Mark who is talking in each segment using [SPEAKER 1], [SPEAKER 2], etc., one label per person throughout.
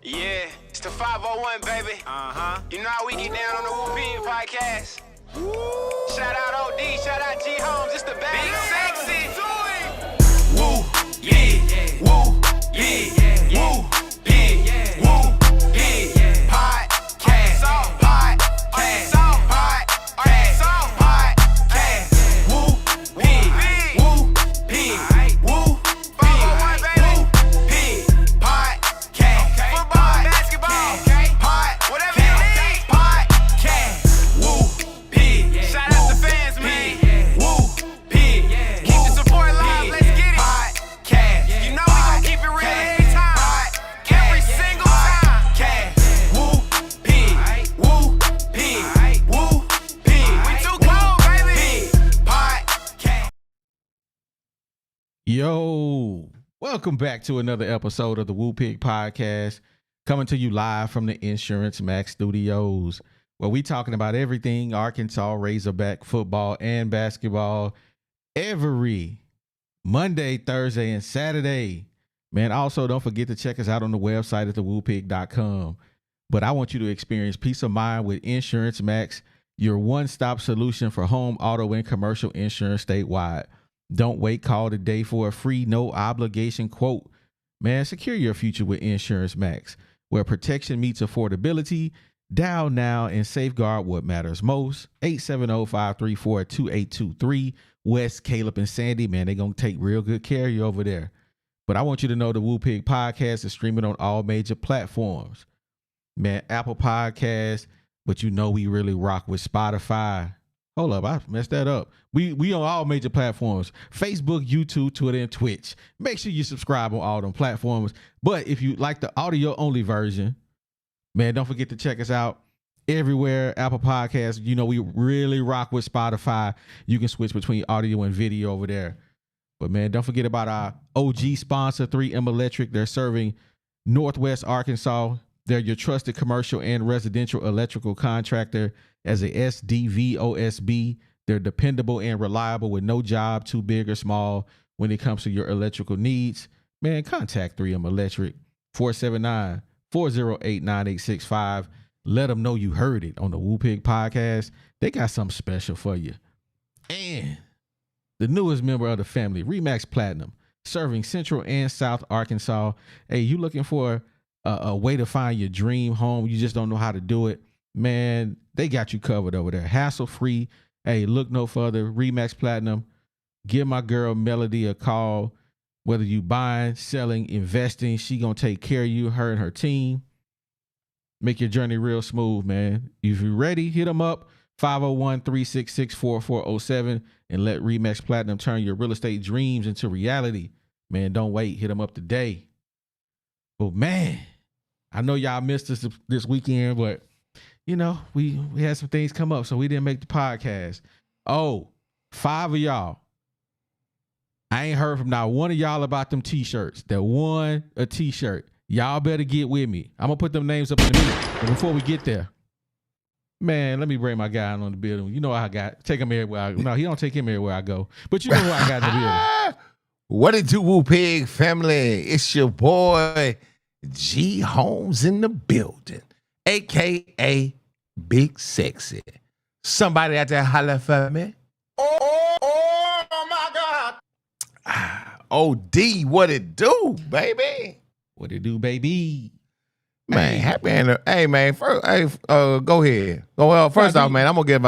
[SPEAKER 1] Yeah, it's the 501, baby. You know how we get down on the Whooping podcast. Shout out OD, shout out G Holmes, it's the bad. Big sexy. Woo, yeah, woo, yeah, woo, yeah, woo, yeah, podcast, podcast, podcast, podcast, woo, pig, woo, pig, woo, pig, woo, pig, podcast, football, basketball, pod, whatever you need, podcast, woo, pig, shout out to fans, man, woo, pig, keep the support live, let's get it, podcast, you know we gon' keep it real every time, every single time, woo, pig, woo, pig, woo, pig, we too cold, baby, podcast.
[SPEAKER 2] Yo, welcome back to another episode of the Woo Pig Podcast, coming to you live from the Insurance Max Studios, where we talking about everything Arkansas Razorback football and basketball every Monday, Thursday, and Saturday. Man, also don't forget to check us out on the website at thewoopig.com. But I want you to experience peace of mind with Insurance Max, your one-stop solution for home, auto, and commercial insurance statewide. Don't wait, call today for a free, no obligation quote. Man, secure your future with Insurance Max, where protection meets affordability. Dial now and safeguard what matters most. 870-534-2823. Wes, Caleb, and Sandy, man, they're going to take real good care of you over there. But I want you to know the Woo Pig Podcast is streaming on all major platforms. Man, Apple Podcasts, but you know we really rock with Spotify. Hold up, I messed that up. We on all major platforms. Facebook, YouTube, Twitter, and Twitch. Make sure you subscribe on all them platforms. But if you like the audio-only version, man, don't forget to check us out everywhere. Apple Podcasts, you know we really rock with Spotify. You can switch between audio and video over there. But, man, don't forget about our OG sponsor, 3M Electric. They're serving Northwest Arkansas. They're your trusted commercial and residential electrical contractor as a SDVOSB. They're dependable and reliable with no job too big or small when it comes to your electrical needs. Man, contact 3M Electric, 479-408-9865. Let them know you heard it on the Woo Pig Podcast. They got something special for you. And the newest member of the family, Remax Platinum, serving Central and South Arkansas. Hey, you looking for a way to find your dream home? You just don't know how to do it. Man, they got you covered over there. Hassle-free. Hey, look no further. Remax Platinum. Give my girl Melody a call. Whether you buying, selling, investing, she going to take care of you, her and her team. Make your journey real smooth, man. If you're ready, hit them up. 501-366-4407 and let Remax Platinum turn your real estate dreams into reality. Man, don't wait. Hit them up today. But, man, I know y'all missed us this weekend, but, you know, we had some things come up, so we didn't make the podcast. Oh, 5 of y'all. I ain't heard from not one of y'all about them T-shirts that won a T-shirt. Y'all better get with me. I'm going to put them names up in a minute. But before we get there, man, let me bring my guy on the building. You know I got, take him everywhere I go. No, he don't take him everywhere I go. But you know who I got in the building.
[SPEAKER 3] What it do, Woo Pig family? It's your boy, G Holmes in the building, a.k.a. Big Sexy. Somebody out there holler for me. Oh my God. OD, what it do, baby?
[SPEAKER 2] What it do, baby?
[SPEAKER 3] Man, happy anniversary. Hey, man, go ahead. Well, first off, man, I'm going to give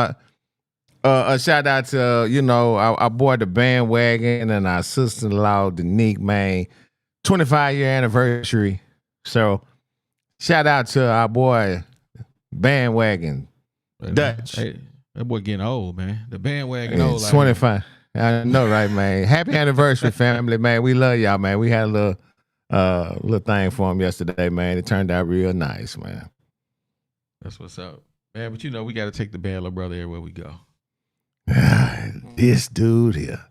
[SPEAKER 3] a shout out to, you know, our boy, the bandwagon, and our sister-in-law, Danique, man. 25-year anniversary. So, shout out to our boy, bandwagon, Dutch.
[SPEAKER 2] Hey, that boy getting old, man. The bandwagon old.
[SPEAKER 3] 25. I know, right, man. Happy anniversary, family, man. We love y'all, man. We had a little thing for him yesterday, man. It turned out real nice, man.
[SPEAKER 2] That's what's up, man. But you know we got to take the band little brother everywhere we go.
[SPEAKER 3] This dude here.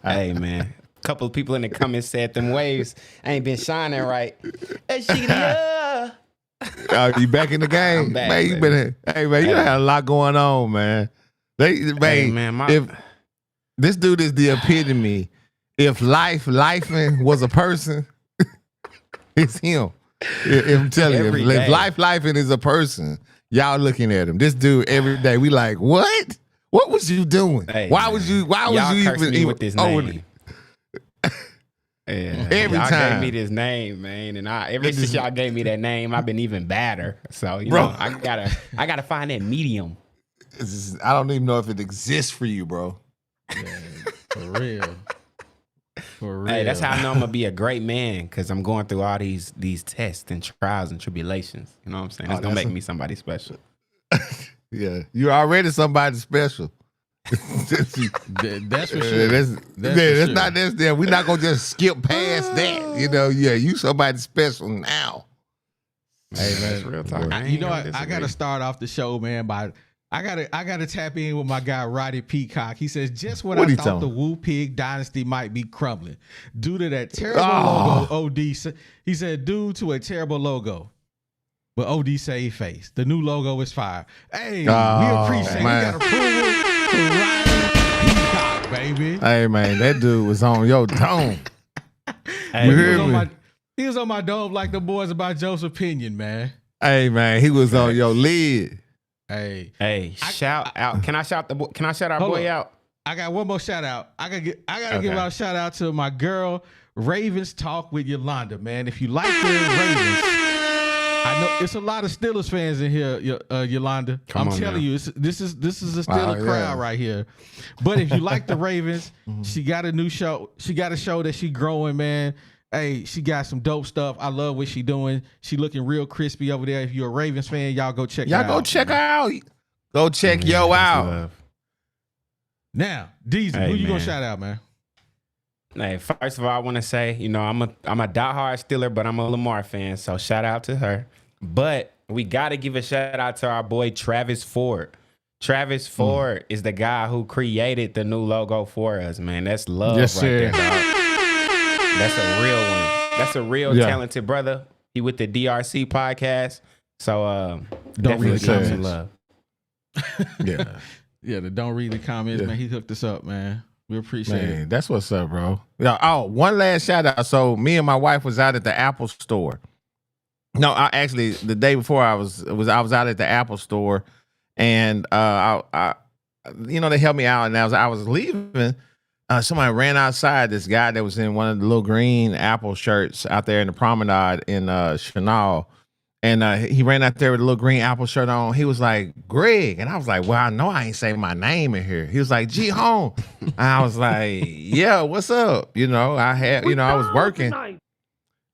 [SPEAKER 4] Hey, man. A couple of people in the comments said them waves ain't been shining right. Hey, yeah.
[SPEAKER 3] You back in the game?
[SPEAKER 4] I'm back,
[SPEAKER 3] man, you been, hey, man, you had a lot going on, man. If this dude is the epitome. If lifing was a person, it's him. I'm telling you,
[SPEAKER 4] Every
[SPEAKER 3] if
[SPEAKER 4] day.
[SPEAKER 3] life and is a person, y'all looking at him. This dude every day, we like, what? What was you doing?
[SPEAKER 4] Hey,
[SPEAKER 3] why
[SPEAKER 4] man.
[SPEAKER 3] was you
[SPEAKER 4] Y'all cursed
[SPEAKER 3] even
[SPEAKER 4] me with this
[SPEAKER 3] over
[SPEAKER 4] name? Yeah,
[SPEAKER 3] Every
[SPEAKER 4] y'all
[SPEAKER 3] time.
[SPEAKER 4] gave me this name, man, and ever since y'all gave me that name, I've been even badder. So you know, I gotta find that medium.
[SPEAKER 3] I don't even know if it exists for you, bro.
[SPEAKER 2] Yeah, for real. For real.
[SPEAKER 4] Hey, that's how I know I'm gonna be a great man, because I'm going through all these tests and trials and tribulations. You know what I'm saying? That's gonna make me somebody special.
[SPEAKER 3] Yeah, you're already somebody special.
[SPEAKER 2] That's for sure.
[SPEAKER 3] That's not this. We're not gonna just skip past that. You know, yeah, you somebody special now.
[SPEAKER 4] Hey, man, that's real talk.
[SPEAKER 2] You know, I gotta start off the show, man, by I gotta tap in with my guy Roddy Peacock. He says, just when I thought the Woo Pig dynasty might be crumbling due to that terrible logo OD. He said, due to a terrible logo. But OD saved face. The new logo is fire. Hey, we appreciate it. We got approval for Roddy Peacock, baby.
[SPEAKER 3] Hey, man, that dude was on your dome.
[SPEAKER 2] He was on my dome like the boys about Joe's opinion, man.
[SPEAKER 3] Hey, man, he was on your lid.
[SPEAKER 2] Hey,
[SPEAKER 4] shout out. Can I shout our boy out?
[SPEAKER 2] I got one more shout out. I gotta give out a shout out to my girl Ravens Talk with Yolanda, man. If you like the Ravens, I know it's a lot of Steelers fans in here, Yolanda. I'm telling you, this is a Steelers crowd right here. But if you like the Ravens, she got a new show. She got a show that she growing, man. Hey, she got some dope stuff. I love what she doing. She looking real crispy over there. If you're a Ravens fan, y'all go check her out.
[SPEAKER 3] Go check her out. Go check yo out.
[SPEAKER 4] Love.
[SPEAKER 2] Now, Diesel, who you gonna shout out, man?
[SPEAKER 4] Hey, first of all, I want to say, you know, I'm a diehard Steeler, but I'm a Lamar fan, so shout out to her. But we got to give a shout out to our boy Travis Ford. Travis Ford is the guy who created the new logo for us, man. That's love there, dog. That's a real one. That's a real talented brother. He with the DRC podcast. So
[SPEAKER 2] don't read the comments.
[SPEAKER 4] Love.
[SPEAKER 2] The don't read the comments, man. He hooked us up, man. We appreciate it.
[SPEAKER 3] That's what's up, bro. Yeah. One last shout out. So me and my wife was out at the Apple store. No, I actually the day before I was out at the Apple store, and I they helped me out, and I was leaving. Somebody ran outside. This guy that was in one of the little green Apple shirts out there in the promenade in Chenal. And he ran out there with a little green Apple shirt on. He was like, Greg. And I was like, well, I know I ain't saying my name in here. He was like, G Home. And I was like, yeah, what's up? You know, I was working.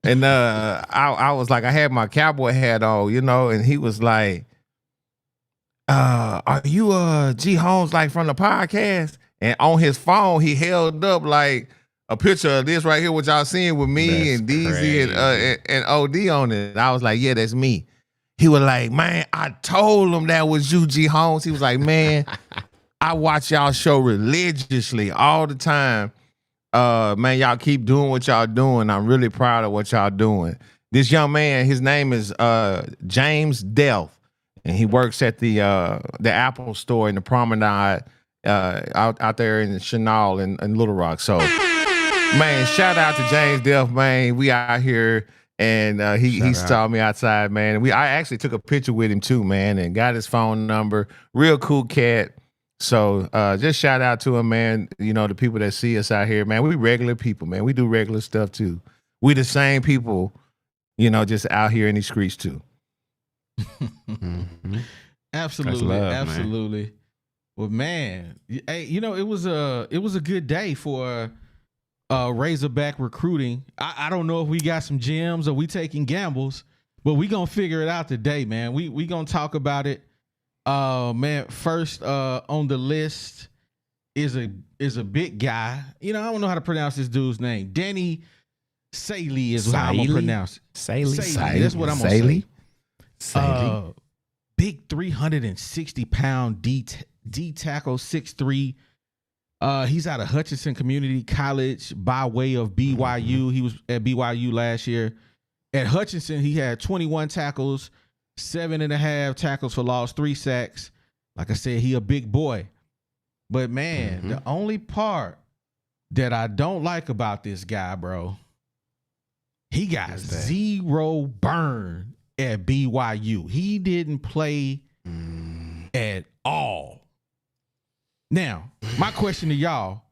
[SPEAKER 3] And I was like, I had my cowboy hat on, and he was like, are you G Holmes like from the podcast? And on his phone, he held up like a picture of this right here, what y'all seeing with me and DZ and OD on it. And I was like, yeah, that's me. He was like, man, I told him that was you, G Holmes. He was like, man, I watch y'all show religiously all the time. Man, y'all keep doing what y'all doing. I'm really proud of what y'all doing. This young man, his name is James Delph, and he works at the Apple store in the promenade out there in Chenal and Little Rock. So, man, shout out to James Delph, man. We out here, and he saw me outside, man. I actually took a picture with him too, man, and got his phone number. Real cool cat. So just shout out to him, man. The people that see us out here, man. We regular people, man. We do regular stuff too. We the same people, just out here in these streets too.
[SPEAKER 2] Absolutely,
[SPEAKER 4] love,
[SPEAKER 2] absolutely. Man. Well, man, hey, it was a good day for Razorback recruiting. I don't know if we got some gems or we taking gambles, but we gonna figure it out today, man. We gonna talk about it. Man, first on the list is a big guy. I don't know how to pronounce this dude's name. Danny Saili is how I'm gonna pronounce it.
[SPEAKER 4] Saili.
[SPEAKER 2] That's what I'm gonna say.
[SPEAKER 3] Saili.
[SPEAKER 2] Big 360-pound D tackle, 6'3". He's out of Hutchinson Community College by way of BYU. He was at BYU last year. At Hutchinson, he had 21 tackles, 7.5 tackles for loss, 3 sacks. Like I said, he a big boy. But man, the only part that I don't like about this guy, bro, He got zero burn at BYU. He didn't play at all. Now, my question to y'all,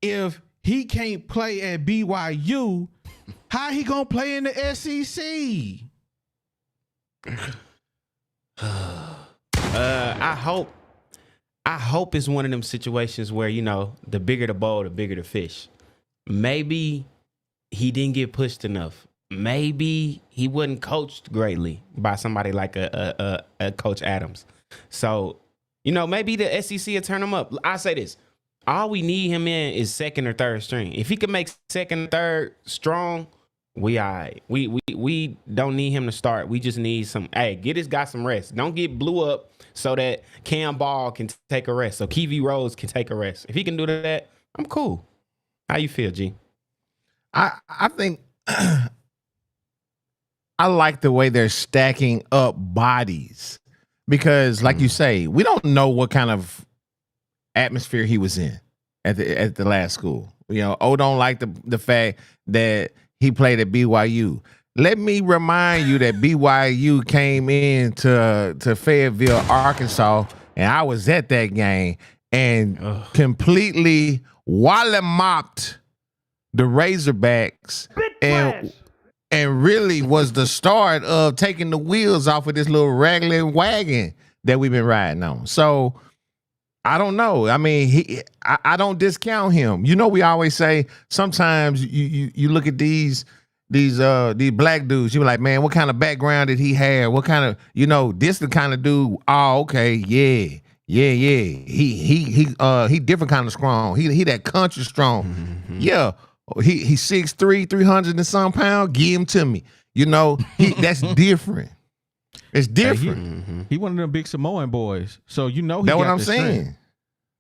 [SPEAKER 2] if he can't play at BYU, how he gonna play in the SEC?
[SPEAKER 4] I hope it's one of them situations where, you know, the bigger the bowl, the bigger the fish. Maybe he didn't get pushed enough. Maybe he wasn't coached greatly by somebody like a Coach Adams. So, you know, maybe the SEC will turn him up. I say this. All we need him in is second or third string. If he can make second or third strong, we all right. We don't need him to start. We just need some, get this guy some rest. Don't get blew up so that Cam Ball can take a rest. So Khafre Rose can take a rest. If he can do that, I'm cool. How you feel, G?
[SPEAKER 3] I think I like the way they're stacking up bodies because, like you say, we don't know what kind of atmosphere he was in at the last school. You know, don't like the fact that he played at BYU. Let me remind you that BYU came in to Fayetteville, Arkansas, and I was at that game and completely mopped the Razorbacks and really was the start of taking the wheels off of this little raggedy wagon that we've been riding on. So I don't know. I mean, I don't discount him. You know, we always say sometimes you look at these black dudes, you be like, man, what kind of background did he have? What kind of, you know, this the kind of dude, oh, okay, yeah. He different kind of strong. He that country strong. Mm-hmm. Yeah. He's 6'3", 300 and some pounds. Give him to me. You know, that's different. It's different.
[SPEAKER 2] He one of them big Samoan boys. So you know he
[SPEAKER 3] that's
[SPEAKER 2] got
[SPEAKER 3] what I'm saying.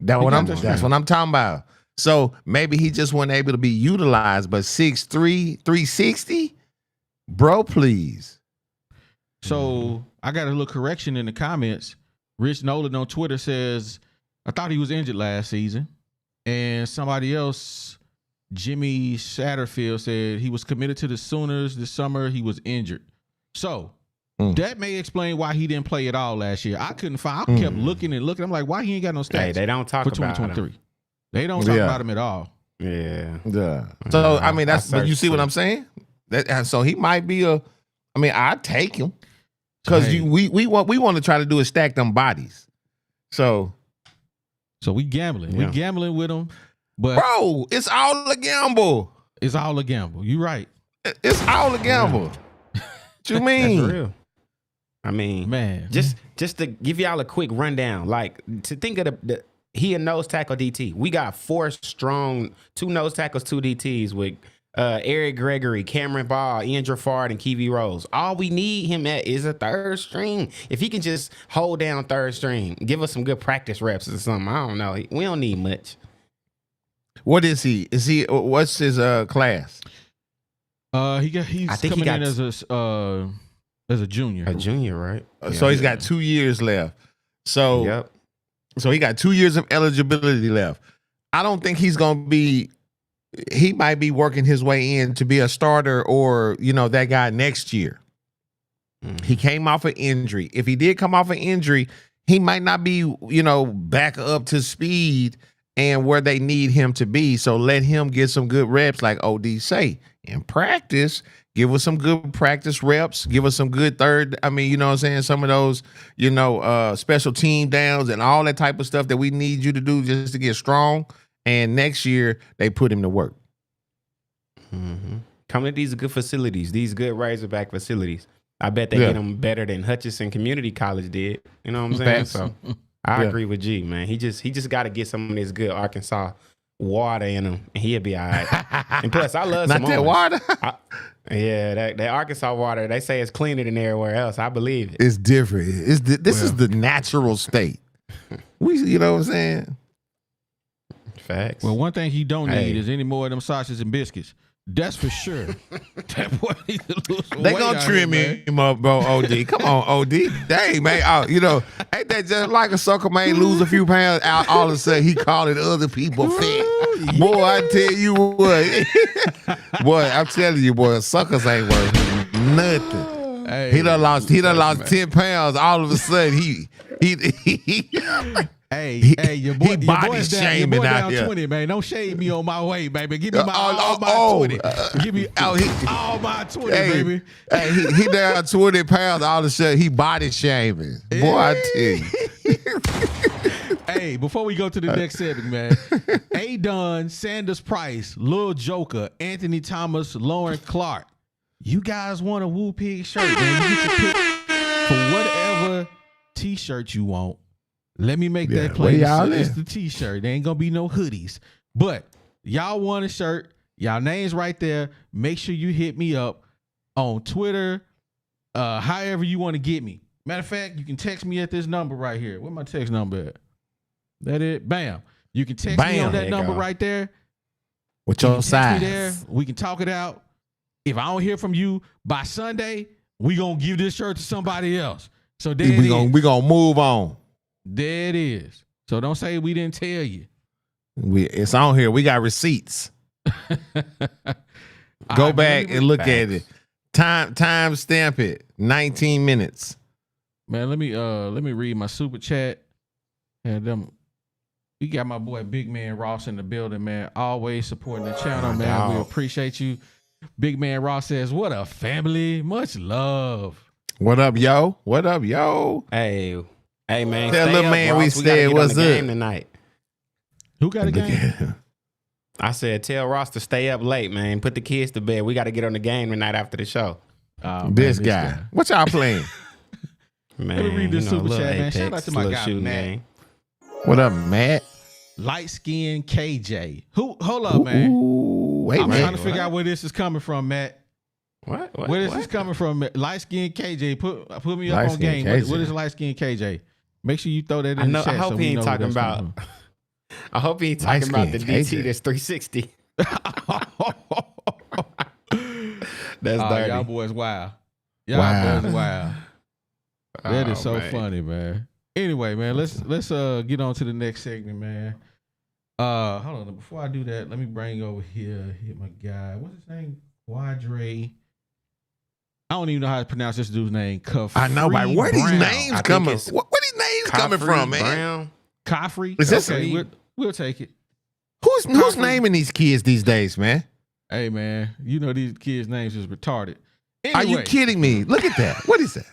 [SPEAKER 3] That's what I'm talking about. So maybe he just wasn't able to be utilized, but 6'3", 360, bro, please.
[SPEAKER 2] So I got a little correction in the comments. Rich Nolan on Twitter says, I thought he was injured last season. And somebody else, Jimmy Satterfield, said he was committed to the Sooners this summer. He was injured. So that may explain why he didn't play at all last year. I couldn't find. I kept looking and looking. I'm like, why he ain't got no stats?
[SPEAKER 4] Hey, they don't talk
[SPEAKER 2] for
[SPEAKER 4] about
[SPEAKER 2] 2023. Him. They don't talk about him at all.
[SPEAKER 3] Yeah. So I mean, but you see what I'm saying? So he might be I'd take him because we want to try to do is stack them bodies. So
[SPEAKER 2] we gambling. Yeah. We gambling with him. But
[SPEAKER 3] bro, it's all a gamble.
[SPEAKER 2] It's all a gamble. You right.
[SPEAKER 3] It's all a gamble. What you mean?
[SPEAKER 4] That's real. I mean, man, just to give y'all a quick rundown, like to think of he a nose tackle DT. We got 4 strong, 2 nose tackles, 2 DTs with Eric Gregory, Cameron Ball, Ian Drafard, and Khafre Rose. All we need him at is a third string. If he can just hold down third string, give us some good practice reps or something. I don't know. We don't need much.
[SPEAKER 3] What is he? What's his class?
[SPEAKER 2] He's coming in as a junior.
[SPEAKER 4] A junior, right?
[SPEAKER 3] So he's got 2 years left. So So he got 2 years of eligibility left. I don't think he's going to be. He might be working his way in to be a starter or, you know, that guy next year. He came off an injury. If he did come off an injury, he might not be, you know, back up to speed and where they need him to be. So let him get some good reps, like OD say, in practice. Give us some good practice reps. Give us some good third. I mean, you know what I'm saying? Some of those, you know, special team downs and all that type of stuff that we need you to do just to get strong. And next year, they put him to work.
[SPEAKER 4] Mm-hmm. Coming to these good facilities, these good Razorback facilities. I bet they get him better than Hutchinson Community College did. You know what I'm saying? So I agree with G, man. He just got to get some of this good Arkansas water in him, and he'll be all right. And plus, I love
[SPEAKER 3] not that water.
[SPEAKER 4] That Arkansas water. They say it's cleaner than everywhere else. I believe it.
[SPEAKER 3] It's different. This is the natural state. You know what I'm saying?
[SPEAKER 4] Facts.
[SPEAKER 2] Well, one thing he don't need is any more of them sausages and biscuits. That's for sure. That boy needs to lose some
[SPEAKER 3] They
[SPEAKER 2] weight
[SPEAKER 3] gonna
[SPEAKER 2] out
[SPEAKER 3] trim
[SPEAKER 2] here,
[SPEAKER 3] him up, bro. OD, come on, OD. Dang, man. You know, ain't that just like a sucker man lose a few pounds? All of a sudden, he calling other people fat. Boy, I tell you what. Boy, I'm telling you, boy, suckers ain't worth nothing.
[SPEAKER 2] Hey,
[SPEAKER 3] He done lost 10 pounds. All of a sudden, he
[SPEAKER 2] Hey, your boy,
[SPEAKER 3] he body shaming out
[SPEAKER 2] down
[SPEAKER 3] here.
[SPEAKER 2] 20, man. Don't shame me on my way, baby. Give me all my 20. Give me all my 20, baby.
[SPEAKER 3] Hey, he down 20 pounds. All of a sudden, he body shaming. Boy, I tell you.
[SPEAKER 2] Hey, before we go to the next segment, man. A-Don, Sanders Price, Lil Joker, Anthony Thomas, Lauren Clark. You guys want a Woo Pig shirt, man. You get your pick for whatever t-shirt you want. Let me make that play. It's the t-shirt. There ain't gonna be no hoodies. But y'all want a shirt. Y'all names right there. Make sure you hit me up on Twitter. However you want to get me. Matter of fact, you can text me at this number right here. Where my text number at? That it? Bam. You can text me on that number right there.
[SPEAKER 3] With your size.
[SPEAKER 2] There. We can talk it out. If I don't hear from you by Sunday, we gonna give this shirt to somebody else. So there
[SPEAKER 3] we gonna move on.
[SPEAKER 2] There it is. So don't say we didn't tell you.
[SPEAKER 3] It's on here. We got receipts. Go back and look at it. Time stamp it. 19 minutes.
[SPEAKER 2] Man, let me read my super chat. And we got my boy Big Man Ross in the building, man. Always supporting the channel, man.
[SPEAKER 3] Dog.
[SPEAKER 2] We appreciate you. Big Man Ross says, "What a family. Much love."
[SPEAKER 3] What up, yo? What up, yo?
[SPEAKER 4] Hey, man.
[SPEAKER 3] Tell
[SPEAKER 4] stay
[SPEAKER 3] little
[SPEAKER 4] up,
[SPEAKER 3] man
[SPEAKER 4] Ross.
[SPEAKER 3] we said what's
[SPEAKER 4] on the
[SPEAKER 3] up.
[SPEAKER 4] game tonight.
[SPEAKER 2] Who got a game?
[SPEAKER 4] I said, tell Ross to stay up late, man. Put the kids to bed. We got to get on the game tonight after the show.
[SPEAKER 3] This guy. What y'all playing?
[SPEAKER 4] Man,
[SPEAKER 2] Let me read this super
[SPEAKER 4] little
[SPEAKER 2] chat, man.
[SPEAKER 4] Apex,
[SPEAKER 2] Shout out to my
[SPEAKER 4] little
[SPEAKER 2] guy,
[SPEAKER 4] shooting
[SPEAKER 2] Matt.
[SPEAKER 4] game.
[SPEAKER 3] What up, Matt?
[SPEAKER 2] Light skinned KJ. Hold up, man.
[SPEAKER 3] Ooh, wait,
[SPEAKER 2] I'm
[SPEAKER 3] man.
[SPEAKER 2] trying to figure out where this is coming from, Matt.
[SPEAKER 4] What?
[SPEAKER 2] Where this is coming from? Light skinned KJ. Put me up on
[SPEAKER 3] Light-skinned
[SPEAKER 2] game.
[SPEAKER 3] KJ.
[SPEAKER 2] What is light skinned KJ? Make sure you throw that in
[SPEAKER 4] I know.
[SPEAKER 2] the chat.
[SPEAKER 4] I hope
[SPEAKER 2] so
[SPEAKER 4] he
[SPEAKER 2] we
[SPEAKER 4] ain't
[SPEAKER 2] know
[SPEAKER 4] talking
[SPEAKER 2] where that's
[SPEAKER 4] about.
[SPEAKER 2] coming
[SPEAKER 4] I hope he ain't talking about the
[SPEAKER 3] Light-skinned
[SPEAKER 4] DT
[SPEAKER 3] KJ.
[SPEAKER 4] that's 360. That's
[SPEAKER 2] from.
[SPEAKER 4] dirty.
[SPEAKER 2] Y'all boys wild. Y'all
[SPEAKER 3] Wow.
[SPEAKER 2] boys wild. That is
[SPEAKER 4] Oh,
[SPEAKER 2] so
[SPEAKER 4] man.
[SPEAKER 2] funny, man. Anyway, man, let's get on to the next segment, man. Hold on. Before I do that, let me bring over here my guy. What's his name? Quadre. I don't even know how to pronounce this dude's name. Khafre
[SPEAKER 3] I know, but where these
[SPEAKER 2] Brown.
[SPEAKER 3] names
[SPEAKER 4] think
[SPEAKER 3] coming?
[SPEAKER 4] it's
[SPEAKER 3] Where these names coming
[SPEAKER 4] Khafre
[SPEAKER 3] from, man?
[SPEAKER 4] Brown.
[SPEAKER 2] Khafre.
[SPEAKER 3] Is this-
[SPEAKER 2] okay? We'll take it.
[SPEAKER 3] Who's
[SPEAKER 2] Khafre.
[SPEAKER 3] naming these kids these days, man?
[SPEAKER 2] Hey, man, you know these kids' names is retarded.
[SPEAKER 3] Are you
[SPEAKER 2] Anyway,
[SPEAKER 3] kidding me? Look at that. What is that?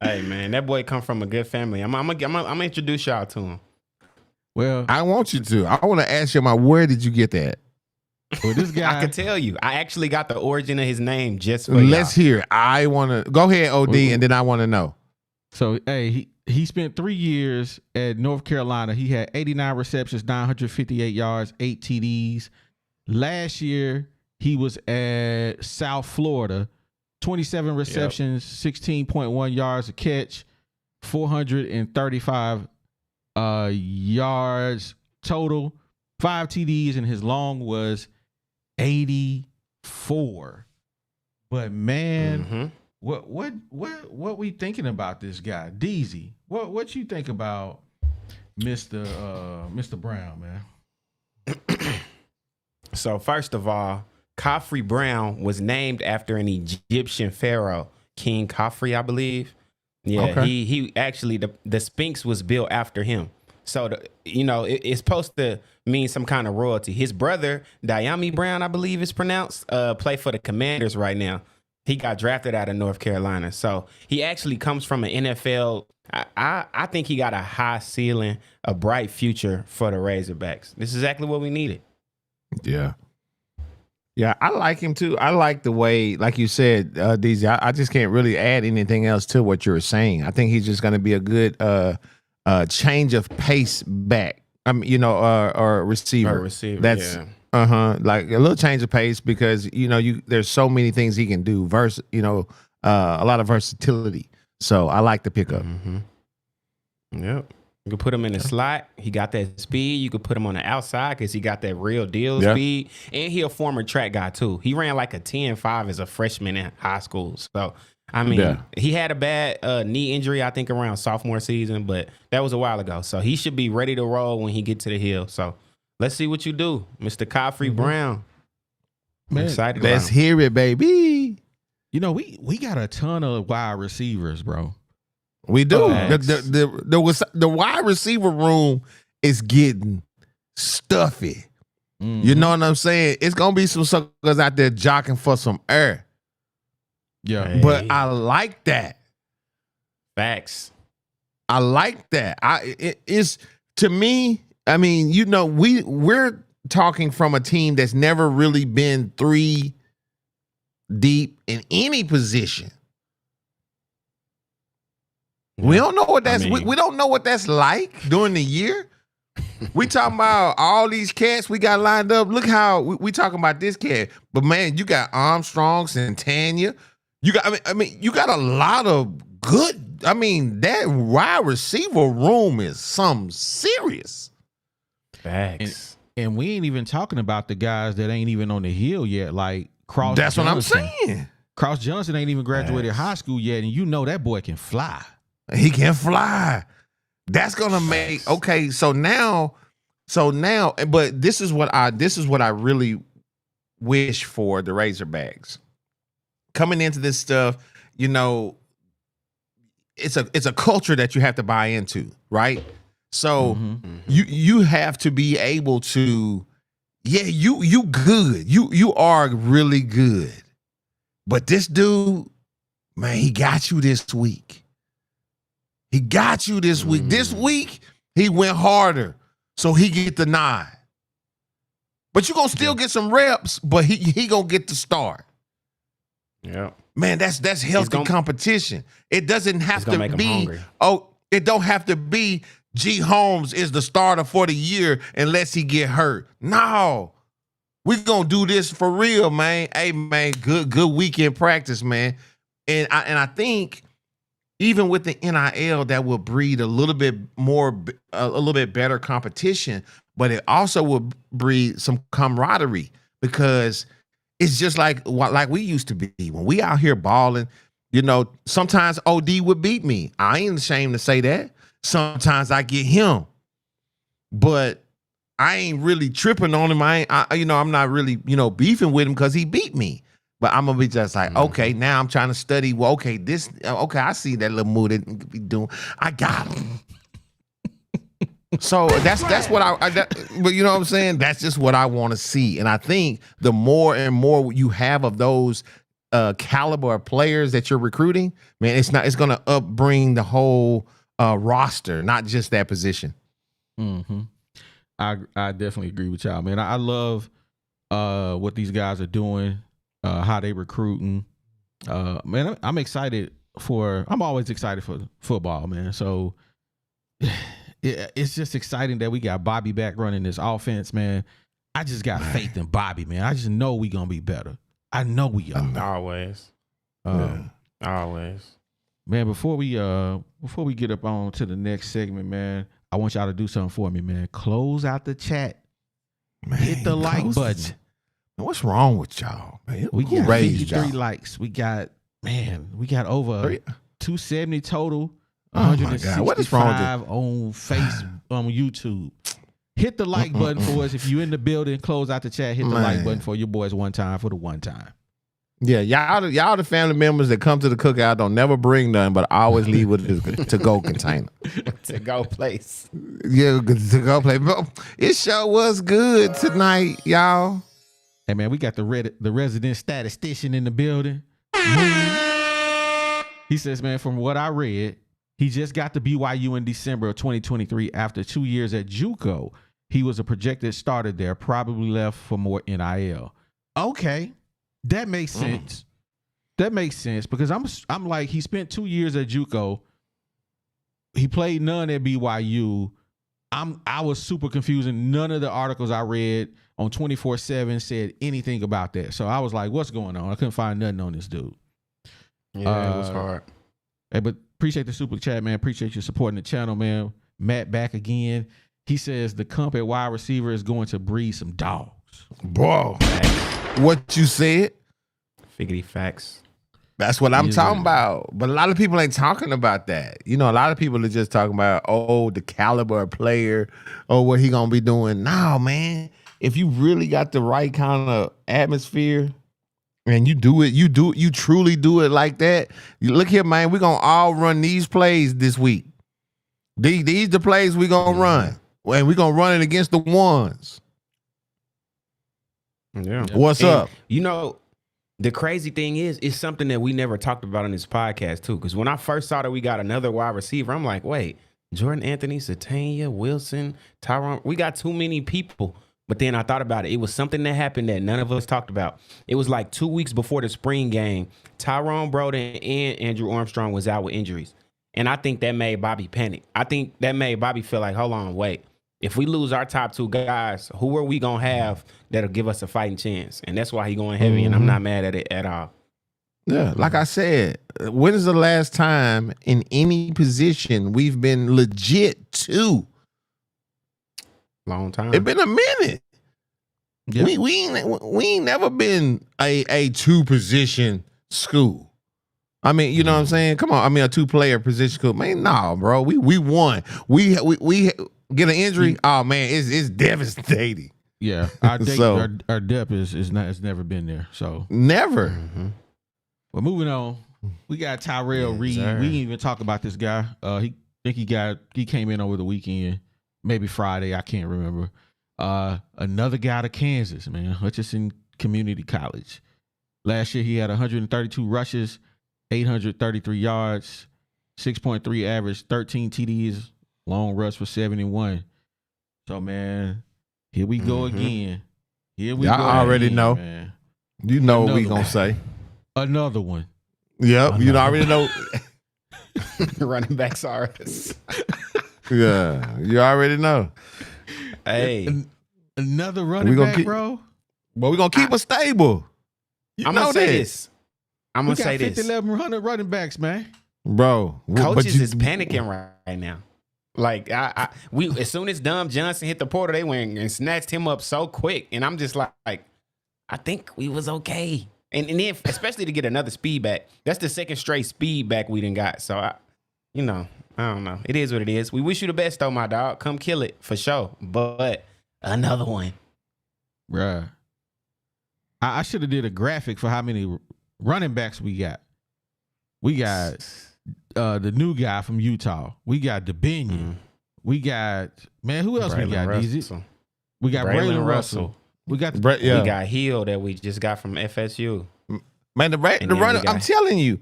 [SPEAKER 4] Hey, man, that boy come from a good family. I'm gonna introduce y'all to him.
[SPEAKER 2] Well,
[SPEAKER 3] I want you to. I want to ask you, where did you get that?
[SPEAKER 2] this guy.
[SPEAKER 4] I can tell you. I actually got the origin of his name just for
[SPEAKER 3] Let's
[SPEAKER 4] y'all.
[SPEAKER 3] hear it. I want to. Go ahead, OD, and then I want to know.
[SPEAKER 2] So, hey, he spent 3 years at North Carolina. He had 89 receptions, 958 yards, 8 TDs. Last year, he was at South Florida, 27 receptions, 16.1 yards a catch, 435 yards total, 5 TDs, and his long was 84. But man, what we thinking about this guy, Deezy? What you think about Mr. Brown, man?
[SPEAKER 4] So first of all, Khafre Brown was named after an Egyptian pharaoh, King Khafre, I believe. Yeah,
[SPEAKER 3] Okay.
[SPEAKER 4] he actually the Sphinx was built after him. So it's supposed to mean some kind of royalty. His brother Diami Brown, I believe it's pronounced, play for the Commanders right now. He got drafted out of North Carolina, so he actually comes from an NFL. I think he got a high ceiling, a bright future for the Razorbacks. This is exactly what we needed.
[SPEAKER 3] Yeah. Yeah, I like him too. I like the way, like you said, DZ, I just can't really add anything else to what you're saying. I think he's just going to be a good change of pace back. Or receiver.
[SPEAKER 4] Or receiver,
[SPEAKER 3] That's
[SPEAKER 4] yeah.
[SPEAKER 3] like a little change of pace because there's so many things he can do. A lot of versatility. So I like the pickup.
[SPEAKER 4] Mm-hmm. Yep. You could put him in the slot. He got that speed. You could put him on the outside because he got that real deal speed. And he a former track guy, too. He ran like a 10.5 as a freshman in high school. So, he had a bad knee injury, I think, around sophomore season, but that was a while ago. So, he should be ready to roll when he get to the hill. So, let's see what you do, Mr. Khafre Brown. I'm
[SPEAKER 2] Man,
[SPEAKER 4] excited.
[SPEAKER 3] Let's
[SPEAKER 4] about him.
[SPEAKER 3] hear it, baby.
[SPEAKER 2] You know, we got a ton of wide receivers, bro.
[SPEAKER 3] We do.
[SPEAKER 4] Facts.
[SPEAKER 3] The wide receiver room is getting stuffy. You know what I'm saying? It's gonna be some suckers out there jockeying for some air.
[SPEAKER 2] Yeah.
[SPEAKER 4] Hey.
[SPEAKER 3] But I like that.
[SPEAKER 4] Facts.
[SPEAKER 3] I like that. It's to me. I mean, you know, we're talking from a team that's never really been 3 deep in any position. We don't know what that's. We don't know what that's like during the year. We talking about all these cats we got lined up. Look how we talking about this cat. But man, you got Armstrong, Santana. You got. I mean, you got a lot of good. I mean, that wide receiver room is something serious.
[SPEAKER 4] Facts.
[SPEAKER 2] And we ain't even talking about the guys that ain't even on the hill yet, like Cross.
[SPEAKER 3] That's what I'm
[SPEAKER 2] Johnson.
[SPEAKER 3] saying.
[SPEAKER 2] Cross Johnson ain't even graduated
[SPEAKER 4] Facts.
[SPEAKER 2] high school yet, and you know that boy can fly.
[SPEAKER 3] He can fly. That's gonna make okay. So now, but this is what I really wish for the Razorbacks coming into this stuff. You know, it's a culture that you have to buy into, right? So you have to be able to, you good, you are really good, but this dude, man, he got you this week. He got you this week. This week, he went harder, so he get the nod. But you gonna still get some reps, but he gonna get the start.
[SPEAKER 4] Yeah.
[SPEAKER 3] Man, that's healthy competition. It doesn't have to
[SPEAKER 4] make 'em
[SPEAKER 3] be.
[SPEAKER 4] hungry.
[SPEAKER 3] Oh, it don't have to be. G. Holmes is the starter for the year unless he get hurt. No, we gonna do this for real, man. Hey, man, good weekend practice, man. And I think even with the NIL, that will breed a little bit more, a little bit better competition, but it also will breed some camaraderie because it's just like we used to be when we out here balling. You know, sometimes OD would beat me. I ain't ashamed to say that. Sometimes I get him, but I ain't really tripping on him. I'm not really, beefing with him because he beat me. But I'm gonna be just like, okay, now I'm trying to study. Well, okay, I see that little move that he be doing. I got him. So that's what but you know what I'm saying? That's just what I want to see. And I think the more and more you have of those caliber of players that you're recruiting, man, it's gonna upbring the whole roster, not just that position.
[SPEAKER 2] Mm-hmm. I definitely agree with y'all, man. I love what these guys are doing, how they recruiting. Man, I'm excited I'm always excited for football, man. So it's just exciting that we got Bobby back running this offense, man. I just got faith in Bobby, man. I just know we gonna be better. I know we are.
[SPEAKER 4] Always. Always.
[SPEAKER 2] Man, before we get up on to the next segment, man, I want y'all to do something for me, man. Close out the chat.
[SPEAKER 3] Man,
[SPEAKER 2] hit the like button.
[SPEAKER 3] What's wrong with y'all, man?
[SPEAKER 2] We
[SPEAKER 3] Who
[SPEAKER 2] got
[SPEAKER 3] raised
[SPEAKER 2] 53
[SPEAKER 3] y'all?
[SPEAKER 2] likes. We got over 270 total.
[SPEAKER 3] Oh my God. What is wrong with
[SPEAKER 2] on YouTube. Hit the like button for us. If you in the building, close out the chat. Hit the like button for your boys one time for the one time.
[SPEAKER 3] Yeah, y'all the family members that come to the cookout don't never bring none, but I always leave with a to-go container.
[SPEAKER 4] To go place.
[SPEAKER 3] Yeah, to go play. It sure was good tonight, y'all.
[SPEAKER 2] Hey man, we got the resident statistician in the building. He says, man, from what I read, he just got to BYU in December of 2023 after 2 years at JUCO. He was a projected starter there, probably left for more NIL. Okay, that makes sense. That makes sense because I'm like, he spent 2 years at JUCO. He played none at BYU. I was super confused, and none of the articles I read on 24/7 said anything about that. So I was like, what's going on? I couldn't find nothing on this dude.
[SPEAKER 4] Yeah, it was hard.
[SPEAKER 2] Hey, but appreciate the super chat, man. Appreciate you supporting the channel, man. Matt back again. He says the comp at wide receiver is going to breed some dogs.
[SPEAKER 3] Bro, what you said?
[SPEAKER 4] Figgity facts.
[SPEAKER 3] That's what I'm
[SPEAKER 2] He's
[SPEAKER 3] talking
[SPEAKER 2] a-
[SPEAKER 3] about. But a lot of people ain't talking about that. You know, a lot of people are just talking about, oh, the caliber of player, or what he gonna be doing. No, man. If you really got the right kind of atmosphere and you truly do it like that. You look here, man, we're gonna all run these plays this week. These the plays we gonna run. And we're gonna run it against the ones.
[SPEAKER 4] Yeah.
[SPEAKER 3] What's
[SPEAKER 4] And,
[SPEAKER 3] up?
[SPEAKER 4] You know, the crazy thing is, it's something that we never talked about on this podcast too. Because when I first saw that we got another wide receiver, I'm like, wait, Jordan Anthony, Satania, Wilson, Tyrone, we got too many people. But then I thought about it. It was something that happened that none of us talked about. It was like 2 weeks before the spring game. Tyrone Broden and Andrew Armstrong was out with injuries. And I think that made Bobby panic. I think that made Bobby feel like, hold on, wait. If we lose our top 2 guys, who are we going to have that'll give us a fighting chance? And that's why he going heavy, and I'm not mad at it at all.
[SPEAKER 3] Yeah, like I said, when is the last time in any position we've been legit 2?
[SPEAKER 4] Long time.
[SPEAKER 3] It's been a minute.
[SPEAKER 2] Yeah.
[SPEAKER 3] We ain't never been a 2 position school. I mean, you know what I'm saying? Come on, I mean a 2-player position school. Man, no, bro. We won. We get an injury. Oh man, it's devastating.
[SPEAKER 2] Yeah,
[SPEAKER 3] So-
[SPEAKER 2] our depth is not, it's never been there. So,
[SPEAKER 3] Never.
[SPEAKER 2] well, moving on, we got Tyrell Reed.
[SPEAKER 4] sir.
[SPEAKER 2] We didn't even talk about this guy. He came in over the weekend, maybe Friday, I can't remember. Another guy out of Kansas, man, Hutchinson Community College. Last year he had 132 rushes, 833 yards, 6.3 average, 13 TDs, long rush for 71. So man, here we go again. Here we
[SPEAKER 3] Y'all
[SPEAKER 2] go.
[SPEAKER 3] already
[SPEAKER 2] again,
[SPEAKER 3] know.
[SPEAKER 2] man.
[SPEAKER 3] You know what we
[SPEAKER 2] Another
[SPEAKER 3] gonna
[SPEAKER 2] one.
[SPEAKER 3] say.
[SPEAKER 2] Another one.
[SPEAKER 3] Yep, you already know.
[SPEAKER 4] Running backs are us.
[SPEAKER 3] Yeah, you already know.
[SPEAKER 4] Hey,
[SPEAKER 2] Another running
[SPEAKER 3] We gonna
[SPEAKER 2] back,
[SPEAKER 3] keep-
[SPEAKER 2] bro.
[SPEAKER 3] But we're gonna keep us stable. You
[SPEAKER 4] I'm
[SPEAKER 3] know
[SPEAKER 4] going to say
[SPEAKER 3] that.
[SPEAKER 4] this. I'm
[SPEAKER 2] We
[SPEAKER 4] going to
[SPEAKER 2] got
[SPEAKER 4] say
[SPEAKER 2] 50,
[SPEAKER 4] this.
[SPEAKER 2] 11 running backs, man.
[SPEAKER 3] Bro.
[SPEAKER 4] Coaches is panicking right now. Like we as soon as Dom Johnson hit the portal, they went and snatched him up so quick, and I'm just like I think we was okay. And then especially to get another speed back, that's the second straight speed back we done got. So I don't know. It is what it is. We wish you the best though, my dog. Come kill it for sure. But another one.
[SPEAKER 2] Bruh. I should have did a graphic for how many running backs we got. We got the new guy from Utah. We got DeBinion. We got, man, who else we got? DZ? We got Braylon Russell. We got
[SPEAKER 3] Brett,
[SPEAKER 4] We got Hill that we just got from FSU.
[SPEAKER 3] Man, the
[SPEAKER 4] then
[SPEAKER 3] runner.
[SPEAKER 4] we got-
[SPEAKER 3] I'm telling you,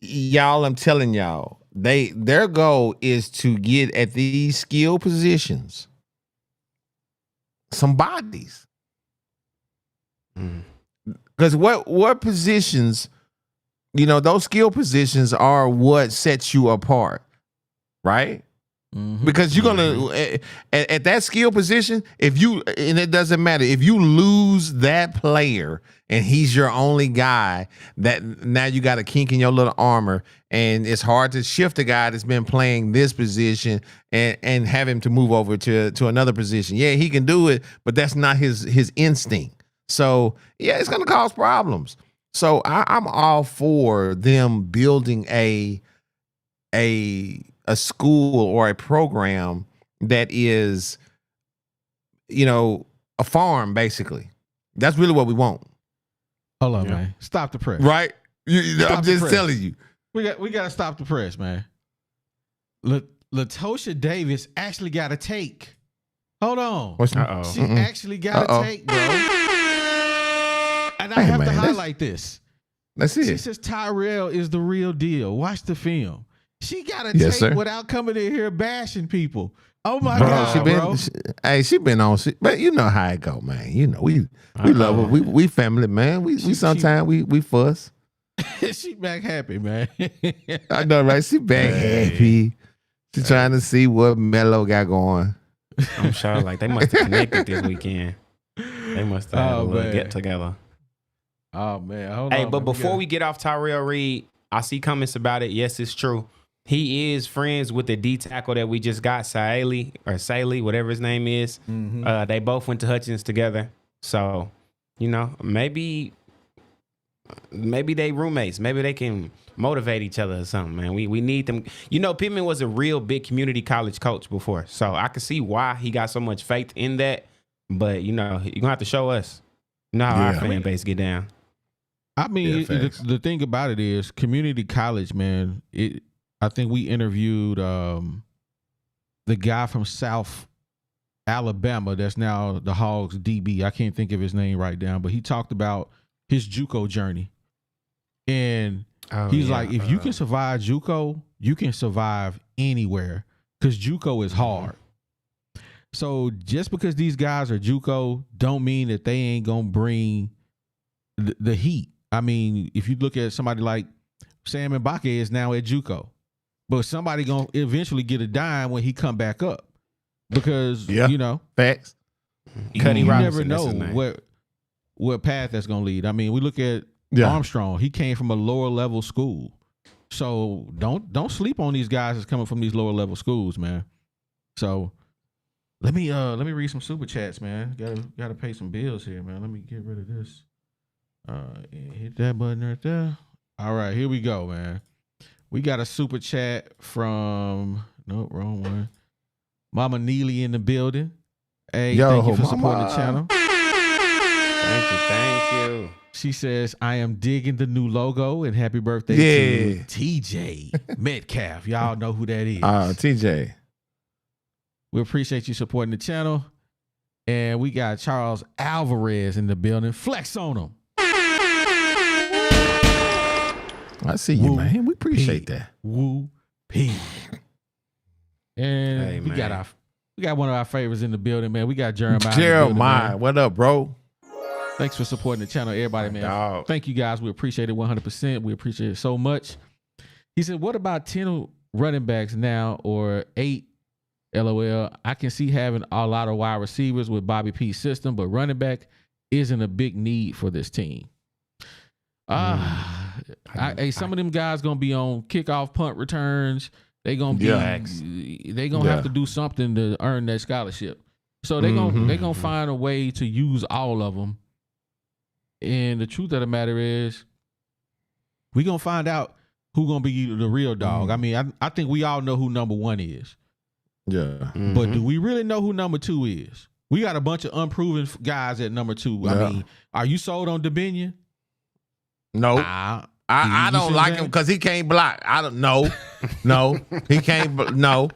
[SPEAKER 3] y'all. I'm telling y'all. Their goal is to get at these skill positions some bodies. Because what positions, those skill positions are what sets you apart, right? Because you're gonna at that skill position, and it doesn't matter if you lose that player and he's your only guy, that now you got a kink in your little armor, and it's hard to shift a guy that's been playing this position and have him to move over to another position. Yeah, he can do it, but that's not his instinct. So yeah, it's gonna cause problems. So I'm all for them building a school or a program that is, a farm, basically. That's really what we want.
[SPEAKER 2] Hold on, man. Stop the press.
[SPEAKER 3] Right?
[SPEAKER 2] Stop
[SPEAKER 3] I'm
[SPEAKER 2] the
[SPEAKER 3] just
[SPEAKER 2] press.
[SPEAKER 3] telling you.
[SPEAKER 2] We got to stop the press, man. Latosha Davis actually got a take. Hold on.
[SPEAKER 4] Uh-oh.
[SPEAKER 2] She actually got a take, bro. And I
[SPEAKER 3] Hey,
[SPEAKER 2] have
[SPEAKER 3] man,
[SPEAKER 2] to
[SPEAKER 3] that's-
[SPEAKER 2] highlight this.
[SPEAKER 3] That's
[SPEAKER 2] She
[SPEAKER 3] it.
[SPEAKER 2] says Tyrell is the real deal. Watch the film. She got a
[SPEAKER 3] Yes,
[SPEAKER 2] take
[SPEAKER 3] sir.
[SPEAKER 2] without coming in here bashing people. Oh my
[SPEAKER 3] Bro,
[SPEAKER 2] God, bro.
[SPEAKER 3] she been on. But you know how it go, man. We love her. We family, man. We sometimes we fuss.
[SPEAKER 2] She back happy, man.
[SPEAKER 3] I know, right? She back happy. She trying to see what Melo got going.
[SPEAKER 4] I'm sure like they must have connected this weekend. They must have had a little
[SPEAKER 2] man.
[SPEAKER 4] get together.
[SPEAKER 2] Oh man, hold
[SPEAKER 4] Hey,
[SPEAKER 2] on.
[SPEAKER 4] but
[SPEAKER 2] man.
[SPEAKER 4] before we get off Tyrell Reed, I see comments about it. Yes, it's true. He is friends with the D tackle that we just got, Saili, whatever his name is. They both went to Hutchins together. So, maybe maybe they roommates. Maybe they can motivate each other or something, man. We need them. You know, Pittman was a real big community college coach before, so I can see why he got so much faith in that. But, you know, you're going to have to show us. You know how our fan base get down.
[SPEAKER 2] I mean, the thing about it is community college, man. I think we interviewed the guy from South Alabama that's now the Hogs DB. I can't think of his name right now, but he talked about his JUCO journey. And he's like, if you can survive JUCO, you can survive anywhere because JUCO is hard. So just because these guys are JUCO don't mean that they ain't going to bring the heat. I mean, if you look at somebody like Sam Mbake is now at JUCO, but somebody going to eventually get a dime when he come back up because, you know,
[SPEAKER 3] facts.
[SPEAKER 2] You never know what path that's going to lead. I mean, we look at Armstrong. He came from a lower level school. So don't sleep on these guys that's coming from these lower level schools, man. So let me read some super chats, man. Gotta pay some bills here, man. Let me get rid of this. Hit that button right there. All right, here we go, man. We got a super chat from wrong one. Mama Neely in the building. Hey, thank you for supporting the channel.
[SPEAKER 4] Thank you.
[SPEAKER 2] She says, I am digging the new logo and happy birthday to TJ Metcalf. Y'all know who that is.
[SPEAKER 3] TJ.
[SPEAKER 2] We appreciate you supporting the channel. And we got Charles Alvarez in the building. Flex on him.
[SPEAKER 3] I see you, man. We appreciate that.
[SPEAKER 2] Woo P. And we got one of our favorites in the building, man. We got Jeremiah.
[SPEAKER 3] Jeremiah, what up, bro?
[SPEAKER 2] Thanks for supporting the channel, everybody, man.
[SPEAKER 4] Dog.
[SPEAKER 2] Thank you guys. We appreciate it 100%. We appreciate it so much. He said, what about 10 running backs now or 8? LOL. I can see having a lot of wide receivers with Bobby P's system, but running back isn't a big need for this team. Some of them guys gonna be on kickoff, punt returns. They gonna be. They gonna have to do something to earn that scholarship. So they gonna find a way to use all of them. And the truth of the matter is, we gonna find out who gonna be the real dog. I mean, I think we all know who number 1 is.
[SPEAKER 3] Yeah.
[SPEAKER 2] But do we really know who number 2 is? We got a bunch of unproven guys at number 2. I mean, are you sold on DeBinion?
[SPEAKER 3] No. I don't like him because he can't block. I don't know. No. He can't. No.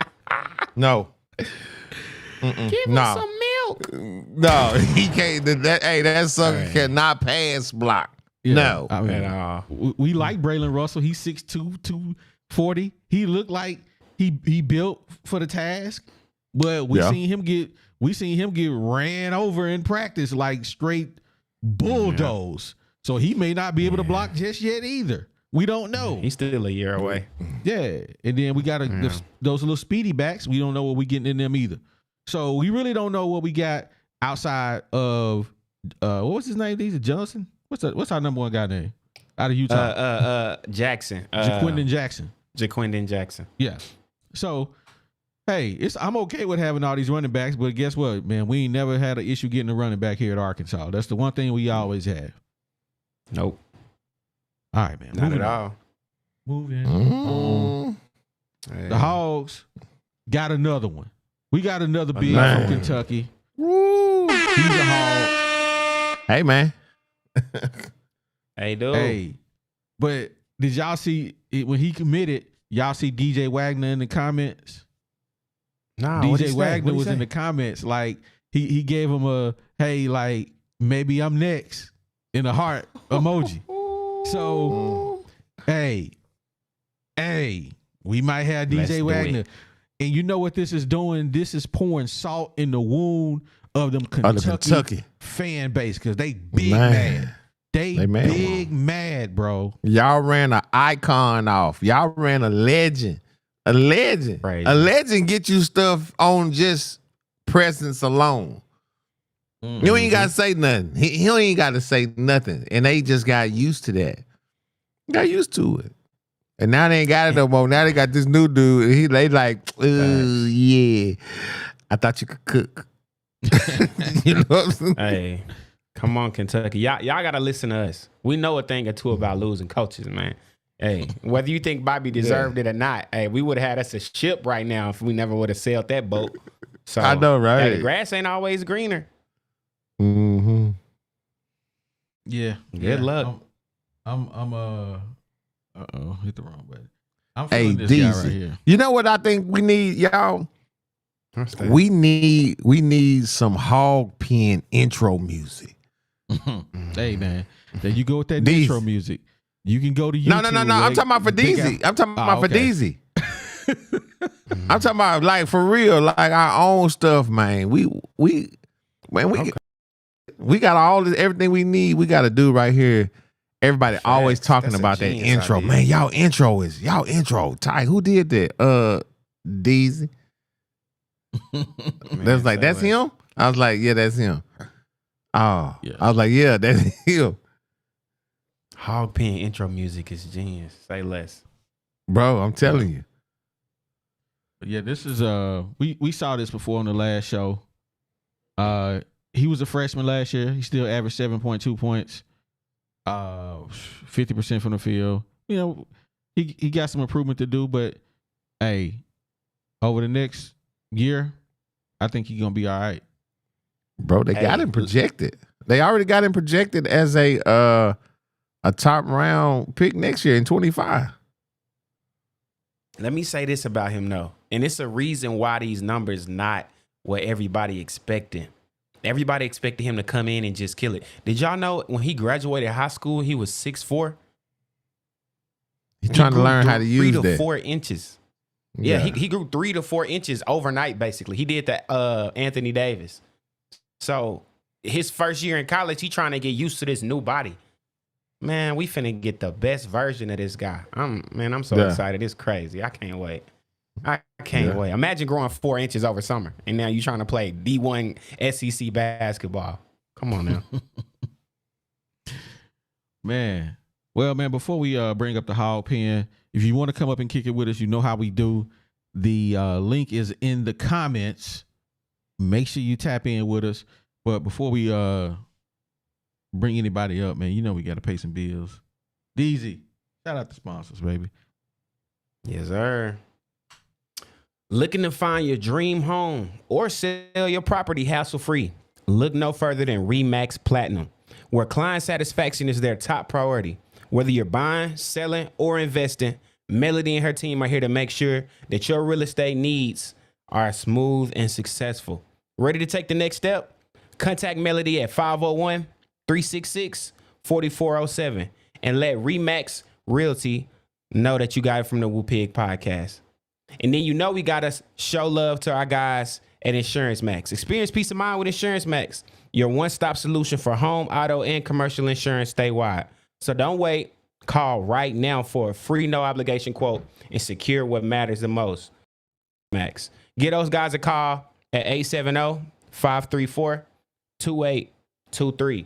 [SPEAKER 4] Give him some milk.
[SPEAKER 3] No, he can't. That sucker cannot pass block.
[SPEAKER 2] Yeah,
[SPEAKER 3] no.
[SPEAKER 2] I mean, we like Braylon Russell. He's 6'2", 240. He looked like he built for the task, but we seen him get ran over in practice like straight bulldoze. So he may not be able to block just yet either. We don't know.
[SPEAKER 4] He's still a year away.
[SPEAKER 2] Yeah, and then we got those little speedy backs. We don't know what we getting in them either. So we really don't know what we got outside of what was his name? These Johnson. What's our number 1 guy name out of Utah?
[SPEAKER 4] Jackson.
[SPEAKER 2] Jaquindon Jackson.
[SPEAKER 4] Jaquindon Jackson.
[SPEAKER 2] Yeah. So, hey, I'm okay with having all these running backs, but guess what, man? We ain't never had an issue getting a running back here at Arkansas. That's the one thing we always have.
[SPEAKER 4] Nope.
[SPEAKER 2] All right, man.
[SPEAKER 4] Not at all.
[SPEAKER 2] Moving on.
[SPEAKER 4] Hey.
[SPEAKER 2] The Hogs got another one. We got another big from Kentucky.
[SPEAKER 3] Woo.
[SPEAKER 2] He's a Hog.
[SPEAKER 3] Hey, man.
[SPEAKER 4] Hey, dude.
[SPEAKER 2] Hey. But did y'all see it when he committed? Y'all see DJ Wagner in the comments?
[SPEAKER 4] Nah,
[SPEAKER 2] DJ Wagner was in the comments. Like, he gave him a, hey, like, maybe I'm next in a heart emoji. So, hey, we might have DJ Wagner. And you know what this is doing? This is pouring salt in the wound of them Kentucky fan base because they big mad. They big mad, bro.
[SPEAKER 3] Y'all ran an icon off. Y'all ran a legend. A legend.
[SPEAKER 4] Crazy.
[SPEAKER 3] A legend get you stuff on just presence alone. You ain't got to say nothing. He ain't got to say nothing. And they just got used to that. Got used to it. And now they ain't got it no more. Now they got this new dude. They like, yeah. I thought you could cook. You know what I'm saying?
[SPEAKER 4] Hey. Come on, Kentucky. Y'all got to listen to us. We know a thing or two about losing coaches, man. Hey, whether you think Bobby deserved it or not, hey, we would have had us a ship right now if we never would have sailed that boat. So
[SPEAKER 3] I know, right?
[SPEAKER 4] Hey, the grass ain't always greener.
[SPEAKER 3] Mm-hmm.
[SPEAKER 2] Yeah.
[SPEAKER 4] Good luck.
[SPEAKER 2] Hit the wrong button. I'm
[SPEAKER 3] Hey,
[SPEAKER 2] feeling this guy right
[SPEAKER 3] Deezy.
[SPEAKER 2] here.
[SPEAKER 3] You know what I think we need, y'all? We need some hog pen intro music.
[SPEAKER 2] Hey man, there you go with that
[SPEAKER 3] Deezy.
[SPEAKER 2] intro music. You can go to YouTube.
[SPEAKER 3] No. I'm talking about for
[SPEAKER 2] Big
[SPEAKER 3] Deezy.
[SPEAKER 2] Al-
[SPEAKER 3] I'm talking about for
[SPEAKER 2] okay.
[SPEAKER 3] Deezy. I'm talking about like for real, like our own stuff, man. We got all this, everything we need. We got to do right here. Everybody always talking
[SPEAKER 4] That's a
[SPEAKER 3] about that
[SPEAKER 4] genius
[SPEAKER 3] intro,
[SPEAKER 4] idea.
[SPEAKER 3] man. Y'all intro. Ty, who did that? Deezy. That's like, that's him. I was like, yeah, that's him. Oh,
[SPEAKER 2] Yeah.
[SPEAKER 3] I was like, yeah, that's him,
[SPEAKER 4] Hog pen intro music is genius. Say less.
[SPEAKER 3] bro. I'm telling you.
[SPEAKER 2] But yeah, this is we saw this before on the last show. He was a freshman last year. He still averaged 7.2 points. 50% from the field. You know, he got some improvement to do, but hey, over the next year, I think he's gonna be all right.
[SPEAKER 3] Bro, they got him projected. They already got him projected as a top round pick next year in 25.
[SPEAKER 4] Let me say this about him, though. And it's a reason why these numbers not what everybody expecting. Everybody expected him to come in and just kill it. Did y'all know when he graduated high school, he was 6'4"?
[SPEAKER 3] He's trying to learn how to use
[SPEAKER 4] 3 to
[SPEAKER 3] that.
[SPEAKER 4] 4 inches. Yeah, he grew 3 to 4 inches overnight, basically. He did that Anthony Davis. So his first year in college, he trying to get used to this new body. Man, we finna get the best version of this guy. I'm so excited. It's crazy. I can't wait. I can't wait. Imagine growing 4 inches over summer, and now you're trying to play D1 SEC basketball. Come on now.
[SPEAKER 2] Man. Well, man, before we bring up the hog pen, if you want to come up and kick it with us, you know how we do. The link is in the comments. Make sure you tap in with us. But before we bring anybody up, man, you know we got to pay some bills. Deezy, shout out the sponsors, baby.
[SPEAKER 4] Yes, sir. Looking to find your dream home or sell your property hassle-free? Look no further than RE/MAX Platinum, where client satisfaction is their top priority. Whether you're buying, selling, or investing, Melody and her team are here to make sure that your real estate needs are smooth and successful. Ready to take the next step? Contact Melody at 501-366-4407 and let RE/MAX Realty know that you got it from the Woo Pig podcast. And then you know we got to show love to our guys at Insurance Max. Experience peace of mind with Insurance Max, your one-stop solution for home, auto, and commercial insurance statewide. So don't wait. Call right now for a free no-obligation quote and secure what matters the most. Max. Get those guys a call at 870-534-2823.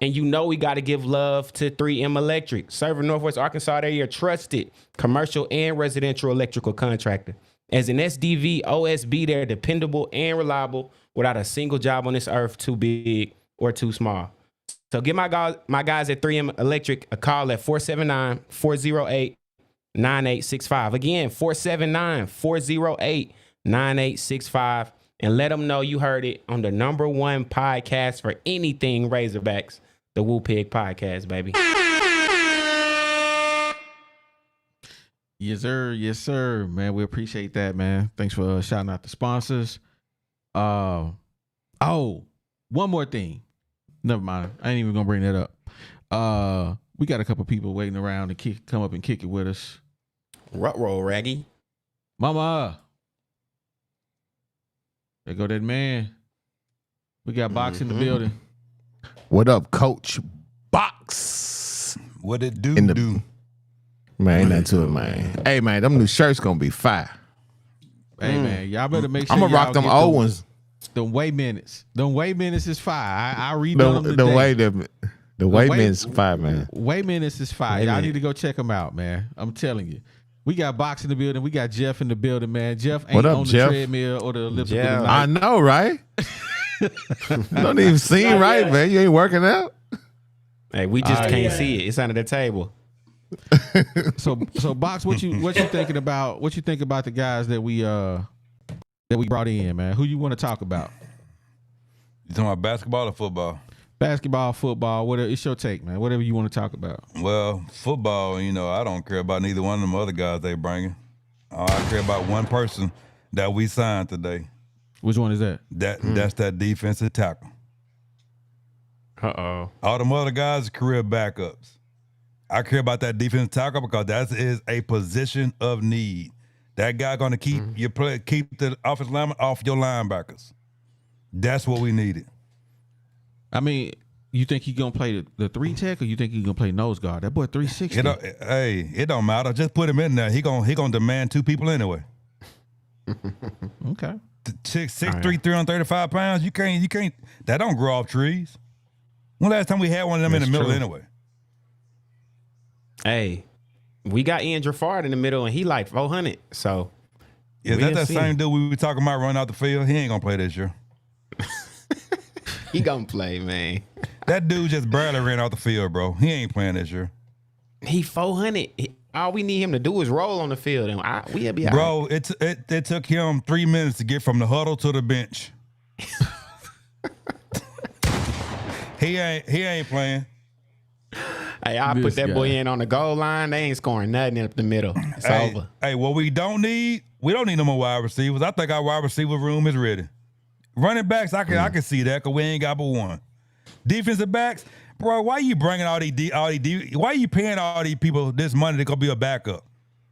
[SPEAKER 4] And you know we got to give love to 3M Electric, serving Northwest Arkansas. They're your trusted commercial and residential electrical contractor. As an SDV, OSB, they're dependable and reliable without a single job on this earth too big or too small. So give my guys at 3M Electric a call at 479-408-9865. Again, 479-408-9865. And let them know you heard it on the #1 podcast for anything Razorbacks, the Woo Pig podcast, baby.
[SPEAKER 2] Yes, sir. Yes, sir. Man, we appreciate that, man. Thanks for shouting out the sponsors. Oh, one more thing. Never mind. I ain't even gonna bring that up. We got a couple people waiting around to come up and kick it with us.
[SPEAKER 4] Roll, Raggy.
[SPEAKER 2] Mama. There go that man. We got Box in the building.
[SPEAKER 3] What up, Coach Box?
[SPEAKER 5] What it do?
[SPEAKER 3] Man, ain't nothing to it, man. Hey, man, them new shirts gonna be fire.
[SPEAKER 2] Hey, man, y'all better make sure
[SPEAKER 3] I'm gonna rock
[SPEAKER 2] y'all
[SPEAKER 3] them
[SPEAKER 2] get
[SPEAKER 3] old ones.
[SPEAKER 2] Them way minutes. Them way minutes is fire. I read them
[SPEAKER 3] The
[SPEAKER 2] today.
[SPEAKER 3] way men's fire, man.
[SPEAKER 2] Way minutes is fire.
[SPEAKER 3] Way
[SPEAKER 2] Y'all
[SPEAKER 3] minutes.
[SPEAKER 2] need to go check them out, man. I'm telling you. We got Box in the building. We got Jeff in the building, man. Jeff ain't
[SPEAKER 3] What up,
[SPEAKER 2] on the
[SPEAKER 3] Jeff?
[SPEAKER 2] treadmill or the elliptical
[SPEAKER 4] Jeff.
[SPEAKER 2] tonight.
[SPEAKER 3] I know, right? Don't even seem right, man. You ain't working out.
[SPEAKER 4] Hey, we just can't see it. It's under the table.
[SPEAKER 2] So Box, what you thinking about? What you think about the guys that we brought in, man? Who you want to talk about?
[SPEAKER 5] You talking about basketball or football?
[SPEAKER 2] Basketball, football, whatever. It's your take, man. Whatever you want to talk about.
[SPEAKER 5] Well, football, I don't care about neither one of them other guys they bringing. I care about one person that we signed today.
[SPEAKER 2] Which one is that?
[SPEAKER 5] That's that defensive tackle.
[SPEAKER 4] Uh-oh.
[SPEAKER 5] All them other guys are career backups. I care about that defensive tackle because that is a position of need. That guy gonna keep keep the offensive lineman off your linebackers. That's what we needed.
[SPEAKER 2] I mean, you think he gonna play the 3 tech, or you think he gonna play nose guard? That boy 360.
[SPEAKER 5] It don't matter. Just put him in there. He gonna demand 2 people anyway.
[SPEAKER 2] Okay.
[SPEAKER 5] 6'3", 335 pounds. You can't. That don't grow off trees. When last time we had one of them in the middle anyway?
[SPEAKER 4] Hey, we got Ian Jafard in the middle, and he like 400. So
[SPEAKER 5] yeah, that's that same dude we were talking about running out the field. He ain't gonna play this year.
[SPEAKER 4] He gonna play, man.
[SPEAKER 5] That dude just barely ran out the field, bro. He ain't playing this year.
[SPEAKER 4] He 400. All we need him to do is roll on the field, and we'll be all
[SPEAKER 5] bro. Right. It took him 3 minutes to get from the huddle to the bench. He ain't playing.
[SPEAKER 4] Hey, I put that boy in on the goal line. They ain't scoring nothing up the middle. It's over.
[SPEAKER 5] Hey, what we don't need no more wide receivers. I think our wide receiver room is ready. Running backs, I can see that because we ain't got but one. Defensive backs, bro, why you bringing why you paying all these people this money to go be a backup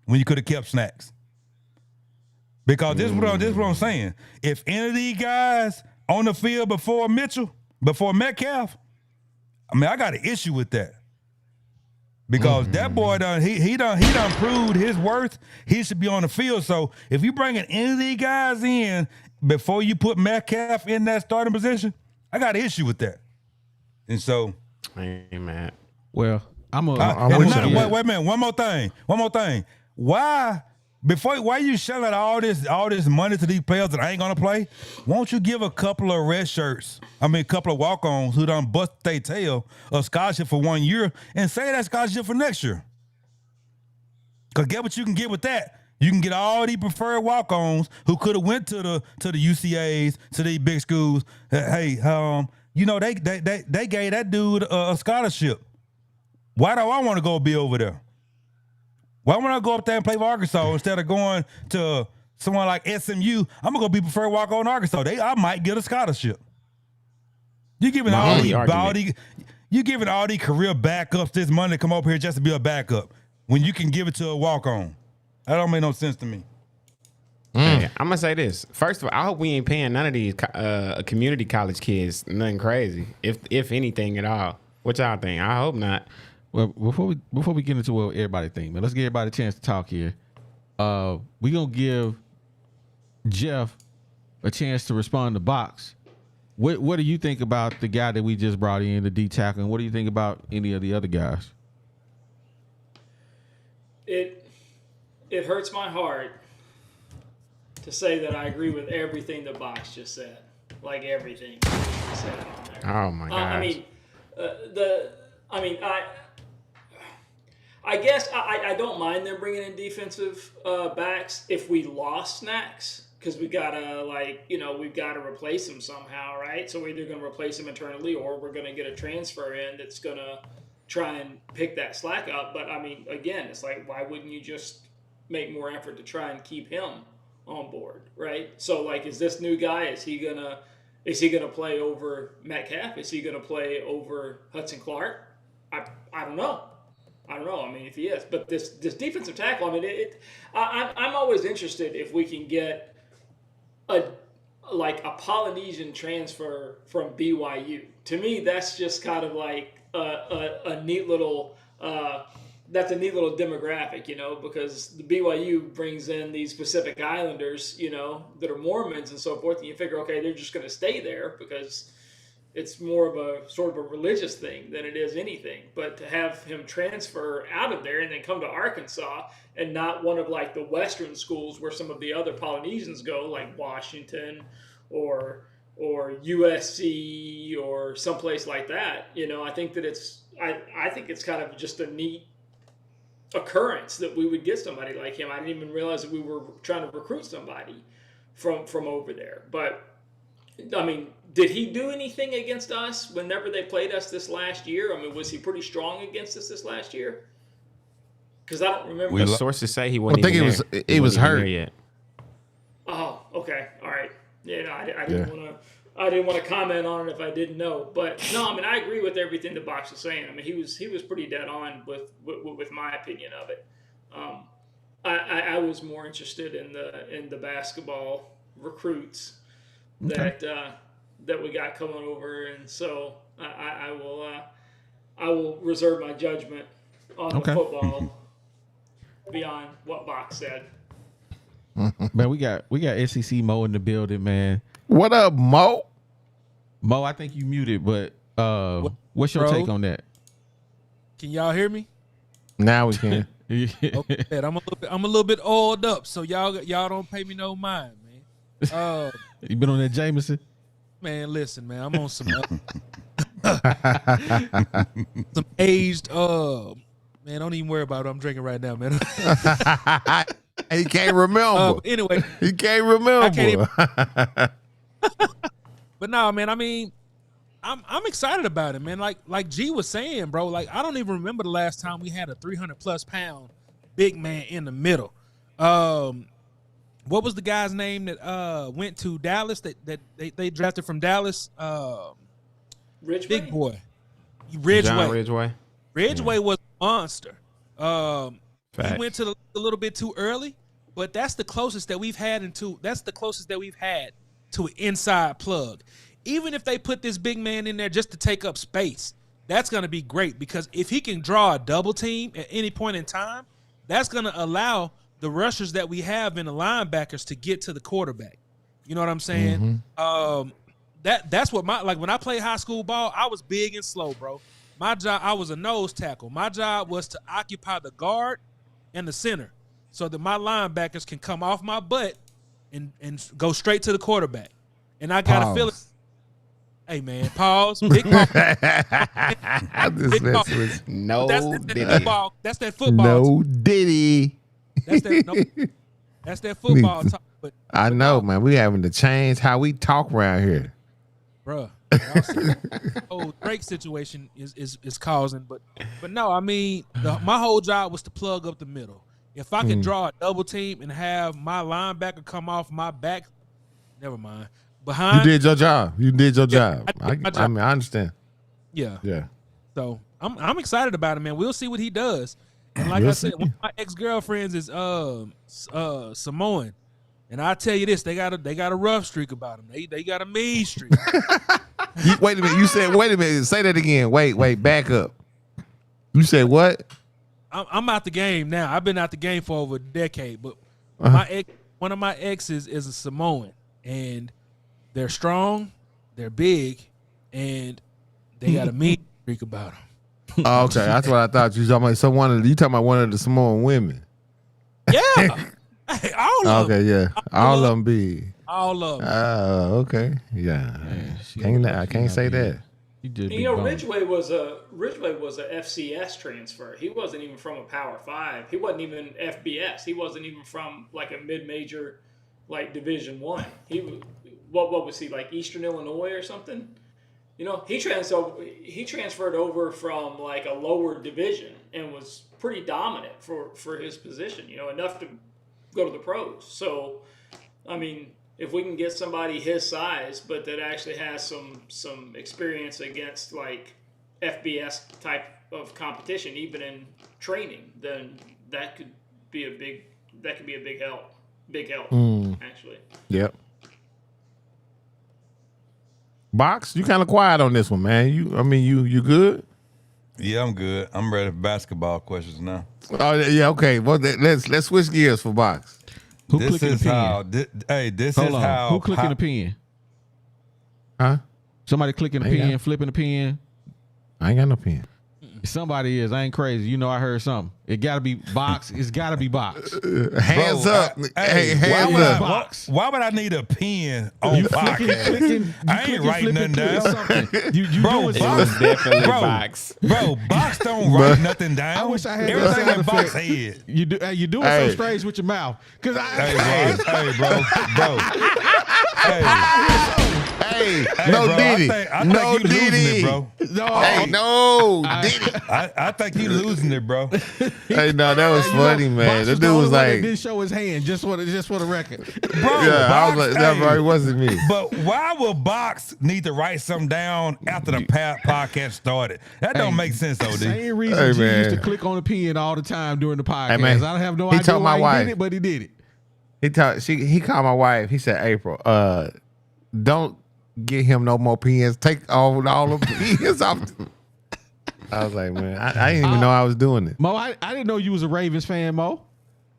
[SPEAKER 5] when you could have kept Snacks? Because this is what I'm saying. If any of these guys on the field before Metcalf, I mean, I got an issue with that. Because that boy he done proved his worth. He should be on the field. So if you bringing any of these guys in before you put Metcalf in that starting position, I got an issue with that. And so,
[SPEAKER 4] hey man,
[SPEAKER 2] well, I'm
[SPEAKER 5] wait a minute. One more thing. Why you shelling all this money to these players that ain't gonna play? Won't you give a couple of red shirts? A couple of walk-ons who done bust their tail a scholarship for 1 year and say that scholarship for next year? Cause get what you can get with that. You can get all these preferred walk-ons who could have went to the UCAs, to these big schools. Hey, they gave that dude a scholarship. Why do I want to go be over there? Why would I go up there and play for Arkansas instead of going to someone like SMU? I'm gonna go be preferred walk-on Arkansas. I might get a scholarship. You giving all these career backups this money to come over here just to be a backup when you can give it to a walk-on. That don't make no sense to me.
[SPEAKER 4] Hey, I'm gonna say this. First of all, I hope we ain't paying none of these community college kids nothing crazy, if anything at all. What y'all think? I hope not.
[SPEAKER 2] Well, before we get into what everybody think, man, let's give everybody a chance to talk here. We gonna give Jeff a chance to respond to Box. What do you think about the guy that we just brought in, the D tackle, and what do you think about any of the other guys?
[SPEAKER 6] It hurts my heart to say that I agree with everything that Box just said, like everything he said on there.
[SPEAKER 4] Oh my gosh.
[SPEAKER 6] I guess I don't mind them bringing in defensive backs if we lost Snacks, because we've got to replace him somehow, right? So we're either going to replace him internally or we're going to get a transfer in that's going to try and pick that slack up. But I mean, again, it's like, why wouldn't you just make more effort to try and keep him on board, right? So like, is this new guy, is he gonna play over Metcalf? Is he gonna play over Hudson Clark? I don't know. I mean, if he is, but this defensive tackle, I mean, I'm always interested if we can get a Polynesian transfer from BYU. To me, that's just kind of like a neat little. That's a neat little demographic, because the BYU brings in these Pacific Islanders, that are Mormons and so forth, and you figure, okay, they're just going to stay there because it's more of a sort of a religious thing than it is anything. But to have him transfer out of there and then come to Arkansas and not one of like the Western schools where some of the other Polynesians go, like Washington or USC or someplace like that. I think that I think it's kind of just a neat occurrence that we would get somebody like him. I didn't even realize that we were trying to recruit somebody from over there. But I mean, did he do anything against us whenever they played us this last year? I mean, was he pretty strong against us this last year? Because I don't remember.
[SPEAKER 4] Sources say he wasn't.
[SPEAKER 3] I think he was hurt
[SPEAKER 4] yet.
[SPEAKER 6] Oh, okay, all right. Yeah, no, I didn't want to. I didn't want to comment on it if I didn't know. But no, I mean, I agree with everything the Box was saying. I mean, he was pretty dead on with my opinion of it. I was more interested in the basketball recruits that we got coming over, and so I will reserve my judgment on the football beyond what Box said.
[SPEAKER 2] Man, we got SEC Mo in the building, man.
[SPEAKER 3] What up, Mo?
[SPEAKER 2] Mo, I think you muted, but what's your take on that?
[SPEAKER 7] Can y'all hear me?
[SPEAKER 3] Now we can.
[SPEAKER 7] Okay, I'm a little bit oiled up, so y'all don't pay me no mind, man.
[SPEAKER 2] You been on that Jameson?
[SPEAKER 7] Man, listen, man, I'm on some some aged man, don't even worry about it. I'm drinking right now, man.
[SPEAKER 3] He can't remember.
[SPEAKER 7] Anyway,
[SPEAKER 3] he can't remember.
[SPEAKER 7] I can't even... But no, man, I mean, I'm excited about it, man. Like G was saying, bro, like I don't even remember the last time we had a 300+ pound big man in the middle. What was the guy's name that went to Dallas that they drafted from Dallas?
[SPEAKER 6] Ridgeway?
[SPEAKER 7] Big boy. Ridgeway. Ridgeway was a monster. He went to a little bit too early, but that's the closest that we've had to an inside plug. Even if they put this big man in there just to take up space, that's going to be great because if he can draw a double team at any point in time, that's going to allow the rushers that we have in the linebackers to get to the quarterback. You know what I'm saying? Mm-hmm. That's what when I played high school ball, I was big and slow, bro. My job, I was a nose tackle. My job was to occupy the guard and the center so that my linebackers can come off my butt and go straight to the quarterback. And I got a feeling. Hey, man, pause. Big pause. Big pause.
[SPEAKER 4] No,
[SPEAKER 7] that's that football.
[SPEAKER 3] No diddy.
[SPEAKER 7] That's that football talk. But
[SPEAKER 3] I know, man. We having to change how we talk around here.
[SPEAKER 7] Bruh. The whole Drake situation is causing, but no, I mean my whole job was to plug up the middle. If I could draw a double team and have my linebacker come off my back, never mind. Behind,
[SPEAKER 3] you did your job. I mean, I understand.
[SPEAKER 7] Yeah.
[SPEAKER 3] So
[SPEAKER 7] I'm excited about it, man. We'll see what he does. And like I said, one of my ex-girlfriends is Samoan. And I tell you this, they got a rough streak about them. They got a mean streak.
[SPEAKER 3] Wait a minute. You said, wait a minute. Say that again. Wait, back up. You said what?
[SPEAKER 7] I'm out the game now. I've been out the game for over a decade, but one of my exes is a Samoan, and they're strong, they're big, and they got a mean streak about them.
[SPEAKER 3] Oh, okay. That's what I thought. You talking about one of the Samoan women.
[SPEAKER 7] Yeah. Hey, all of them.
[SPEAKER 3] Okay, yeah. All of them big.
[SPEAKER 7] All of them.
[SPEAKER 3] Oh, okay. Yeah. I can't say that.
[SPEAKER 6] Ridgeway was a FCS transfer. He wasn't even from a Power 5. He wasn't even FBS. He wasn't even from like a mid-major, like Division 1. He was what was he, like Eastern Illinois or something? He transferred over from like a lower division and was pretty dominant for his position. Enough to go to the pros. So, I mean, if we can get somebody his size, but that actually has some experience against like FBS type of competition, even in training, then that could be a big help. Actually.
[SPEAKER 3] Yep. Box, you kind of quiet on this one, man. You good?
[SPEAKER 5] Yeah, I'm good. I'm ready for basketball questions now.
[SPEAKER 3] Oh yeah, okay. Well, let's switch gears for Box.
[SPEAKER 2] Who clicking the pen?
[SPEAKER 5] Hold on.
[SPEAKER 2] Who clicking the pen?
[SPEAKER 3] Huh?
[SPEAKER 2] Somebody clicking the pen, flipping the pen.
[SPEAKER 3] I ain't got no pen.
[SPEAKER 2] Somebody is. I ain't crazy. I heard something. It gotta be box. It's gotta be box.
[SPEAKER 3] Hands up. Hey, hands up.
[SPEAKER 2] Box.
[SPEAKER 5] Why would I need a pen on podcast? I ain't writing nothing down.
[SPEAKER 2] You
[SPEAKER 5] Bro,
[SPEAKER 2] doing
[SPEAKER 5] box,
[SPEAKER 2] something.
[SPEAKER 4] Definitely
[SPEAKER 5] bro,
[SPEAKER 4] box.
[SPEAKER 5] Bro, box don't write nothing down.
[SPEAKER 2] I wish I had that
[SPEAKER 5] everything
[SPEAKER 2] sound
[SPEAKER 5] in box
[SPEAKER 2] effect.
[SPEAKER 5] head.
[SPEAKER 2] You doing so strange with your mouth. Cause
[SPEAKER 5] Hey, bro.
[SPEAKER 3] Hey,
[SPEAKER 5] Hey,
[SPEAKER 3] no
[SPEAKER 5] bro,
[SPEAKER 3] Diddy.
[SPEAKER 5] I
[SPEAKER 3] No
[SPEAKER 5] think you losing
[SPEAKER 3] Diddy.
[SPEAKER 5] it, bro.
[SPEAKER 2] No,
[SPEAKER 3] Hey, no Diddy.
[SPEAKER 5] I think you losing it, bro.
[SPEAKER 3] Hey, no, that was funny, man. The dude was like,
[SPEAKER 2] didn't show his hand just for the record.
[SPEAKER 5] Bro,
[SPEAKER 3] yeah, I was
[SPEAKER 5] Box,
[SPEAKER 3] like, that
[SPEAKER 5] hey,
[SPEAKER 3] probably wasn't me.
[SPEAKER 5] But why would Box need to write something down after the podcast started? That don't make sense, OD.
[SPEAKER 2] Same reason
[SPEAKER 3] Hey,
[SPEAKER 2] G used to
[SPEAKER 3] man.
[SPEAKER 2] click on the pen all the time during the podcast.
[SPEAKER 3] Hey, man.
[SPEAKER 2] I don't have no
[SPEAKER 3] He
[SPEAKER 2] idea
[SPEAKER 3] told my
[SPEAKER 2] why
[SPEAKER 3] wife.
[SPEAKER 2] he did it, but he did it.
[SPEAKER 3] He called my wife. He said, April, don't get him no more pens. Take all the pens off. I was like, man, I didn't even know I was doing it.
[SPEAKER 2] Mo, I didn't know you was a Ravens fan, Mo.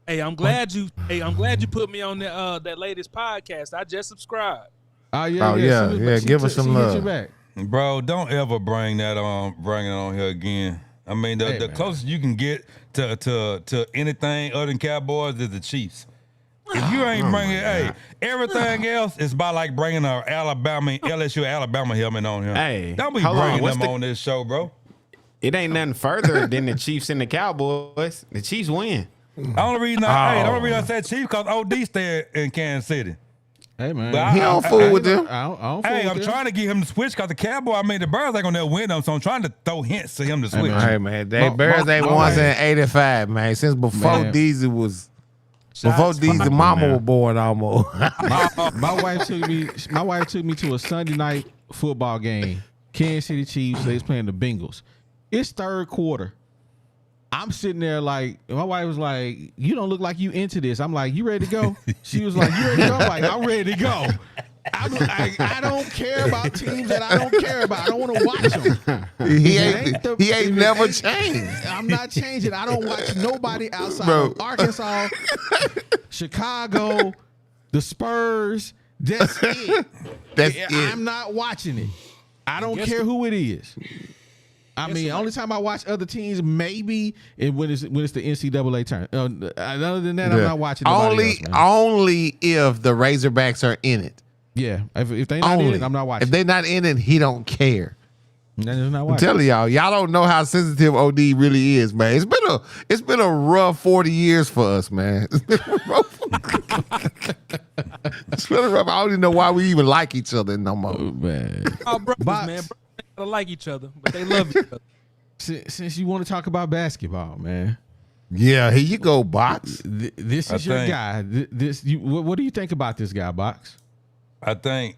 [SPEAKER 7] Hey, I'm glad you put me on that latest podcast. I just subscribed.
[SPEAKER 3] Oh, yeah. Give us some love.
[SPEAKER 5] Bro, don't ever bring it on here again. I mean, the closest you can get to anything other than Cowboys is the Chiefs. If you ain't bringing, everything else is about like bringing a LSU Alabama helmet on here.
[SPEAKER 4] Hey,
[SPEAKER 5] don't be
[SPEAKER 4] hold on,
[SPEAKER 5] bringing
[SPEAKER 4] what's
[SPEAKER 5] them
[SPEAKER 4] the-
[SPEAKER 5] on this show, bro.
[SPEAKER 4] It ain't nothing further than the Chiefs and the Cowboys. The Chiefs win.
[SPEAKER 5] The only reason I said Chiefs because OD stayed in Kansas City.
[SPEAKER 2] Hey, man.
[SPEAKER 5] But
[SPEAKER 3] He don't fool with them.
[SPEAKER 2] I don't fool
[SPEAKER 5] Hey,
[SPEAKER 2] with
[SPEAKER 5] I'm
[SPEAKER 2] them.
[SPEAKER 5] trying to get him to switch because the Cowboy, the Bears ain't gonna win them, so I'm trying to throw hints to him to switch.
[SPEAKER 3] Hey, man, Bears ain't won since '85, man. Since before Deezy was, before Deezy mama was born almost.
[SPEAKER 2] My wife took me to a Sunday night football game. Kansas City Chiefs. They was playing the Bengals. It's third quarter. I'm sitting there like, my wife was like, "You don't look like you into this." I'm like, "You ready to go?" She was like, "You ready to go?" I'm like, "I'm ready to go." I don't care about teams that I don't care about. I don't want to watch them.
[SPEAKER 3] he ain't never changed.
[SPEAKER 2] I'm not changing. I don't watch nobody outside
[SPEAKER 3] Bro.
[SPEAKER 2] of Arkansas, Chicago, the Spurs. That's it.
[SPEAKER 3] That's it.
[SPEAKER 2] I'm not watching it. I don't care who it is. I mean, the only time I watch other teams, maybe when it's the NCAA turn. Other than that, I'm not watching nobody else, man.
[SPEAKER 3] Only if the Razorbacks are in it.
[SPEAKER 2] Yeah, if they not in it, I'm not watching.
[SPEAKER 3] If they not in it, he don't care.
[SPEAKER 2] Then it's not
[SPEAKER 3] I'm
[SPEAKER 2] watching.
[SPEAKER 3] telling y'all don't know how sensitive OD really is, man. It's been a rough 40 years for us, man. It's been rough. It's been rough. I don't even know why we even like each other no more.
[SPEAKER 2] Oh, man.
[SPEAKER 7] Oh, brothers,
[SPEAKER 2] Box.
[SPEAKER 7] man. Brothers gotta like each other, but they love each other.
[SPEAKER 2] Since you want to talk about basketball, man.
[SPEAKER 3] Yeah, here you go, Box.
[SPEAKER 2] This is your guy. What do you think about this guy, Box?
[SPEAKER 5] I think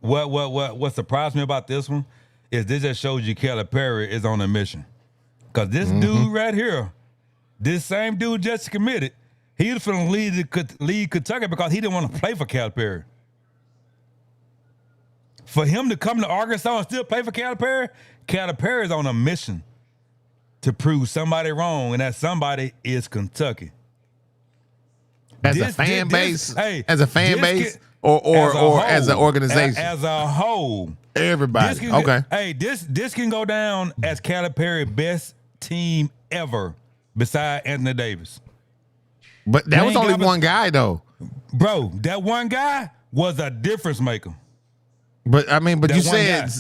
[SPEAKER 5] what surprised me about this one is this just shows you Calipari is on a mission. Cause this dude right here, this same dude just committed, he was going to lead Kentucky because he didn't want to play for Calipari. For him to come to Arkansas and still play for Calipari, Calipari is on a mission to prove somebody wrong, and that somebody is Kentucky.
[SPEAKER 3] As a fan base, or as an organization,
[SPEAKER 5] as a whole,
[SPEAKER 3] everybody.
[SPEAKER 5] This can go down as Calipari's best team ever, beside Anthony Davis.
[SPEAKER 3] But that was only one guy, though,
[SPEAKER 5] bro. That one guy was a difference maker.
[SPEAKER 3] But I mean, but you said.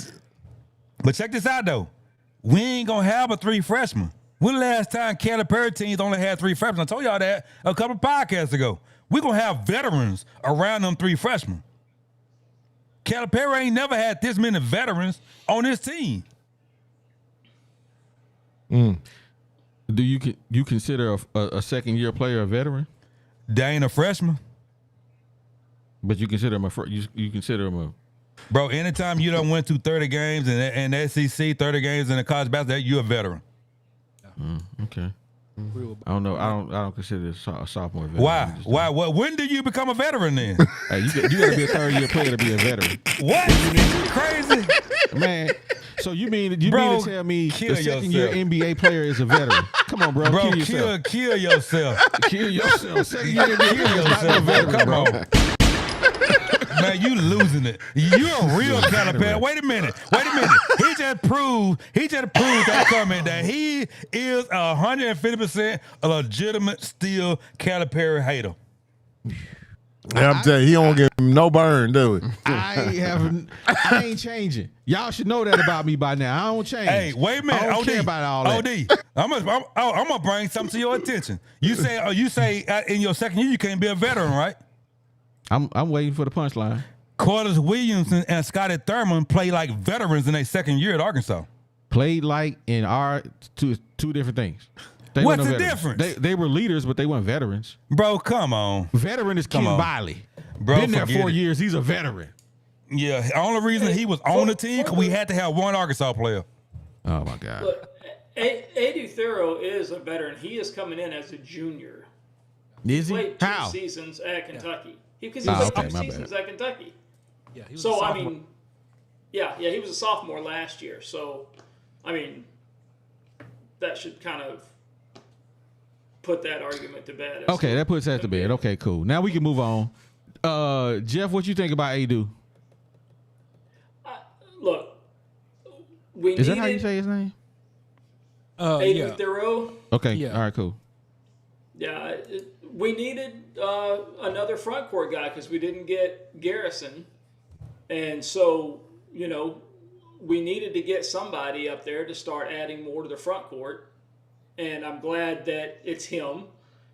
[SPEAKER 5] But check this out, though. We ain't gonna have a 3 freshmen. When the last time Calipari teams only had 3 freshmen? I told y'all that a couple podcasts ago. We're going to have veterans around them 3 freshmen. Calipari ain't never had this many veterans on his team.
[SPEAKER 2] Do you consider a second-year player a veteran?
[SPEAKER 5] They ain't a freshman.
[SPEAKER 2] But you consider him you consider him a...
[SPEAKER 5] Bro, anytime you done went to 30 games in SEC, 30 games in the college basketball, you're a veteran.
[SPEAKER 2] Okay. I don't know. I don't consider this a sophomore veteran.
[SPEAKER 5] Why? When do you become a veteran then?
[SPEAKER 2] Hey, you got to be a third-year player to be a veteran.
[SPEAKER 5] What? You crazy?
[SPEAKER 2] Man, so you mean to tell me the second-year NBA player is a veteran? Come on, bro. Kill yourself.
[SPEAKER 5] Kill yourself.
[SPEAKER 2] Kill yourself. Second-year NBA player is not a veteran,
[SPEAKER 5] Come
[SPEAKER 2] bro.
[SPEAKER 5] on. Man, you losing it. You're a real Calipari. Wait a minute. He just proved that comment that he is 150% a legitimate still Calipari hater.
[SPEAKER 3] I'm telling you, he don't give him no burn, do it.
[SPEAKER 2] I ain't changing. Y'all should know that about me by now. I don't change.
[SPEAKER 5] Hey, wait a minute.
[SPEAKER 2] I don't care about all that.
[SPEAKER 5] OD, I'm gonna bring something to your attention. You say in your second year you can't be a veteran, right?
[SPEAKER 2] I'm waiting for the punchline.
[SPEAKER 5] Corliss Williams and Scotty Thurman play like veterans in their second year at Arkansas.
[SPEAKER 2] Played like in our two different things.
[SPEAKER 5] What's the difference?
[SPEAKER 2] They were leaders, but they weren't veterans.
[SPEAKER 5] Bro, come on.
[SPEAKER 2] Veteran is Ken Biley.
[SPEAKER 5] Bro,
[SPEAKER 2] been there 4 years. He's a veteran.
[SPEAKER 5] Yeah, the only reason he was on the team because we had to have one Arkansas player.
[SPEAKER 2] Oh my God.
[SPEAKER 6] Look, Adu Thurrow is a veteran. He is coming in as a junior.
[SPEAKER 2] Is he?
[SPEAKER 6] Played
[SPEAKER 2] How?
[SPEAKER 6] 2 seasons at Kentucky. Because
[SPEAKER 2] Oh,
[SPEAKER 6] he played
[SPEAKER 2] okay, my
[SPEAKER 6] 2 seasons
[SPEAKER 2] bad.
[SPEAKER 6] at Kentucky.
[SPEAKER 7] Yeah, he was a
[SPEAKER 6] So I
[SPEAKER 7] sophomore.
[SPEAKER 6] mean, yeah, he was a sophomore last year. So, I mean, that should kind of put that argument to bed.
[SPEAKER 2] Okay, that puts that to bed. Okay, cool. Now we can move on. Jeff, what you think about Adu?
[SPEAKER 6] Look, we
[SPEAKER 2] Is that how you say his name?
[SPEAKER 6] Adu
[SPEAKER 7] Yeah.
[SPEAKER 6] Thurrow.
[SPEAKER 2] Okay.
[SPEAKER 7] Yeah.
[SPEAKER 2] All right, cool.
[SPEAKER 6] Yeah, we needed another front court guy because we didn't get Garrison. And so, we needed to get somebody up there to start adding more to the front court. And I'm glad that it's him.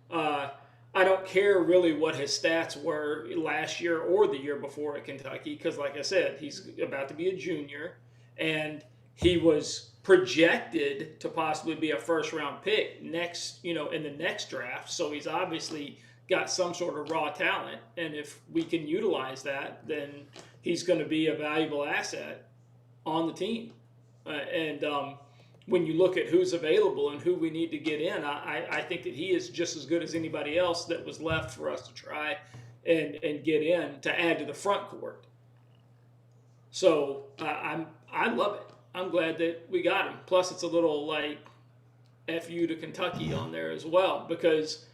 [SPEAKER 6] I don't care really what his stats were last year or the year before at Kentucky because, like I said, he's about to be a junior. And he was projected to possibly be a first-round pick in the next draft. So he's obviously got some sort of raw talent. And if we can utilize that, then he's going to be a valuable asset on the team. When you look at who's available and who we need to get in, I think that he is just as good as anybody else that was left for us to try and get in to add to the front court. So I love it. I'm glad that we got him. Plus, it's a little like FU to Kentucky on there as well because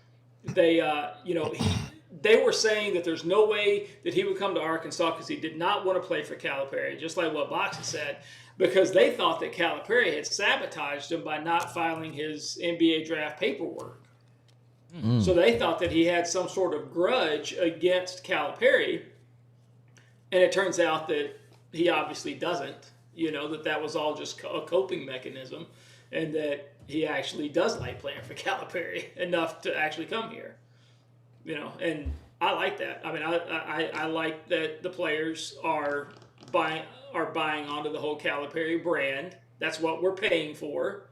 [SPEAKER 6] they were saying that there's no way that he would come to Arkansas because he did not want to play for Calipari, just like what Boxer said, because they thought that Calipari had sabotaged him by not filing his NBA draft paperwork. So they thought that he had some sort of grudge against Calipari, and it turns out that he obviously doesn't. That was all just a coping mechanism, and that he actually does like playing for Calipari enough to actually come here. And I like that. I mean, I like that the players are buying onto the whole Calipari brand. That's what we're paying for,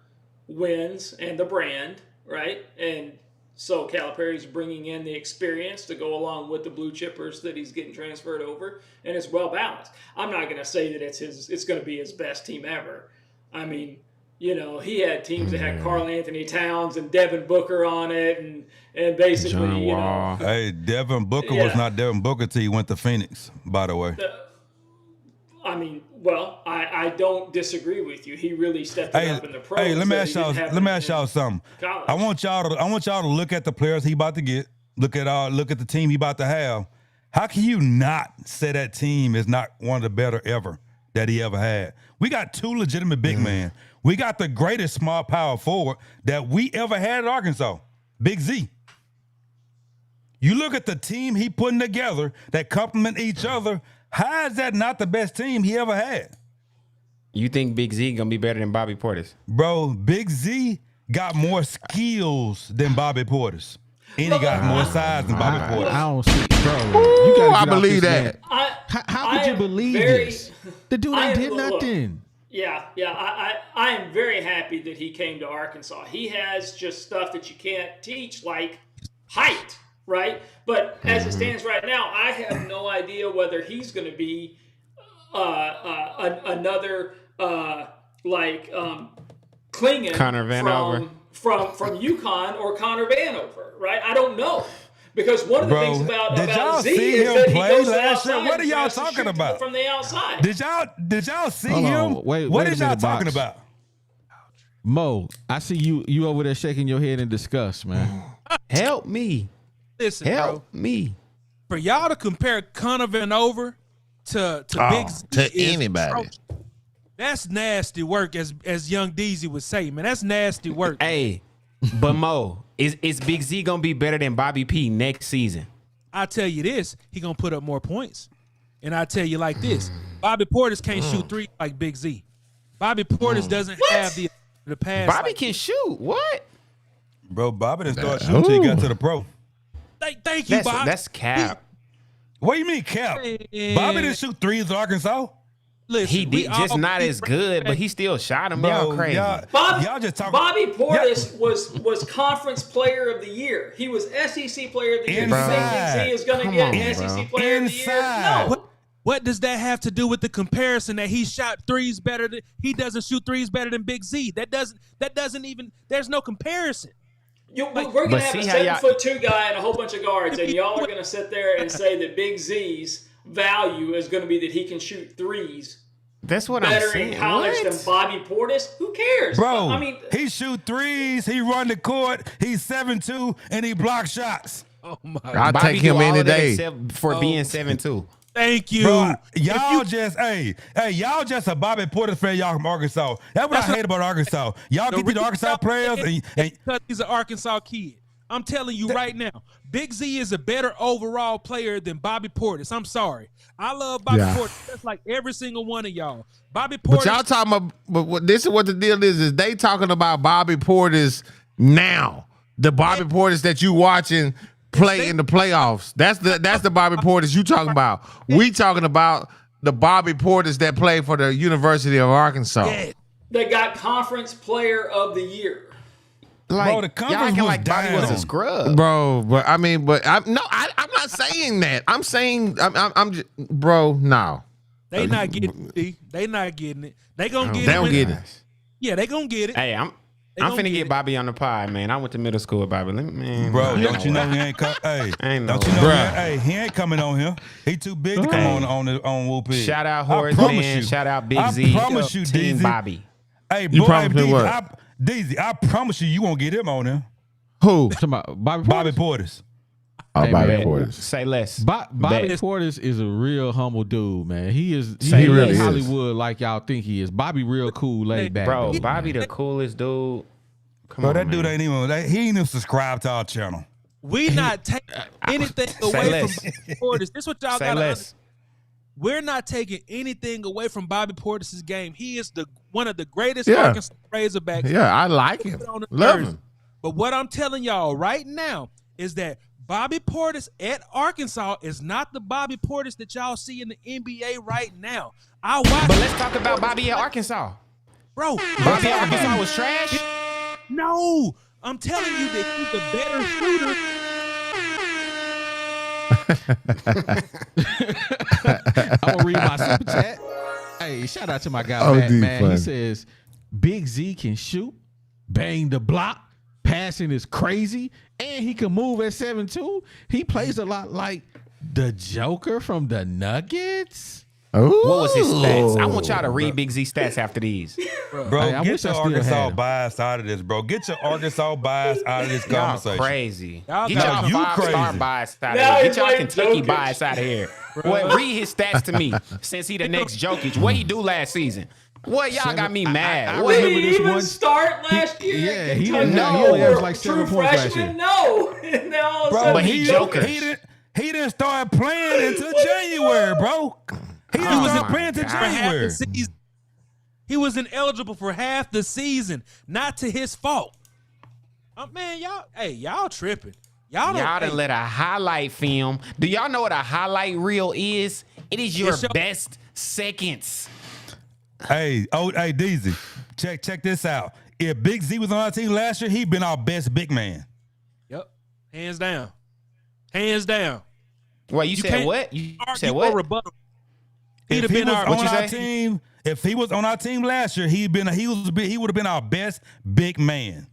[SPEAKER 6] wins and the brand, right? And so Calipari's bringing in the experience to go along with the blue chippers that he's getting transferred over, and it's well balanced. I'm not going to say that it's going to be his best team ever. I mean, he had teams that had Karl Anthony Towns and Devin Booker on it, and basically,
[SPEAKER 4] John Wall.
[SPEAKER 5] Hey, Devin Booker was not Devin Booker till he went to Phoenix, by the way.
[SPEAKER 6] I mean, well, I don't disagree with you. He really stepped it up in the pros.
[SPEAKER 5] Hey, let me ask y'all something.
[SPEAKER 6] College.
[SPEAKER 5] I want y'all to look at the players he about to get. Look at the team he about to have. How can you not say that team is not one of the better ever that he ever had? We got 2 legitimate big men. We got the greatest small power forward that we ever had at Arkansas, Big Z. You look at the team he putting together that complement each other. How is that not the best team he ever had?
[SPEAKER 4] You think Big Z gonna be better than Bobby Portis?
[SPEAKER 5] Bro, Big Z got more skills than Bobby Portis. And he got more size than Bobby Portis.
[SPEAKER 2] I don't see, bro. You gotta
[SPEAKER 3] I
[SPEAKER 2] get off
[SPEAKER 3] believe
[SPEAKER 2] this,
[SPEAKER 3] that.
[SPEAKER 2] man. How could you believe this? The dude ain't did nothing.
[SPEAKER 6] Yeah. I am very happy that he came to Arkansas. He has just stuff that you can't teach, like height, right? But as it stands right now, I have no idea whether he's going to be another Klingon
[SPEAKER 4] Connor Vanover.
[SPEAKER 6] from UConn or Connor Vanover, right? I don't know. Because one of the things about
[SPEAKER 5] y'all
[SPEAKER 6] Z
[SPEAKER 5] see
[SPEAKER 6] is
[SPEAKER 5] him
[SPEAKER 6] that he
[SPEAKER 5] play
[SPEAKER 6] goes
[SPEAKER 5] last year?
[SPEAKER 6] outside
[SPEAKER 5] What are
[SPEAKER 6] and
[SPEAKER 5] y'all
[SPEAKER 6] tries to
[SPEAKER 5] talking
[SPEAKER 6] shoot
[SPEAKER 5] about?
[SPEAKER 6] from the outside.
[SPEAKER 5] Did y'all see
[SPEAKER 2] Hold
[SPEAKER 5] him?
[SPEAKER 2] on. Wait
[SPEAKER 5] what
[SPEAKER 2] a
[SPEAKER 5] is y'all
[SPEAKER 2] minute,
[SPEAKER 5] talking
[SPEAKER 2] Box.
[SPEAKER 5] about?
[SPEAKER 2] Mo, I see you over there shaking your head in disgust, man.
[SPEAKER 4] Help me.
[SPEAKER 7] Listen,
[SPEAKER 4] Help me.
[SPEAKER 7] for y'all to compare Conovan over to Big Z
[SPEAKER 3] to
[SPEAKER 7] is
[SPEAKER 3] anybody.
[SPEAKER 7] atrocious. That's nasty work, as Young Deezy would say, man. That's nasty work.
[SPEAKER 4] Hey, but Mo, is Big Z gonna be better than Bobby P next season?
[SPEAKER 7] I tell you this, he gonna put up more points. And I tell you like this, Bobby Portis can't shoot three like Big Z. Bobby Portis doesn't have the pass.
[SPEAKER 4] Bobby can shoot. What?
[SPEAKER 5] Bro, Bobby didn't start shooting until he got to the pro.
[SPEAKER 7] Thank you, Bob.
[SPEAKER 4] That's cap.
[SPEAKER 5] What do you mean, Cap?
[SPEAKER 7] Man.
[SPEAKER 5] Bobby didn't shoot threes in Arkansas.
[SPEAKER 7] Listen,
[SPEAKER 4] He
[SPEAKER 7] we
[SPEAKER 4] did just
[SPEAKER 7] all-
[SPEAKER 4] not as good, but he still shot him. Y'all crazy.
[SPEAKER 5] Y'all just talking.
[SPEAKER 6] Bobby Portis was conference player of the year. He was SEC player of the year. You think
[SPEAKER 5] Inside.
[SPEAKER 6] Big Z is going to
[SPEAKER 4] Come
[SPEAKER 6] get
[SPEAKER 4] on,
[SPEAKER 6] SEC
[SPEAKER 4] bro.
[SPEAKER 6] player of the year?
[SPEAKER 5] Inside.
[SPEAKER 6] No.
[SPEAKER 7] What does that have to do with the comparison that he shot threes better than he doesn't shoot threes better than Big Z? That doesn't even there's no comparison.
[SPEAKER 6] We're going to have a
[SPEAKER 4] see how
[SPEAKER 6] 7'2" guy and a whole bunch of guards, and y'all are going to sit there and say that Big Z's value is going to be that he can shoot threes
[SPEAKER 4] That's what I'm
[SPEAKER 6] better
[SPEAKER 4] saying.
[SPEAKER 6] in college
[SPEAKER 4] What?
[SPEAKER 6] than Bobby Portis. Who cares?
[SPEAKER 5] Bro,
[SPEAKER 6] I mean,
[SPEAKER 5] he shoot threes, he run the court, he's 7'2", and he block shots.
[SPEAKER 7] Oh my!
[SPEAKER 3] I'll
[SPEAKER 4] Bobby
[SPEAKER 3] take
[SPEAKER 4] do
[SPEAKER 3] him
[SPEAKER 4] all
[SPEAKER 3] any
[SPEAKER 4] of that
[SPEAKER 3] day.
[SPEAKER 4] except for being 7'2".
[SPEAKER 7] Thank you.
[SPEAKER 5] Bro, y'all just y'all just a Bobby Portis fan. Y'all from Arkansas. That's what I hate about Arkansas. Y'all get these Arkansas players and
[SPEAKER 7] because he's an Arkansas kid. I'm telling you right now, Big Z is a better overall player than Bobby Portis. I'm sorry. I love Bobby Portis just like every single one of y'all. Bobby Portis.
[SPEAKER 3] But y'all talking about, but this is what the deal is they talking about Bobby Portis now. The Bobby Portis that you watching play in the playoffs. That's the Bobby Portis you talking about. We talking about the Bobby Portis that played for the University of Arkansas.
[SPEAKER 7] Yeah.
[SPEAKER 6] they got conference player of the year.
[SPEAKER 4] Like,
[SPEAKER 5] Bro, the
[SPEAKER 4] y'all
[SPEAKER 5] conference
[SPEAKER 4] acting
[SPEAKER 5] was
[SPEAKER 4] like Bobby was a
[SPEAKER 5] down.
[SPEAKER 4] scrub.
[SPEAKER 3] Bro, but I mean, I'm not saying that. I'm saying I'm just, bro, no.
[SPEAKER 7] They not getting it. They not getting it. They gonna get it.
[SPEAKER 3] They don't
[SPEAKER 7] when-
[SPEAKER 3] get it.
[SPEAKER 7] Yeah, they gonna get it.
[SPEAKER 4] Hey, I'm
[SPEAKER 7] gonna
[SPEAKER 4] finna
[SPEAKER 7] get
[SPEAKER 4] get
[SPEAKER 7] it.
[SPEAKER 4] Bobby on the pod, man. I went to middle school with Bobby. Man,
[SPEAKER 5] Bro,
[SPEAKER 4] I
[SPEAKER 5] don't you know he ain't come? Hey,
[SPEAKER 4] Ain't
[SPEAKER 5] don't
[SPEAKER 4] no
[SPEAKER 5] you know?
[SPEAKER 3] way.
[SPEAKER 5] He ain't coming on here. He too big to come on Whoop It.
[SPEAKER 4] Shout out
[SPEAKER 5] I
[SPEAKER 4] Horace
[SPEAKER 5] promise
[SPEAKER 4] Man.
[SPEAKER 5] you.
[SPEAKER 4] Shout out Big
[SPEAKER 5] I
[SPEAKER 4] Z.
[SPEAKER 5] promise you,
[SPEAKER 4] Team
[SPEAKER 5] DZ.
[SPEAKER 4] Bobby.
[SPEAKER 5] Hey,
[SPEAKER 3] You
[SPEAKER 5] boy,
[SPEAKER 3] promise me
[SPEAKER 5] DZ,
[SPEAKER 3] what?
[SPEAKER 5] DZ, I promise you won't get him on here.
[SPEAKER 3] Who?
[SPEAKER 2] Talking about Bobby Portis?
[SPEAKER 5] Bobby Portis.
[SPEAKER 3] Oh,
[SPEAKER 2] Hey,
[SPEAKER 3] Bobby
[SPEAKER 2] man.
[SPEAKER 3] Portis.
[SPEAKER 4] Say less.
[SPEAKER 2] Bobby
[SPEAKER 4] Bet.
[SPEAKER 2] Portis is a real humble dude, man. He
[SPEAKER 3] He really is.
[SPEAKER 2] Hollywood like y'all think he is. Bobby real cool, laid back.
[SPEAKER 4] Bro,
[SPEAKER 2] dude,
[SPEAKER 4] Bobby
[SPEAKER 2] man.
[SPEAKER 4] the coolest dude. Come
[SPEAKER 5] Bro,
[SPEAKER 4] on,
[SPEAKER 5] that dude
[SPEAKER 4] man.
[SPEAKER 5] ain't even. He ain't even subscribed to our channel.
[SPEAKER 7] We not taking anything away
[SPEAKER 4] less.
[SPEAKER 7] from Bobby Portis. This is what y'all
[SPEAKER 4] Say
[SPEAKER 7] gotta
[SPEAKER 4] less.
[SPEAKER 7] understand. We're not taking anything away from Bobby Portis' game. He is one of the greatest
[SPEAKER 3] Yeah.
[SPEAKER 7] Arkansas Razorbacks.
[SPEAKER 3] Yeah, I like him.
[SPEAKER 7] Put on the
[SPEAKER 3] Love
[SPEAKER 7] Thursday.
[SPEAKER 3] him.
[SPEAKER 7] But what I'm telling y'all right now is that Bobby Portis at Arkansas is not the Bobby Portis that y'all see in the NBA right now. I watch,
[SPEAKER 4] But let's talk about Bobby at Arkansas.
[SPEAKER 7] bro.
[SPEAKER 4] Bobby at Arkansas was trash.
[SPEAKER 7] No, I'm telling you that he's a better shooter.
[SPEAKER 2] I'm gonna read my super chat. Hey, shout out to my guy
[SPEAKER 3] Oh,
[SPEAKER 2] Matt,
[SPEAKER 3] dude,
[SPEAKER 2] man.
[SPEAKER 3] funny.
[SPEAKER 2] He says Big Z can shoot, bang the block, passing is crazy, and he can move at 7'2". He plays a lot like the Joker from the Nuggets.
[SPEAKER 3] Ooh.
[SPEAKER 4] What was his stats? I want y'all to read Big Z stats after these.
[SPEAKER 5] Bro,
[SPEAKER 2] Hey, I
[SPEAKER 5] get
[SPEAKER 2] wish I
[SPEAKER 5] your
[SPEAKER 2] still had
[SPEAKER 5] Arkansas
[SPEAKER 2] him.
[SPEAKER 5] bias out of this, bro. Get your Arkansas bias out of this
[SPEAKER 4] Y'all
[SPEAKER 5] conversation.
[SPEAKER 4] crazy.
[SPEAKER 7] Y'all
[SPEAKER 4] Get
[SPEAKER 7] got-
[SPEAKER 4] y'all
[SPEAKER 5] you
[SPEAKER 4] 5-star
[SPEAKER 5] crazy.
[SPEAKER 4] bias out
[SPEAKER 6] Now
[SPEAKER 4] of here.
[SPEAKER 6] he's
[SPEAKER 4] Get y'all
[SPEAKER 6] like
[SPEAKER 4] Kentucky
[SPEAKER 6] Jokic.
[SPEAKER 4] bias out of here. What? Read his stats to me. Since he the next Jokic, what he do last season? What y'all got me mad?
[SPEAKER 2] I
[SPEAKER 4] What?
[SPEAKER 6] Did
[SPEAKER 2] remember
[SPEAKER 6] he
[SPEAKER 2] this
[SPEAKER 6] even
[SPEAKER 2] one-
[SPEAKER 6] start last year?
[SPEAKER 2] yeah,
[SPEAKER 6] at
[SPEAKER 2] he
[SPEAKER 6] Kentucky?
[SPEAKER 2] didn't
[SPEAKER 4] have- he
[SPEAKER 6] No.
[SPEAKER 2] only averaged
[SPEAKER 6] Or
[SPEAKER 2] like 7
[SPEAKER 6] true
[SPEAKER 2] points last
[SPEAKER 6] freshman? No. And now all of a
[SPEAKER 5] Bro,
[SPEAKER 6] sudden
[SPEAKER 4] But
[SPEAKER 6] he's
[SPEAKER 4] he Joker.
[SPEAKER 5] He didn't start playing until January, bro. He didn't
[SPEAKER 4] Oh
[SPEAKER 5] start
[SPEAKER 4] my
[SPEAKER 5] playing until
[SPEAKER 4] God.
[SPEAKER 7] For half
[SPEAKER 5] January.
[SPEAKER 7] the season. He was ineligible for half the season, not to his fault. Man, y'all tripping. Y'all
[SPEAKER 4] Y'all
[SPEAKER 7] don't.
[SPEAKER 4] done let a highlight film. Do y'all know what a highlight reel is? It is your
[SPEAKER 7] It's your-
[SPEAKER 4] best seconds.
[SPEAKER 5] Hey, DZ, check this out. If Big Z was on our team last year, he'd been our best big man.
[SPEAKER 7] Yep, hands down, hands down.
[SPEAKER 4] Wait, you said
[SPEAKER 7] can't
[SPEAKER 4] what? You
[SPEAKER 7] Argue
[SPEAKER 4] said
[SPEAKER 7] or
[SPEAKER 4] what?
[SPEAKER 7] rebuttal. He'd
[SPEAKER 5] If
[SPEAKER 7] have
[SPEAKER 5] he
[SPEAKER 7] been
[SPEAKER 5] was
[SPEAKER 7] our.
[SPEAKER 5] on
[SPEAKER 4] you
[SPEAKER 5] our
[SPEAKER 4] say?
[SPEAKER 5] team, if he was on our team last year, he would have been our best big man.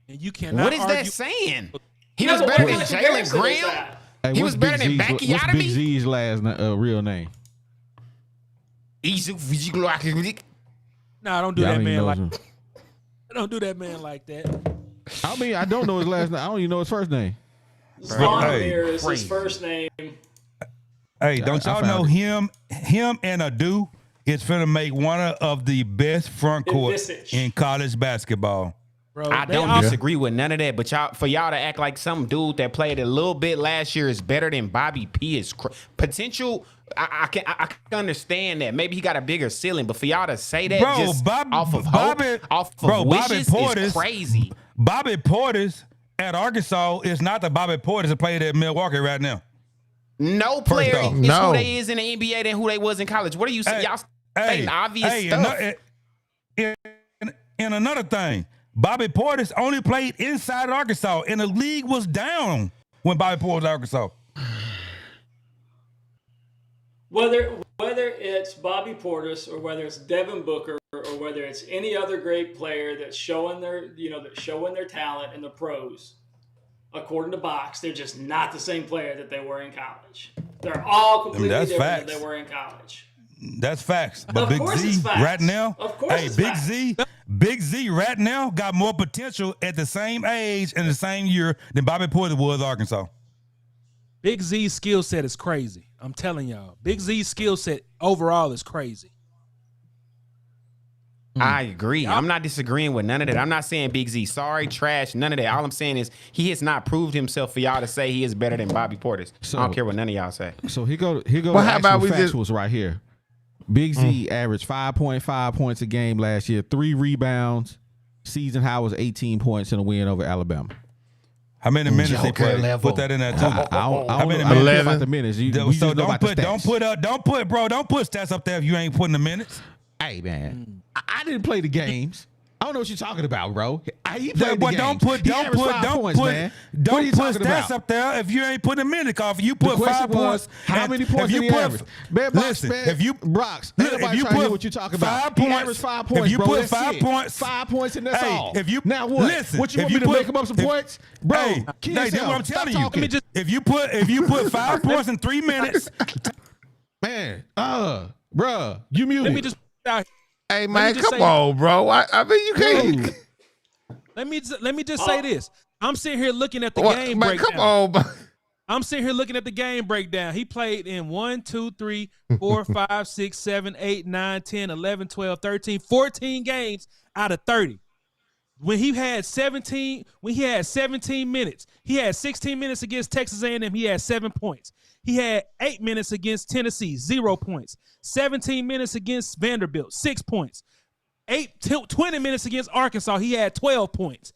[SPEAKER 7] And you cannot.
[SPEAKER 4] What is
[SPEAKER 7] argue.
[SPEAKER 4] that saying? He
[SPEAKER 6] No,
[SPEAKER 4] was
[SPEAKER 6] but
[SPEAKER 4] better
[SPEAKER 6] what
[SPEAKER 4] than
[SPEAKER 6] kind of
[SPEAKER 4] Jalen
[SPEAKER 6] comparison is
[SPEAKER 4] Graham.
[SPEAKER 6] that?
[SPEAKER 2] Hey,
[SPEAKER 4] He
[SPEAKER 2] what's
[SPEAKER 4] was better
[SPEAKER 2] Big
[SPEAKER 4] than
[SPEAKER 2] Z's- What's Big
[SPEAKER 4] Bacchiotomy?
[SPEAKER 2] Z's last real name?
[SPEAKER 7] Nah, don't do
[SPEAKER 2] Yeah, I
[SPEAKER 7] that
[SPEAKER 2] don't even
[SPEAKER 7] man
[SPEAKER 2] know
[SPEAKER 7] like.
[SPEAKER 2] his-
[SPEAKER 7] Don't do that man like that.
[SPEAKER 2] I mean, I don't know his last name. I don't even know his first name.
[SPEAKER 6] Zvonimir
[SPEAKER 5] Hey,
[SPEAKER 6] is his
[SPEAKER 4] crazy.
[SPEAKER 6] first name.
[SPEAKER 5] Hey, don't y'all know him and Adu is finna make one of the best front courts in college basketball.
[SPEAKER 4] Bro, I don't disagree with none of that, but for y'all to act like some dude that played a little bit last year is better than Bobby P is potential. I can understand that. Maybe he got a bigger ceiling, but for y'all to say that just off of hope, off of wishes is crazy.
[SPEAKER 5] Bobby Portis at Arkansas is not the Bobby Portis that played at Milwaukee right now.
[SPEAKER 4] No player is who they is in the NBA than who they was in college. What are you saying? Y'all saying obvious stuff.
[SPEAKER 5] And another thing, Bobby Portis only played inside of Arkansas, and the league was down when Bobby Portis was at Arkansas.
[SPEAKER 6] Whether it's Bobby Portis or whether it's Devin Booker or whether it's any other great player that's showing their talent in the pros, according to Box, they're just not the same player that they were in college. They're all completely different than they were in college.
[SPEAKER 5] That's facts. But Big Z right now, Big Z right now got more potential at the same age and the same year than Bobby Portis was at Arkansas.
[SPEAKER 7] Big Z's skill set is crazy. I'm telling y'all. Big Z's skill set overall is crazy.
[SPEAKER 4] I agree. I'm not disagreeing with none of that. I'm not saying Big Z sorry, trash, none of that. All I'm saying is he has not proved himself for y'all to say he is better than Bobby Portis. So, I don't care what none of y'all say.
[SPEAKER 2] So here go how about we factuals right here. Big Z averaged 5.5 points a game last year, 3 rebounds. Season high was 18 points in a win over Alabama.
[SPEAKER 5] How many minutes he played? Put that in there too.
[SPEAKER 2] How many minutes? About the minutes.
[SPEAKER 5] So don't put stats up there if you ain't putting the minutes.
[SPEAKER 2] Hey man, I didn't play the games. I don't know what you're talking about, bro. He played the games.
[SPEAKER 5] Don't put stats up there if you ain't putting a minute off. You put 5 points.
[SPEAKER 2] How many points did he average?
[SPEAKER 5] Listen, if you
[SPEAKER 2] Brox, if you put what you talking about,
[SPEAKER 5] 5 points,
[SPEAKER 2] 5 points.
[SPEAKER 5] If you put 5 points,
[SPEAKER 2] 5 points, and that's all.
[SPEAKER 5] If you
[SPEAKER 2] now what?
[SPEAKER 5] Listen,
[SPEAKER 2] what you want me to make him up some points, bro?
[SPEAKER 5] That's what I'm telling you. If you put 5 points in 3 minutes,
[SPEAKER 2] man, bro, you muted.
[SPEAKER 7] Let me just out.
[SPEAKER 3] Hey man, come on, bro. I mean, you can't.
[SPEAKER 7] Let me just say this. I'm sitting here looking at the game breakdown.
[SPEAKER 3] Come on, bro.
[SPEAKER 7] I'm sitting here looking at the game breakdown. He played in 1, 2, 3, 4, 5, 6, 7, 8, 9, 10, 11, 12, 13, 14 games out of 30. When he had 17 minutes, he had 16 minutes against Texas A&M. He had 7 points. He had 8 minutes against Tennessee, 0 points. 17 minutes against Vanderbilt, 6 points. 20 minutes against Arkansas, he had 12 points.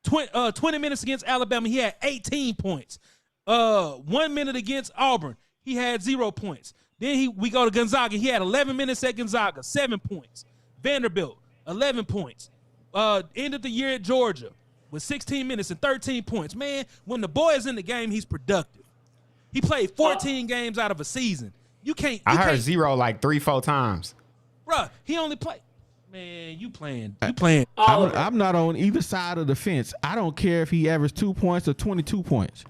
[SPEAKER 7] 20 minutes against Alabama, he had 18 points. 1 minute against Auburn, he had 0 points. Then we go to Gonzaga. He had 11 minutes at Gonzaga, 7 points. Vanderbilt, 11 points. End of the year at Georgia with 16 minutes and 13 points. Man, when the boy is in the game, he's productive. He played 14 games out of a season. I
[SPEAKER 4] heard 0 like 3-4 times.
[SPEAKER 7] Bruh, he only played. Man, you playing.
[SPEAKER 2] I'm not on either side of the fence. I don't care if he averaged 2 points or 22 points.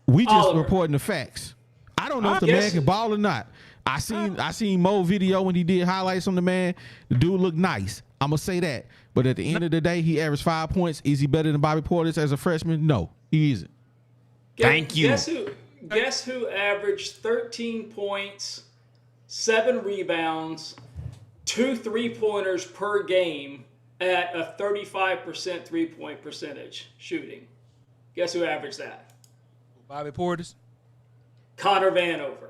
[SPEAKER 2] We just reporting the facts. I don't know if the man can ball or not. I seen Mo video when he did highlights on the man. The dude looked nice. I'm going to say that. But at the end of the day, he averaged 5 points. Is he better than Bobby Portis as a freshman? No, he isn't.
[SPEAKER 4] Thank you.
[SPEAKER 6] Guess who averaged 13 points, 7 rebounds, 2 3-pointers per game at a 35% 3-point percentage shooting? Guess who averaged that?
[SPEAKER 7] Bobby Portis.
[SPEAKER 6] Connor Vanover.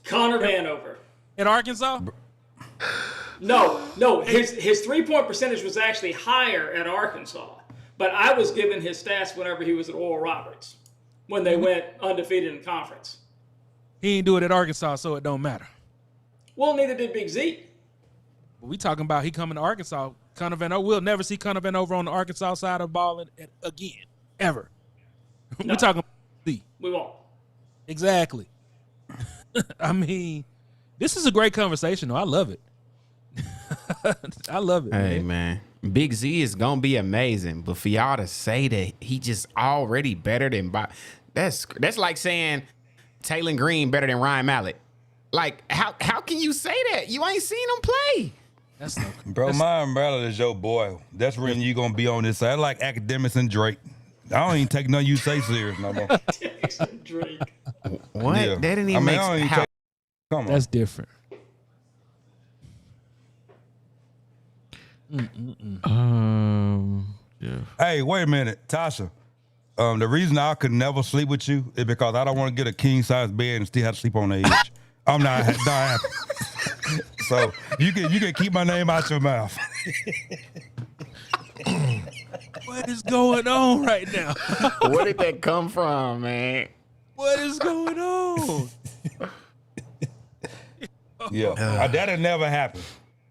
[SPEAKER 6] Connor Vanover.
[SPEAKER 7] At Arkansas?
[SPEAKER 6] No. His 3-point percentage was actually higher at Arkansas. But I was given his stats whenever he was at Oral Roberts when they went undefeated in conference.
[SPEAKER 7] He didn't do it at Arkansas, so it don't matter.
[SPEAKER 6] Well, neither did Big Z.
[SPEAKER 7] But we talking about he coming to Arkansas. Connor Vanover. We'll never see Connor Vanover on the Arkansas side of the ball again, ever.
[SPEAKER 6] No,
[SPEAKER 7] we're talking about Z.
[SPEAKER 6] We won't.
[SPEAKER 7] Exactly. I mean, this is a great conversation, though. I love it. I love it.
[SPEAKER 4] Hey, man. Big Z is going to be amazing. But for y'all to say that he just already better than Bob, that's like saying Taylor Green better than Ryan Mallett. Like, how can you say that? You ain't seen him play.
[SPEAKER 5] Bro, my umbrella is your boy. That's when you going to be on this side. I like Academics and Drake. I don't even take nothing you say serious no more.
[SPEAKER 6] Drake.
[SPEAKER 4] What?
[SPEAKER 5] Yeah.
[SPEAKER 4] That didn't
[SPEAKER 5] I
[SPEAKER 4] even
[SPEAKER 5] mean,
[SPEAKER 4] make
[SPEAKER 5] I don't even
[SPEAKER 4] sense.
[SPEAKER 5] take- Come on.
[SPEAKER 7] That's different.
[SPEAKER 2] Yeah.
[SPEAKER 5] Hey, wait a minute, Tasha. The reason I could never sleep with you is because I don't want to get a king size bed and still have to sleep on the edge. I'm not happy. So you can keep my name out your mouth.
[SPEAKER 7] What is going on right now?
[SPEAKER 4] Where did that come from, man?
[SPEAKER 7] What is going on?
[SPEAKER 5] Yeah, that'll never happen.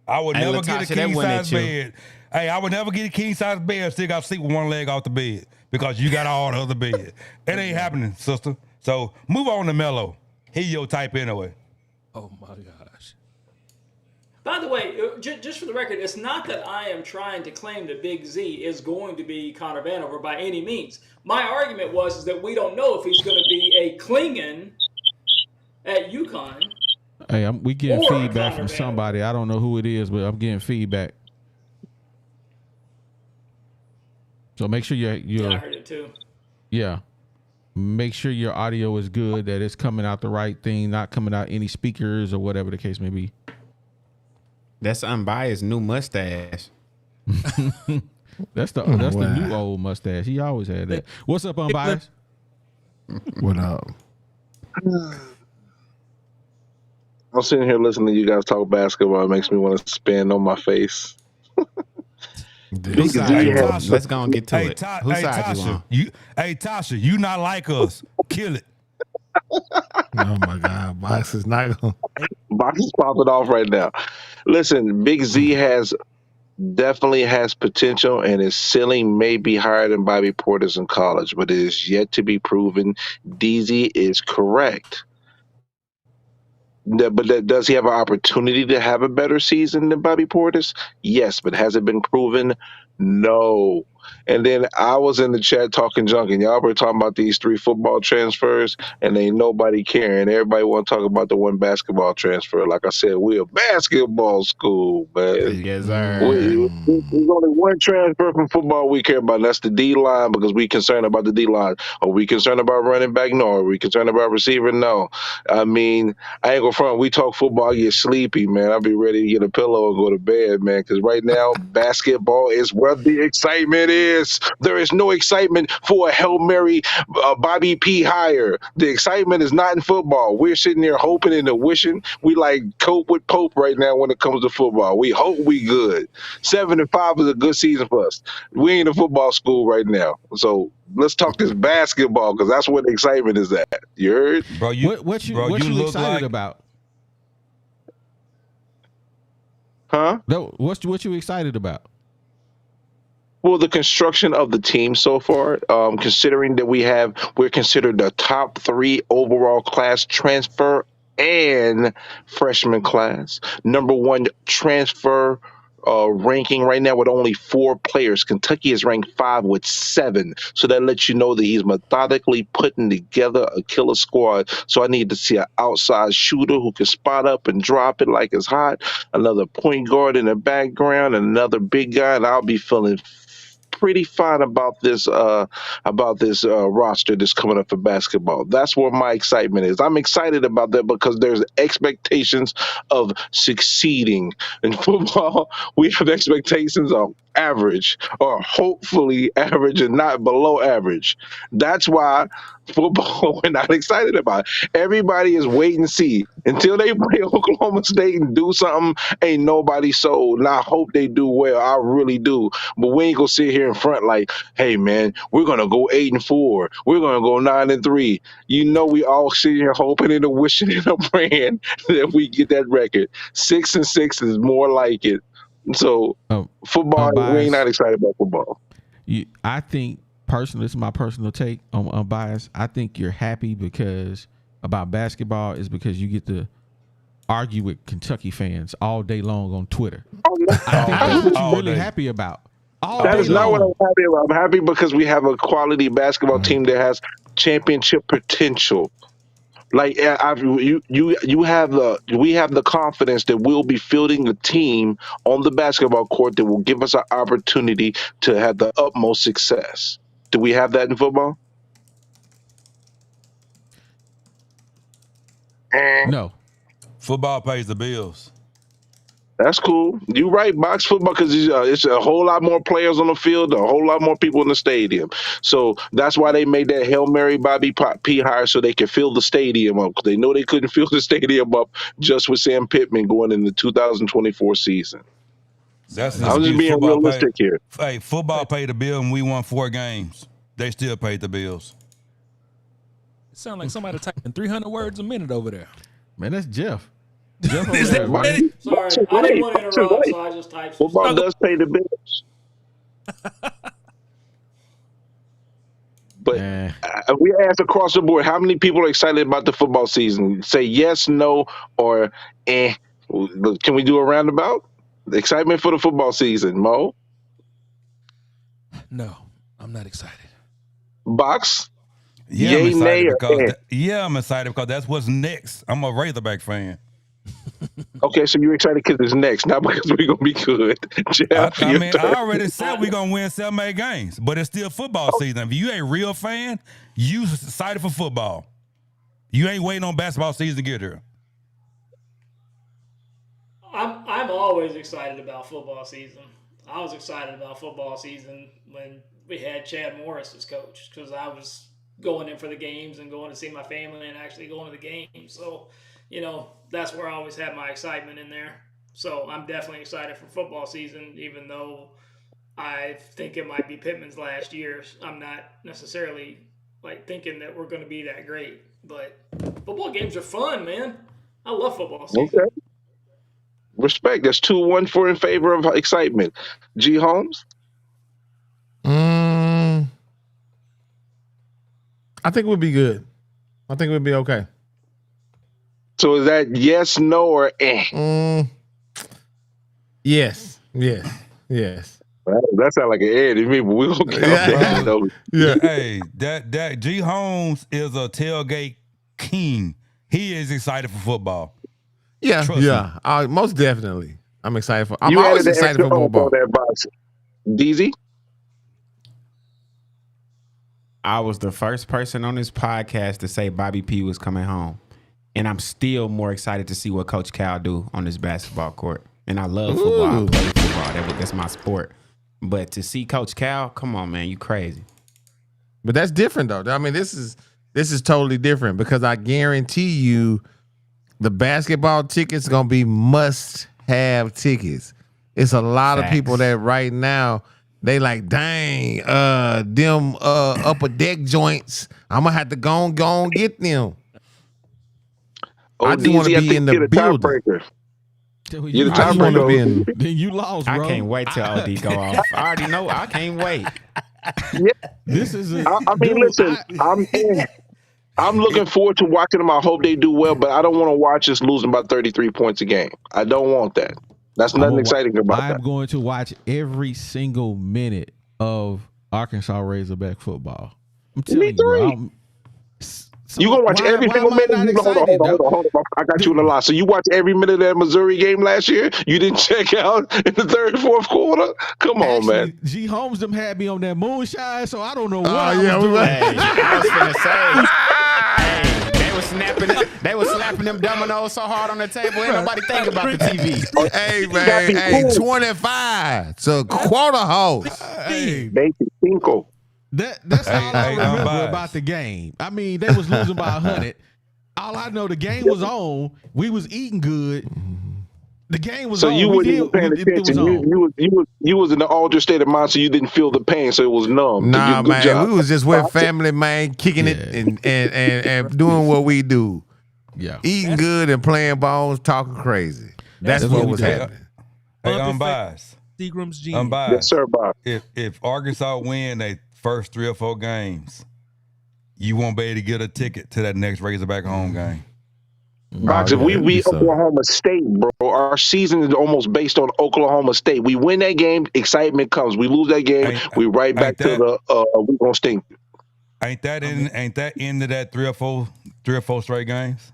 [SPEAKER 5] I would
[SPEAKER 4] Hey,
[SPEAKER 5] never get a
[SPEAKER 4] Latasha, that
[SPEAKER 5] king
[SPEAKER 4] wasn't
[SPEAKER 5] size
[SPEAKER 4] at you.
[SPEAKER 5] bed. Hey, I would never get a king size bed and still got to sleep with one leg off the bed because you got all the other bed. It ain't happening, sister. So move on to Mello. He your type anyway.
[SPEAKER 7] Oh my gosh.
[SPEAKER 6] By the way, just for the record, it's not that I am trying to claim that Big Z is going to be Connor Vanover by any means. My argument is that we don't know if he's going to be a Klingon at UConn.
[SPEAKER 2] Hey, we getting
[SPEAKER 6] Or
[SPEAKER 2] feedback
[SPEAKER 6] Connor
[SPEAKER 2] from
[SPEAKER 6] Vanover.
[SPEAKER 2] somebody. I don't know who it is, but I'm getting feedback. So make sure
[SPEAKER 6] Yeah, I
[SPEAKER 2] you're
[SPEAKER 6] heard it too.
[SPEAKER 2] make sure your audio is good, that it's coming out the right thing, not coming out any speakers or whatever the case may be.
[SPEAKER 4] That's unbiased new mustache.
[SPEAKER 2] That's the new old mustache. He always had that. What's up, unbiased?
[SPEAKER 8] What up?
[SPEAKER 9] I'm sitting here listening to you guys talk basketball. It makes me want to spin on my face.
[SPEAKER 4] Whose side
[SPEAKER 9] Z
[SPEAKER 4] you
[SPEAKER 9] has-
[SPEAKER 4] on? Let's go and get to
[SPEAKER 5] Hey,
[SPEAKER 4] it. Whose side you on?
[SPEAKER 5] Tasha, you not like us. Kill it.
[SPEAKER 8] Oh my God, Box is not gonna.
[SPEAKER 9] Box is popping off right now. Listen, Big Z definitely has potential, and his ceiling may be higher than Bobby Porter's in college, but it is yet to be proven. DZ is correct. But does he have an opportunity to have a better season than Bobby Portis? Yes, but has it been proven? No. And then I was in the chat talking junk, and y'all were talking about these 3 football transfers, and ain't nobody caring. Everybody want to talk about the 1 basketball transfer. Like I said, we're a basketball school, man.
[SPEAKER 4] Yes, sir.
[SPEAKER 9] There's only 1 transfer from football we care about, and that's the D line, because we concerned about the D line. Are we concerned about running back? No. Are we concerned about receiver? No. I mean, I ain't gonna front. We talk football, I get sleepy, man. I'll be ready to get a pillow and go to bed, man, because right now, basketball is where the excitement is. There is no excitement for a Hail Mary Bobby P. hire. The excitement is not in football. We're sitting there hoping and wishing. We like cope with Pope right now when it comes to football. We hope we good. 7-5 is a good season for us. We ain't a football school right now. So let's talk this basketball, because that's where the excitement is at. You heard?
[SPEAKER 5] Bro,
[SPEAKER 2] What you
[SPEAKER 5] look
[SPEAKER 2] excited
[SPEAKER 5] like,
[SPEAKER 2] about?
[SPEAKER 9] Huh?
[SPEAKER 2] No, what you excited about?
[SPEAKER 9] Well, the construction of the team so far, considering that we're considered the top 3 overall class transfer and freshman class. Number 1 transfer ranking right now with only 4 players. Kentucky is ranked 5 with 7. So that lets you know that he's methodically putting together a killer squad. So I need to see an outside shooter who can spot up and drop it like it's hot, another point guard in the background, and another big guy, and I'll be feeling pretty fine about this roster that's coming up for basketball. That's where my excitement is. I'm excited about that because there's expectations of succeeding. In football, we have expectations of average, or hopefully average and not below average. That's why football we're not excited about. Everybody is wait and see. Until they play Oklahoma State and do something, ain't nobody sold. And I hope they do well. I really do. But we ain't gonna sit here in front like, hey man, we're gonna go 8-4. We're gonna go 9-3. You know, we all sit here hoping and wishing and praying that we get that record. 6-6 is more like it. So football, we ain't not excited about football.
[SPEAKER 2] I think personally, this is my personal take on bias. I think you're happy about basketball is because you get to argue with Kentucky fans all day long on Twitter. I think that's what you're really happy about.
[SPEAKER 9] That is not what I'm happy about. I'm happy because we have a quality basketball team that has championship potential. Like we have the confidence that we'll be fielding a team on the basketball court that will give us an opportunity to have the utmost success. Do we have that in football?
[SPEAKER 2] No.
[SPEAKER 5] Football pays the bills.
[SPEAKER 9] That's cool. You're right, box football, because it's a whole lot more players on the field, a whole lot more people in the stadium. So that's why they made that Hail Mary Bobby P hire, so they could fill the stadium up. Because they know they couldn't fill the stadium up just with Sam Pittman going in the 2024 season.
[SPEAKER 5] That's
[SPEAKER 9] I'm just being realistic here.
[SPEAKER 5] Hey, football paid the bill, and we won 4 games. They still paid the bills.
[SPEAKER 7] It sounds like somebody typing 300 words a minute over there.
[SPEAKER 2] Man, that's Jeff. Jeff over
[SPEAKER 7] Is
[SPEAKER 2] there,
[SPEAKER 7] that
[SPEAKER 2] right?
[SPEAKER 7] ready?
[SPEAKER 6] Sorry, I didn't want to interrupt, so I just typed some
[SPEAKER 9] Football
[SPEAKER 6] stuff.
[SPEAKER 9] does pay the bills. But we asked across the board, how many people are excited about the football season? Say yes, no, or eh. Can we do a roundabout? Excitement for the football season, Mo?
[SPEAKER 7] No, I'm not excited.
[SPEAKER 9] Box?
[SPEAKER 5] Yeah,
[SPEAKER 9] Yay,
[SPEAKER 5] I'm excited
[SPEAKER 9] nay, or
[SPEAKER 5] because
[SPEAKER 9] eh?
[SPEAKER 5] I'm excited because that's what's next. I'm a Razorback fan.
[SPEAKER 9] Okay, so you're excited because it's next, not because we're going to be good. Jeff,
[SPEAKER 5] I
[SPEAKER 9] your
[SPEAKER 5] mean,
[SPEAKER 9] turn.
[SPEAKER 5] I already said we're going to win 7, 8 games, but it's still football season. If you ain't a real fan, you excited for football. You ain't waiting on basketball season to get here.
[SPEAKER 6] I'm always excited about football season. I was excited about football season when we had Chad Morris as coach, because I was going in for the games and going to see my family and actually going to the games. So, that's where I always had my excitement in there. So I'm definitely excited for football season, even though I think it might be Pittman's last year. I'm not necessarily thinking that we're going to be that great, but football games are fun, man. I love football season.
[SPEAKER 9] Okay. Respect. That's 2-1 for in favor of excitement. G. Holmes?
[SPEAKER 3] I think we'll be good. I think we'll be okay.
[SPEAKER 9] So is that yes, no, or eh?
[SPEAKER 3] Yes.
[SPEAKER 9] That sounds like an eh to me, but we're going to count that. Though.
[SPEAKER 3] Yeah.
[SPEAKER 5] Hey, that G. Holmes is a tailgate king. He is excited for football.
[SPEAKER 3] Yeah.
[SPEAKER 5] Trust
[SPEAKER 3] Yeah. Most definitely. I'm excited for. I'm
[SPEAKER 9] You
[SPEAKER 3] always
[SPEAKER 9] added the
[SPEAKER 3] excited
[SPEAKER 9] extra
[SPEAKER 3] for
[SPEAKER 9] O
[SPEAKER 3] football.
[SPEAKER 9] on that box. DZ?
[SPEAKER 4] I was the first person on this podcast to say Bobby P was coming home. And I'm still more excited to see what Coach Cal do on this basketball court. And I love football. I play football. That's my sport. But to see Coach Cal, come on, man, you crazy.
[SPEAKER 3] But that's different though. I mean, this is totally different because I guarantee you the basketball tickets gonna be must-have tickets. It's a lot of people that right now they like, dang, them upper deck joints. I'm gonna have to go and get them. I just want to be in the building.
[SPEAKER 9] You're the tiebreaker.
[SPEAKER 2] Then you lost, bro.
[SPEAKER 4] I can't wait till OD go off. I already know. I can't wait.
[SPEAKER 9] Yeah.
[SPEAKER 2] This is
[SPEAKER 9] listen, I'm looking forward to watching them. I hope they do well, but I don't want to watch us losing by 33 points a game. I don't want that. That's nothing exciting about that.
[SPEAKER 2] I'm going to watch every single minute of Arkansas Razorback football. I'm telling you, bro.
[SPEAKER 9] You gonna watch every single minute? Hold on. I got you in the lot. So you watch every minute of that Missouri game last year? You didn't check out in the third, fourth quarter? Come on, man.
[SPEAKER 2] G. Holmes them had me on that moonshine, so I don't know what I was doing.
[SPEAKER 4] Hey, I was finna say, they was they was slapping them dominoes so hard on the table, ain't nobody think about the TV.
[SPEAKER 3] Hey, man, 25. So quarter horse.
[SPEAKER 2] Hey,
[SPEAKER 9] Baby Cinco.
[SPEAKER 2] That's all I remember about the game. I mean, they was losing by 100. All I know, the game was on. We was eating good. The game was on.
[SPEAKER 9] So you weren't even paying attention. You was in the altered state of mind, so you didn't feel the pain, so it was numb.
[SPEAKER 3] Nah,
[SPEAKER 9] Good
[SPEAKER 3] man,
[SPEAKER 9] job.
[SPEAKER 3] we was just with family, man, kicking it and doing what we do.
[SPEAKER 2] Yeah,
[SPEAKER 3] eating good and playing balls, talking crazy. That's what was happening.
[SPEAKER 5] Hey, unbiased.
[SPEAKER 7] Seagram's genius.
[SPEAKER 5] Unbiased.
[SPEAKER 9] Yes, sir, Bob.
[SPEAKER 5] If Arkansas win they first 3 or 4 games, you won't be able to get a ticket to that next Razorback home game.
[SPEAKER 9] Box, if we beat Oklahoma State, bro, our season is almost based on Oklahoma State. We win that game, excitement comes. We lose that game, we right back to the we gonna stink.
[SPEAKER 5] Ain't that into that 3 or 4 straight games?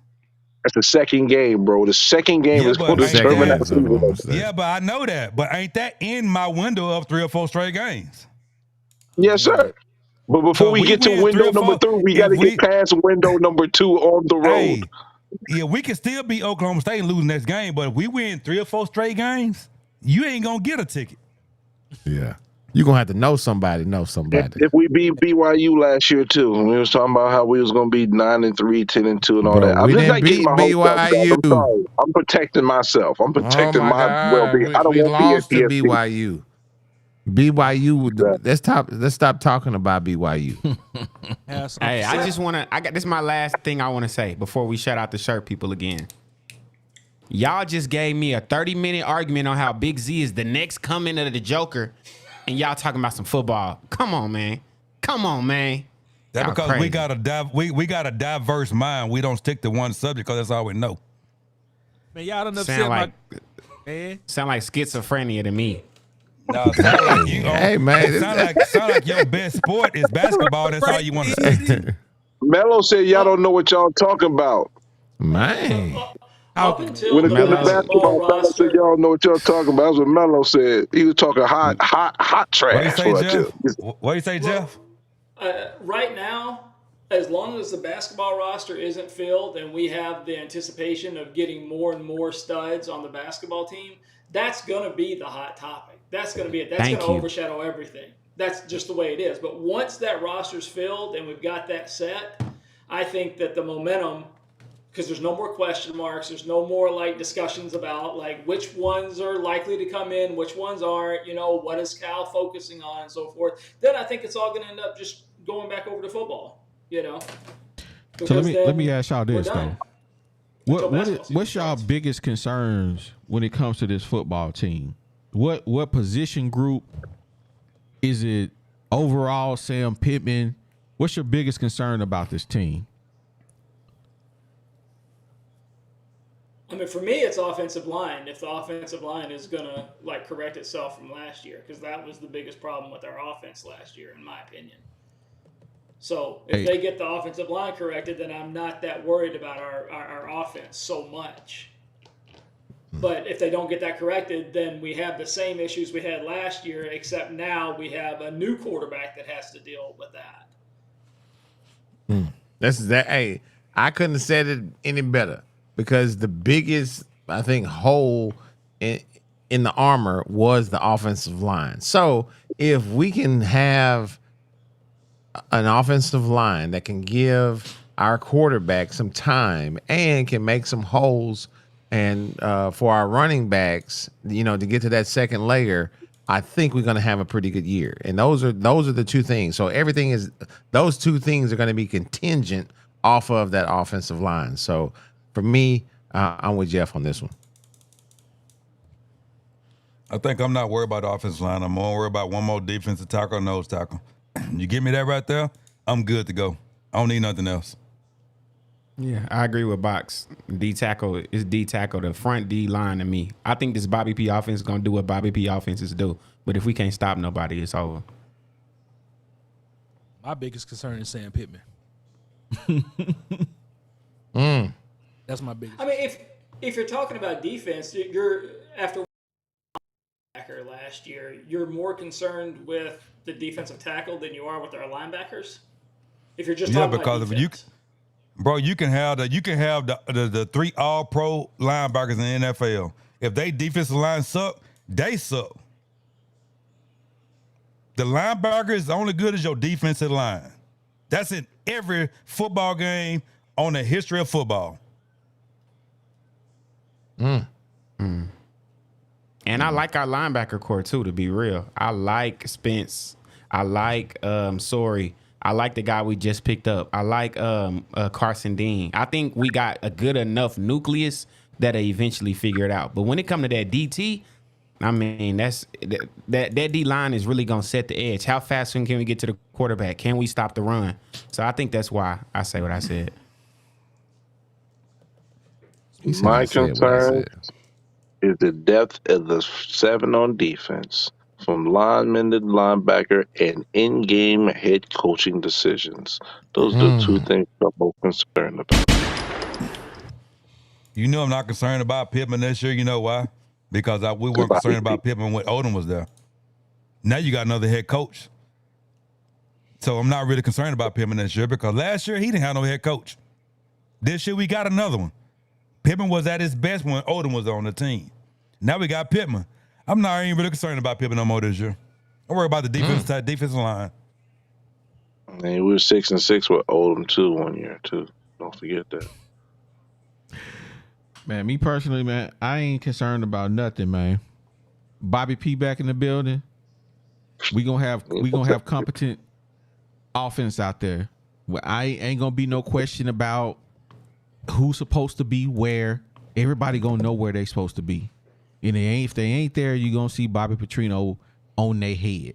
[SPEAKER 9] That's the second game, bro. The second game is going to determine that season.
[SPEAKER 5] Yeah, but I know that. But ain't that in my window of 3 or 4 straight games?
[SPEAKER 9] Yes, sir. But before we get to
[SPEAKER 5] win
[SPEAKER 9] window
[SPEAKER 5] 3 or
[SPEAKER 9] number
[SPEAKER 5] 4,
[SPEAKER 9] 3, we got to get past window number 2 on the road.
[SPEAKER 5] hey, yeah, we can still beat Oklahoma State and lose next game, but if we win 3 or 4 straight games, you ain't gonna get a ticket.
[SPEAKER 3] Yeah. You're going to have to know somebody.
[SPEAKER 9] If we beat BYU last year too, and we was talking about how we was going to be 9-3, 10-2, and all
[SPEAKER 3] Bro,
[SPEAKER 9] that. I'm
[SPEAKER 3] we
[SPEAKER 9] just
[SPEAKER 3] didn't
[SPEAKER 9] not getting
[SPEAKER 3] beat
[SPEAKER 9] my hopes up, dog.
[SPEAKER 3] BYU.
[SPEAKER 9] I'm sorry. I'm protecting myself. I'm protecting
[SPEAKER 3] Oh my
[SPEAKER 9] my well-being. I
[SPEAKER 3] God.
[SPEAKER 9] don't
[SPEAKER 3] We
[SPEAKER 9] want
[SPEAKER 3] lost to
[SPEAKER 9] PTSD.
[SPEAKER 3] BYU. BYU. Let's stop talking about BYU.
[SPEAKER 4] Hey, I just want to. This is my last thing I want to say before we shout out the shirt people again. Y'all just gave me a 30-minute argument on how Big Z is the next coming of the Joker, and y'all talking about some football. Come on, man.
[SPEAKER 5] That's
[SPEAKER 4] Y'all
[SPEAKER 5] because
[SPEAKER 4] crazy.
[SPEAKER 5] we got a diverse mind. We don't stick to one subject because that's all we know.
[SPEAKER 7] Man, y'all done upset
[SPEAKER 4] Sound like schizophrenia to me.
[SPEAKER 5] No, sound like you.
[SPEAKER 3] Hey, man.
[SPEAKER 5] Sound like your best sport is basketball. That's all you want to say.
[SPEAKER 9] Melo said y'all don't know what y'all talking about.
[SPEAKER 3] Man.
[SPEAKER 6] Up until
[SPEAKER 9] When it
[SPEAKER 6] the
[SPEAKER 9] comes to
[SPEAKER 6] basketball
[SPEAKER 9] basketball, Melo said
[SPEAKER 6] roster,
[SPEAKER 9] y'all don't know what y'all talking about. That's what Melo said. He was talking hot
[SPEAKER 5] What do you
[SPEAKER 9] trash.
[SPEAKER 5] say,
[SPEAKER 9] for
[SPEAKER 5] Jeff?
[SPEAKER 9] us.
[SPEAKER 5] What do you say, Jeff?
[SPEAKER 6] right now, as long as the basketball roster isn't filled and we have the anticipation of getting more and more studs on the basketball team, that's going to be the hot topic. That's going to be it. That's going to overshadow everything. That's just the way it is. But once that roster's filled and we've got that set, I think that the momentum, because there's no more question marks, there's no more like discussions about like which ones are likely to come in, which ones aren't, what is Cal focusing on and so forth. Then I think it's all going to end up just going back over to football,
[SPEAKER 2] So let me ask y'all this though. What's y'all
[SPEAKER 6] starts.
[SPEAKER 2] biggest concerns when it comes to this football team? What position group is it? Overall, Sam Pittman. What's your biggest concern about this team?
[SPEAKER 6] I mean, for me, it's offensive line. If the offensive line is going to correct itself from last year, because that was the biggest problem with our offense last year, in my opinion. So if they get the offensive line corrected, then I'm not that worried about our offense so much. But if they don't get that corrected, then we have the same issues we had last year, except now we have a new quarterback that has to deal with that.
[SPEAKER 3] Hey, I couldn't have said it any better, because the biggest, I think, hole in the armor was the offensive line. So if we can have an offensive line that can give our quarterback some time and can make some holes, and for our running backs, to get to that second layer, I think we're going to have a pretty good year. And those are the two things. So those two things are going to be contingent off of that offensive line. So for me, I'm with Jeff on this one.
[SPEAKER 5] I think I'm not worried about the offensive line. I'm more worried about one more defensive tackle, nose tackle. You give me that right there, I'm good to go. I don't need nothing else.
[SPEAKER 4] Yeah, I agree with Box. D tackle is D tackle, the front D line to me. I think this Bobby P offense is going to do what Bobby P offenses do. But if we can't stop nobody, it's over.
[SPEAKER 7] My biggest concern is Sam Pittman. That's my biggest.
[SPEAKER 6] I mean, if you're talking about defense, you're after last year, you're more concerned with the defensive tackle than you are with our linebackers. If you're just talking about defense.
[SPEAKER 5] You can have the 3 all-pro linebackers in the NFL. If they defensive line suck, they suck. The linebacker is only good as your defensive line. That's in every football game on the history of football.
[SPEAKER 4] And I like our linebacker core too, to be real. I like Spence. I like Sorry. I like the guy we just picked up. I like Carson Dean. I think we got a good enough nucleus that they eventually figure it out. But when it comes to that DT, I mean, that D line is really gonna set the edge. How fast can we get to the quarterback? Can we stop the run? So I think that's why I say what I said.
[SPEAKER 9] My concern is the depth of the 7 on defense, from lineman to linebacker, and in-game head coaching decisions. Those are the 2 things I'm most concerned about.
[SPEAKER 5] You know I'm not concerned about Pittman this year. You know why? Because we weren't concerned about Pittman when Odom was there. Now you got another head coach. So I'm not really concerned about Pittman this year because last year he didn't have no head coach. This year we got another one. Pittman was at his best when Odom was on the team. Now we got Pittman. I'm not even really concerned about Pittman no more this year. I worry about the defensive line.
[SPEAKER 9] And we were 6-6 with Odom too 1 year too. Don't forget that.
[SPEAKER 2] Man, me personally, man, I ain't concerned about nothing, man. Bobby P back in the building. We gonna have competent offense out there. Well, I ain't gonna be no question about who's supposed to be where. Everybody gonna know where they supposed to be. And if they ain't there, you gonna see Bobby Petrino on their head.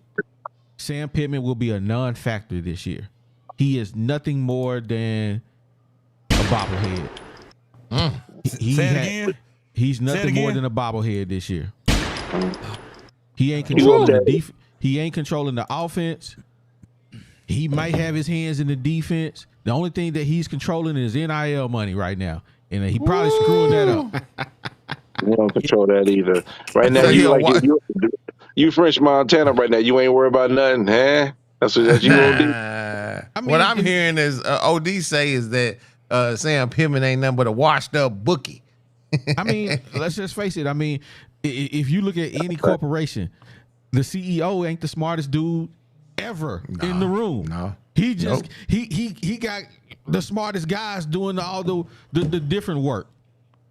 [SPEAKER 2] Sam Pittman will be a non-factor this year. He is nothing more than a bobblehead.
[SPEAKER 5] Say it again.
[SPEAKER 2] He's nothing more than a bobblehead this year. He ain't controlling the He ain't controlling the offense. He might have his hands in the defense. The only thing that he's controlling is NIL money right now, and he probably screwing that up.
[SPEAKER 9] You don't control that either. Right now, you French Montana right now. You ain't worried about nothing, huh? That's what you gonna do.
[SPEAKER 3] I mean, what I'm hearing is OD say is that Sam Pittman ain't nothing but a washed up bookie.
[SPEAKER 2] I mean, let's just face it. I mean, if you look at any corporation, the CEO ain't the smartest dude ever in the room.
[SPEAKER 3] No,
[SPEAKER 2] he just he got the smartest guys doing all the different work.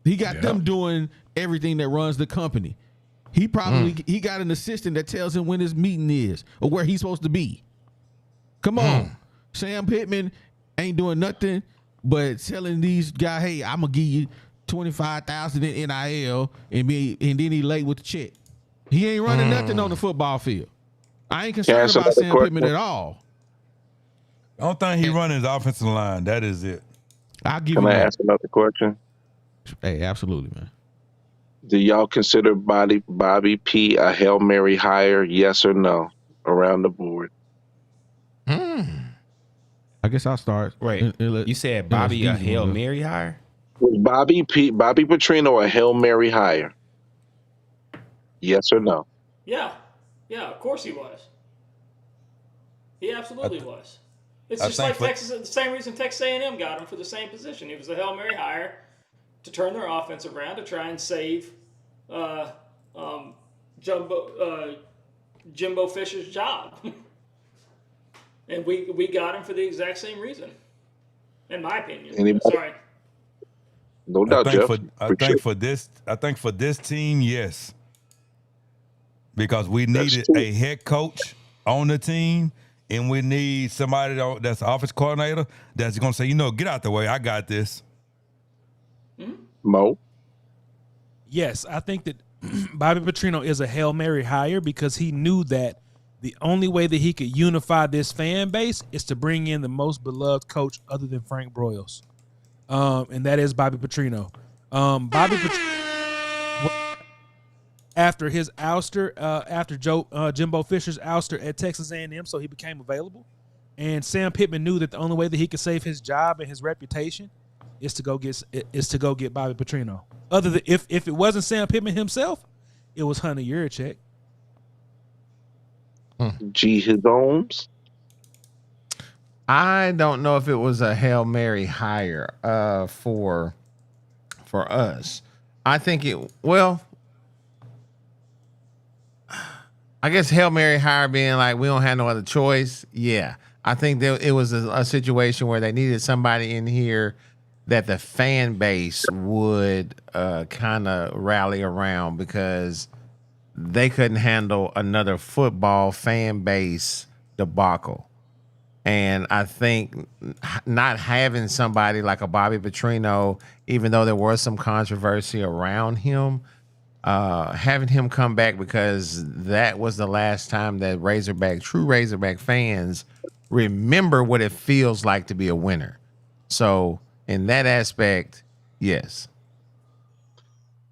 [SPEAKER 2] He got them doing everything that runs the company. He probably he got an assistant that tells him when his meeting is or where he's supposed to be. Come on, Sam Pittman ain't doing nothing but telling these guys, "Hey, I'm gonna give you 25,000 in NIL," and then he late with the check. He ain't running nothing on the football field. I ain't concerned about Sam Pittman at all.
[SPEAKER 5] I don't think he running his offensive line. That is it.
[SPEAKER 2] I'll give
[SPEAKER 9] Can
[SPEAKER 2] you
[SPEAKER 9] I
[SPEAKER 2] that.
[SPEAKER 9] ask another question?
[SPEAKER 2] Hey, absolutely, man.
[SPEAKER 9] Do y'all consider Bobby P a Hail Mary hire? Yes or no? Around the board.
[SPEAKER 2] I guess I'll start.
[SPEAKER 4] Wait, you said Bobby a Hail Mary hire?
[SPEAKER 9] Was Bobby Petrino a Hail Mary hire? Yes or no?
[SPEAKER 6] Yeah, of course he was. He absolutely was. It's just like Texas. The same reason Texas A&M got him for the same position. He was a Hail Mary hire to turn their offense around to try and save Jimbo Fisher's job. And we got him for the exact same reason, in my opinion.
[SPEAKER 9] Anybody?
[SPEAKER 6] Sorry.
[SPEAKER 9] No doubt, Jeff.
[SPEAKER 5] I think for this team, yes. Because we needed a head coach on the team, and we need somebody that's the office coordinator that's going to say, get out the way. I got this.
[SPEAKER 9] Mo?
[SPEAKER 7] Yes, I think that Bobby Petrino is a Hail Mary hire because he knew that the only way that he could unify this fan base is to bring in the most beloved coach other than Frank Broyles. And that is Bobby Petrino. Bobby Petrino, after his ouster, after Jimbo Fisher's ouster at Texas A&M, so he became available. And Sam Pittman knew that the only way that he could save his job and his reputation is to go get Bobby Petrino. Other than if it wasn't Sam Pittman himself, it was Hunter Yurachek.
[SPEAKER 9] G. His Ohms?
[SPEAKER 3] I don't know if it was a Hail Mary hire for us. I think I guess Hail Mary hire being like we don't have no other choice. Yeah. I think that it was a situation where they needed somebody in here that the fan base would kind of rally around because they couldn't handle another football fan base debacle. And I think not having somebody like a Bobby Petrino, even though there was some controversy around him, having him come back because that was the last time that true Razorback fans remember what it feels like to be a winner. So in that aspect, yes.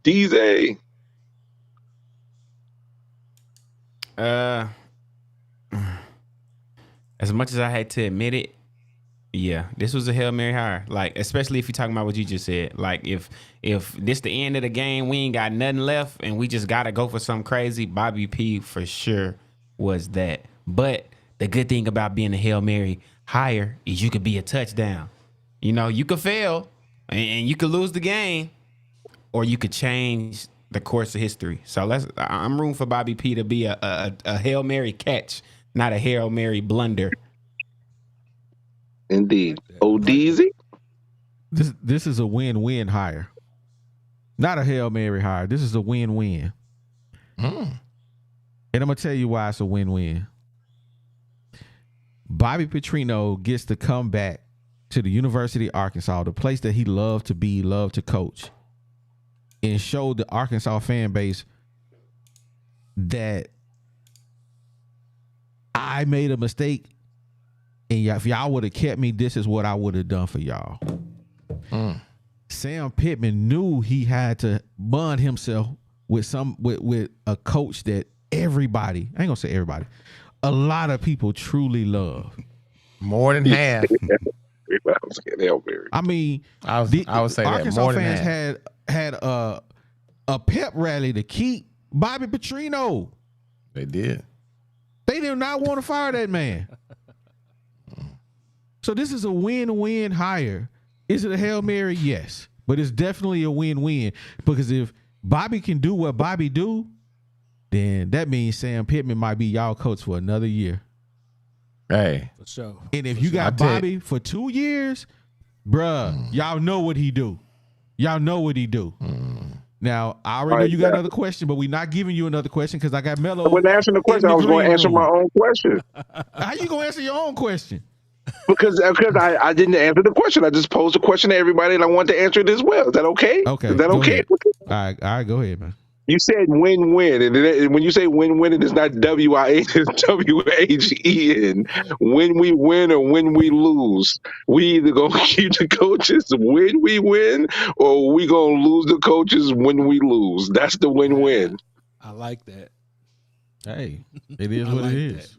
[SPEAKER 9] DJ.
[SPEAKER 4] As much as I hate to admit it, yeah, this was a Hail Mary hire. Like, especially if you're talking about what you just said. Like, if this the end of the game, we ain't got nothing left, and we just gotta go for something crazy, Bobby P for sure was that. But the good thing about being a Hail Mary higher is you could be a touchdown. You know, you could fail and you could lose the game, or you could change the course of history. So I'm rooting for Bobby P to be a Hail Mary catch, not a Hail Mary blunder.
[SPEAKER 9] Indeed. Odeezy?
[SPEAKER 2] This is a win-win hire. Not a Hail Mary hire. This is a win-win. And I'm going to tell you why it's a win-win. Bobby Petrino gets to come back to the University of Arkansas, the place that he loved to be, loved to coach, and show the Arkansas fan base that I made a mistake, and if y'all would have kept me, this is what I would have done for y'all. Sam Pittman knew he had to bond himself with a coach that everybody, I ain't gonna say everybody, a lot of people truly love.
[SPEAKER 3] More than half.
[SPEAKER 2] I mean,
[SPEAKER 3] I would say
[SPEAKER 2] Arkansas
[SPEAKER 3] that more than
[SPEAKER 2] fans
[SPEAKER 3] half.
[SPEAKER 2] had a pep rally to keep Bobby Petrino.
[SPEAKER 3] They did.
[SPEAKER 2] They did not want to fire that man. So this is a win-win hire. Is it a Hail Mary? Yes. But it's definitely a win-win, because if Bobby can do what Bobby do, then that means Sam Pittman might be y'all coach for another year.
[SPEAKER 3] Hey.
[SPEAKER 7] For sure.
[SPEAKER 2] And if you got Bobby for 2 years, bruh, y'all know what he do. Y'all know what he do. Now, I already know you got another question, but we're not giving you another question because I got Melo.
[SPEAKER 9] I wasn't answering the question. I was going to answer my own question.
[SPEAKER 2] How you going to answer your own question?
[SPEAKER 9] Because I didn't answer the question. I just posed a question to everybody, and I wanted to answer it as well. Is that okay?
[SPEAKER 2] Okay.
[SPEAKER 9] Is that okay?
[SPEAKER 2] Ahead. All right, go ahead, man.
[SPEAKER 9] You said win-win, and when you say win-win, it is not W-I-N, it's W-H-E-N. When we win or when we lose, we either gonna keep the coaches when we win, or we gonna lose the coaches when we lose. That's the win-win.
[SPEAKER 7] I like that.
[SPEAKER 2] Hey, it is what it is.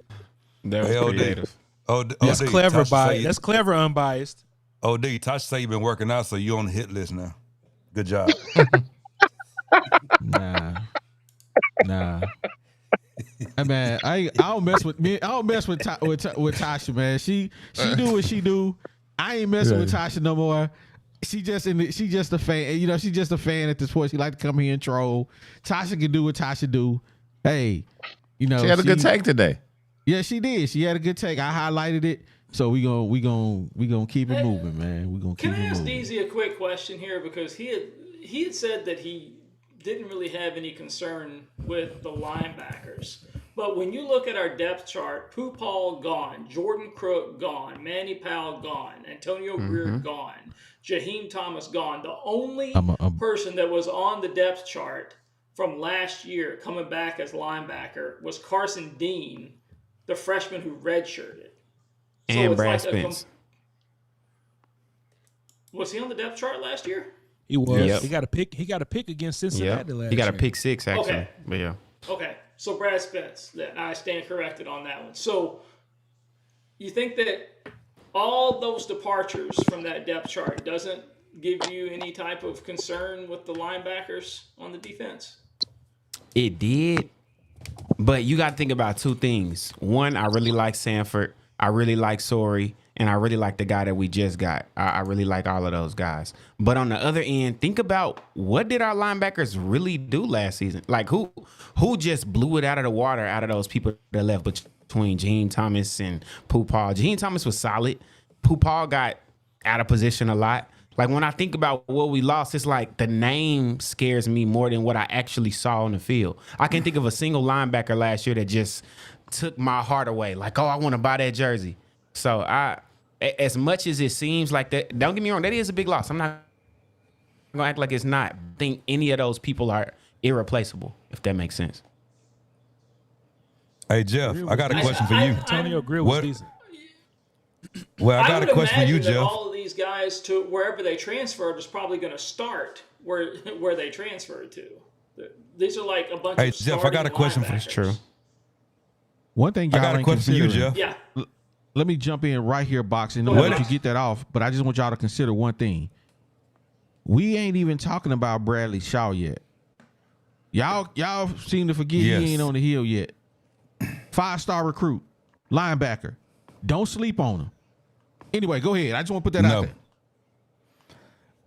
[SPEAKER 4] That was creative.
[SPEAKER 7] That's clever, that's clever, unbiased.
[SPEAKER 5] OD, Tasha say you've been working out, so you on the hit list now. Good job.
[SPEAKER 2] Nah. Hey, man, I don't mess with me. I don't mess with Tasha, man. She do what she do. I ain't messing with Tasha no more. She just a fan. You know, she's just a fan at this point. She like to come here and troll. Tasha can do what Tasha do. Hey, you know,
[SPEAKER 3] she had a good take today.
[SPEAKER 2] Yeah, she did. She had a good take. I highlighted it. So we gonna keep it moving, man. We gonna keep it moving.
[SPEAKER 6] Can I ask DZ a quick question here, because he had said that he didn't really have any concern with the linebackers. But when you look at our depth chart, Pupal gone, Jordan Crook gone, Manny Powell gone, Antonio Greer gone, Jaheim Thomas gone. The only person that was on the depth chart from last year coming back as linebacker was Carson Dean, the freshman who redshirted.
[SPEAKER 4] And Brad Spence.
[SPEAKER 6] Was he on the depth chart last year?
[SPEAKER 7] He was.
[SPEAKER 4] Yep.
[SPEAKER 7] He got a pick against Cincinnati last year.
[SPEAKER 4] He got a pick 6 actually.
[SPEAKER 6] Okay.
[SPEAKER 4] But yeah.
[SPEAKER 6] Okay. So Brad Spence. Then I stand corrected on that one. So you think that all those departures from that depth chart doesn't give you any type of concern with the linebackers on the defense?
[SPEAKER 4] It did. But you got to think about two things. One, I really like Sanford. I really like Sori. And I really like the guy that we just got. I really like all of those guys. But on the other end, think about what did our linebackers really do last season? Like who just blew it out of the water out of those people that left between Jaheim Thomas and Pupal? Jaheim Thomas was solid. Pupal got out of position a lot. Like when I think about what we lost, it's like the name scares me more than what I actually saw on the field. I can't think of a single linebacker last year that just took my heart away. Like, oh, I want to buy that jersey. So as much as it seems like that, don't get me wrong, that is a big loss. I'm not gonna act like it's not. I think any of those people are irreplaceable, if that makes sense.
[SPEAKER 5] Hey Jeff, I got a question for you.
[SPEAKER 7] Antonio Greer was decent.
[SPEAKER 5] Well, I got a question for you, Jeff.
[SPEAKER 6] All of these guys, to wherever they transferred, is probably going to start where they transferred to. These are like a bunch of.
[SPEAKER 5] Hey Jeff, I got a question for you.
[SPEAKER 4] True.
[SPEAKER 2] One thing
[SPEAKER 5] I got a question for you, Jeff.
[SPEAKER 6] Yeah.
[SPEAKER 2] Let me jump in right here, Boxing. Don't let you get that off, but I just want y'all to consider one thing. We ain't even talking about Bradley Shaw yet. Y'all seem to forget he ain't on the hill yet. 5-star recruit. linebacker. Don't sleep on him. Anyway, go ahead. I just want to put that out there.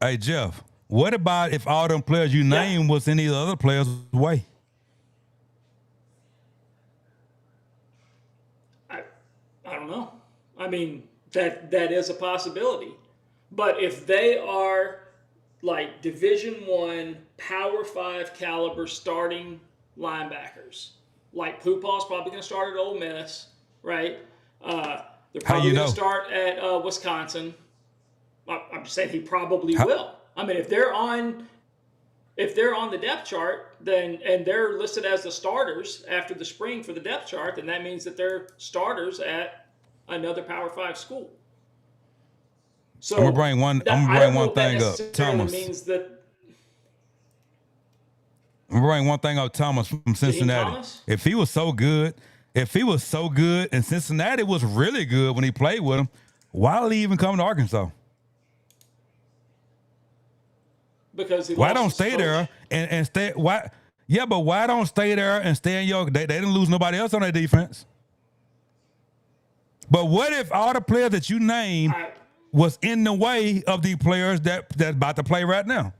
[SPEAKER 5] Hey, Jeff, what about if all them players you named was any other players' way?
[SPEAKER 6] I don't know. I mean, that is a possibility. But if they are like Division I, Power 5 caliber starting linebackers, like Pupal's probably going to start at Ole Miss, right? They're probably going to start at Wisconsin. I'm just saying he probably will. I mean, if they're on the depth chart, then and they're listed as the starters after the spring for the depth chart, then that means that they're starters at another Power 5 school. So
[SPEAKER 5] I'm gonna bring one thing up, Thomas.
[SPEAKER 6] Means that
[SPEAKER 5] I'm gonna bring one thing up, Thomas from Cincinnati. If he was so good, and Cincinnati was really good when he played with him, why did he even come to Arkansas?
[SPEAKER 6] Because
[SPEAKER 5] why don't stay there and stay? Why? Yeah, but why don't stay there and stay in your? They didn't lose nobody else on their defense. But what if all the players that you named was in the way of the players that about to play right now?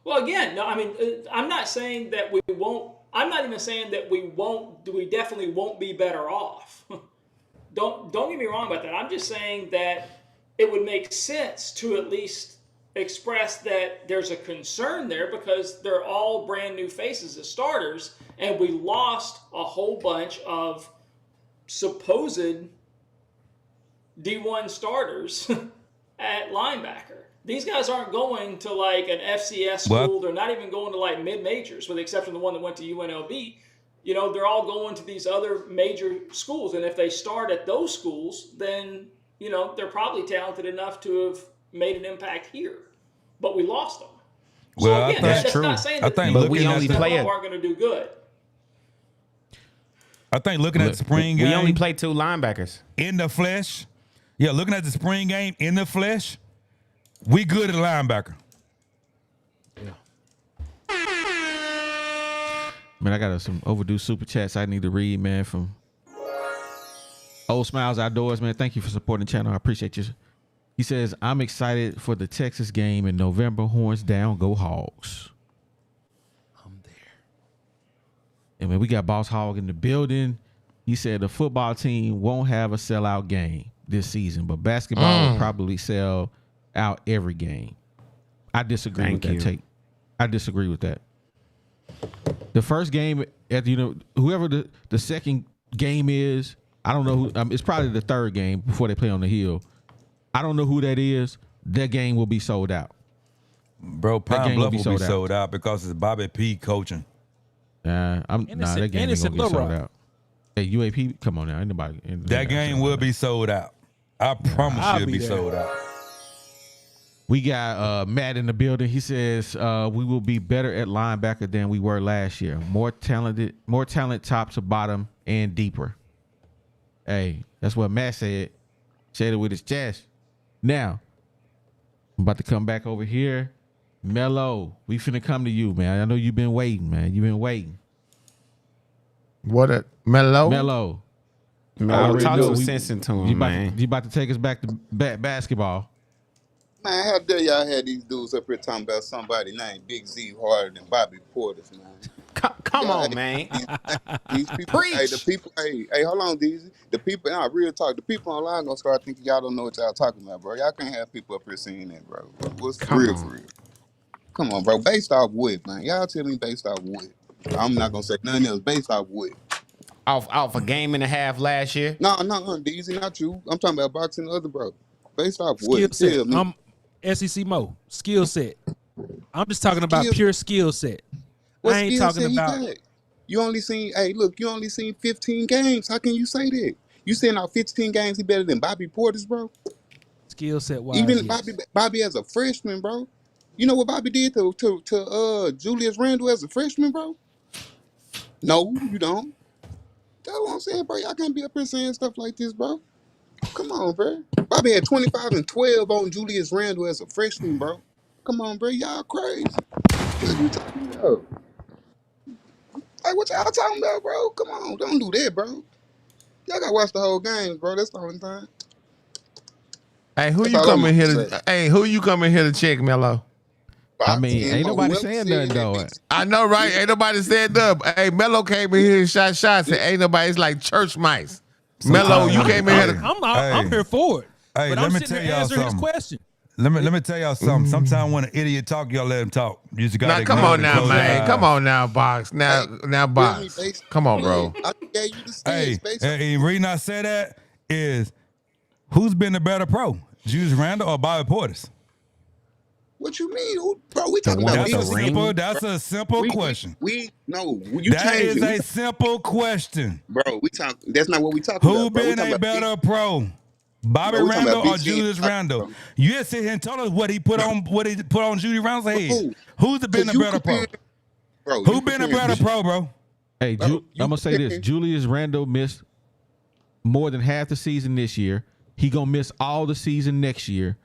[SPEAKER 6] Well, again, no. I mean, I'm not saying that we won't. I'm not even saying that we won't. We definitely won't be better off. Don't get me wrong about that. I'm just saying that it would make sense to at least express that there's a concern there because they're all brand new faces as starters, and we lost a whole bunch of supposed D1 starters at linebacker. These guys aren't going to like an FCS school. They're not even going to like mid-majors, with the exception of the one that went to UNLV. You know, they're all going to these other major schools, and if they start at those schools, then you know, they're probably talented enough to have made an impact here, but we lost them.
[SPEAKER 5] Well,
[SPEAKER 6] so again, that's not saying that we only aren't going to do good.
[SPEAKER 5] I think looking at the spring game,
[SPEAKER 4] we only play 2 linebackers
[SPEAKER 5] in the flesh. Yeah, looking at the spring game in the flesh, we good at linebacker.
[SPEAKER 2] Man, I got some overdue super chats I need to read, man, from Old Smiles Outdoors, man. Thank you for supporting the channel. I appreciate you. He says, I'm excited for the Texas game in November. Horns down, go Hogs. I'm there. And man, we got Boss Hog in the building. He said the football team won't have a sellout game this season, but basketball will probably sell out every game. I disagree with that take. I disagree with that. The first game, whoever the second game is, I don't know who. It's probably the third game before they play on the hill. I don't know who that is. That game will be sold out.
[SPEAKER 5] Bro, Pine Bluff will be sold out because it's Bobby P coaching.
[SPEAKER 2] That game ain't gonna get sold out. Hey, UAP, come on now. Ain't nobody.
[SPEAKER 5] That game will be sold out. I promise you it'll be sold out.
[SPEAKER 2] We got Matt in the building. He says we will be better at linebacker than we were last year. More talent top to bottom and deeper. Hey, that's what Matt said. Said it with his chest. Now, I'm about to come back over here. Mello, we finna come to you, man. I know you've been waiting, man. You've been waiting.
[SPEAKER 3] What Mello?
[SPEAKER 2] Mello.
[SPEAKER 4] Talk some sense into him, man.
[SPEAKER 2] You about to take us back to basketball.
[SPEAKER 10] Man, how dare y'all have these dudes up here talking about somebody named Big Z harder than Bobby Portis, man.
[SPEAKER 4] Come on, man.
[SPEAKER 10] These people, hey, hold on, DZ. The people, real talk, the people online gonna start thinking y'all don't know what y'all talking about, bro. Y'all can't have people up here saying that, bro. What's real for real? Come on, bro. Based off what, man? Y'all tell me based off what? I'm not gonna say nothing else. Based off what?
[SPEAKER 4] Off a game and a half last year?
[SPEAKER 10] No, DZ, not you. I'm talking about boxing the other bro. Based off what?
[SPEAKER 7] Skill set. SEC Mo. Skill set. I'm just talking about pure skill set.
[SPEAKER 10] What
[SPEAKER 7] I ain't talking about.
[SPEAKER 10] You only seen 15 games. How can you say that? You saying out 15 games he better than Bobby Portis, bro?
[SPEAKER 7] Skill set wise.
[SPEAKER 10] Even Bobby as a freshman, bro. You know what Bobby did to Julius Randle as a freshman, bro? No, you don't. That's what I'm saying, bro. Y'all can't be up here saying stuff like this, bro. Come on, bro. Bobby had 25 and 12 on Julius Randle as a freshman, bro. Come on, bro. Y'all crazy. What are you talking about? Like, what y'all talking about, bro? Come on, don't do that, bro. Y'all gotta watch the whole game, bro. That's the only time.
[SPEAKER 3] Hey, who
[SPEAKER 10] That's
[SPEAKER 3] you
[SPEAKER 10] all I'm
[SPEAKER 3] coming here
[SPEAKER 10] gonna
[SPEAKER 3] to?
[SPEAKER 10] say.
[SPEAKER 3] Hey, who you coming here to check, Melo?
[SPEAKER 2] I mean,
[SPEAKER 10] And
[SPEAKER 2] ain't nobody
[SPEAKER 10] whoever
[SPEAKER 2] saying
[SPEAKER 10] said
[SPEAKER 2] nothing
[SPEAKER 10] that
[SPEAKER 2] though.
[SPEAKER 10] bitch-
[SPEAKER 3] I know, right? Ain't nobody said up. Hey, Melo came in here and shot shots, and ain't nobody. It's like church mice. Melo, you came in here to.
[SPEAKER 7] I'm here for it.
[SPEAKER 5] Hey,
[SPEAKER 7] But
[SPEAKER 5] let
[SPEAKER 7] I'm
[SPEAKER 5] me
[SPEAKER 7] sitting
[SPEAKER 5] tell
[SPEAKER 7] there
[SPEAKER 5] y'all
[SPEAKER 7] answering his
[SPEAKER 5] something.
[SPEAKER 7] question.
[SPEAKER 5] Let me tell y'all something. Sometimes when an idiot talk, y'all let him talk. You just gotta
[SPEAKER 3] Now, come
[SPEAKER 5] ignore
[SPEAKER 3] on
[SPEAKER 5] it and
[SPEAKER 3] now,
[SPEAKER 5] close your
[SPEAKER 3] man.
[SPEAKER 5] eyes.
[SPEAKER 3] Come on now, Box. Now,
[SPEAKER 10] Feel me,
[SPEAKER 3] Box.
[SPEAKER 10] based
[SPEAKER 3] Come on,
[SPEAKER 10] on
[SPEAKER 3] bro.
[SPEAKER 10] that. I gave you the stats
[SPEAKER 5] Hey,
[SPEAKER 10] based on
[SPEAKER 5] and reason I say that is, who's been the better pro, Julius Randle or Bobby Portis?
[SPEAKER 10] what you mean, bro? We talking
[SPEAKER 4] one
[SPEAKER 10] about
[SPEAKER 4] with
[SPEAKER 5] That's
[SPEAKER 4] the
[SPEAKER 5] a
[SPEAKER 10] big
[SPEAKER 4] ring?
[SPEAKER 5] simple. That's a simple
[SPEAKER 10] We
[SPEAKER 5] question.
[SPEAKER 10] no, you
[SPEAKER 5] That is
[SPEAKER 10] changing,
[SPEAKER 5] a simple question.
[SPEAKER 10] bro. We talk. That's not what we talking
[SPEAKER 5] Who
[SPEAKER 10] about, bro. We
[SPEAKER 5] been
[SPEAKER 10] talking
[SPEAKER 5] a
[SPEAKER 10] about
[SPEAKER 5] better pro, Bobby
[SPEAKER 10] bro, we talking
[SPEAKER 5] Randle
[SPEAKER 10] about
[SPEAKER 5] or
[SPEAKER 10] Big Z.
[SPEAKER 5] Julius Randle?
[SPEAKER 10] Bro.
[SPEAKER 5] You just sit here and told us what he put on Judy Randle's head.
[SPEAKER 10] Bro,
[SPEAKER 5] Who's been
[SPEAKER 10] Cause
[SPEAKER 5] the
[SPEAKER 10] you
[SPEAKER 5] better pro?
[SPEAKER 10] compare, bro.
[SPEAKER 5] Who
[SPEAKER 10] You
[SPEAKER 5] been a
[SPEAKER 10] comparing
[SPEAKER 5] better pro, bro?
[SPEAKER 2] Hey,
[SPEAKER 10] Bro,
[SPEAKER 2] I'm
[SPEAKER 10] you
[SPEAKER 2] gonna say this:
[SPEAKER 10] comparing-
[SPEAKER 2] Julius Randle missed more than half the season this year. He gonna miss all the season next year.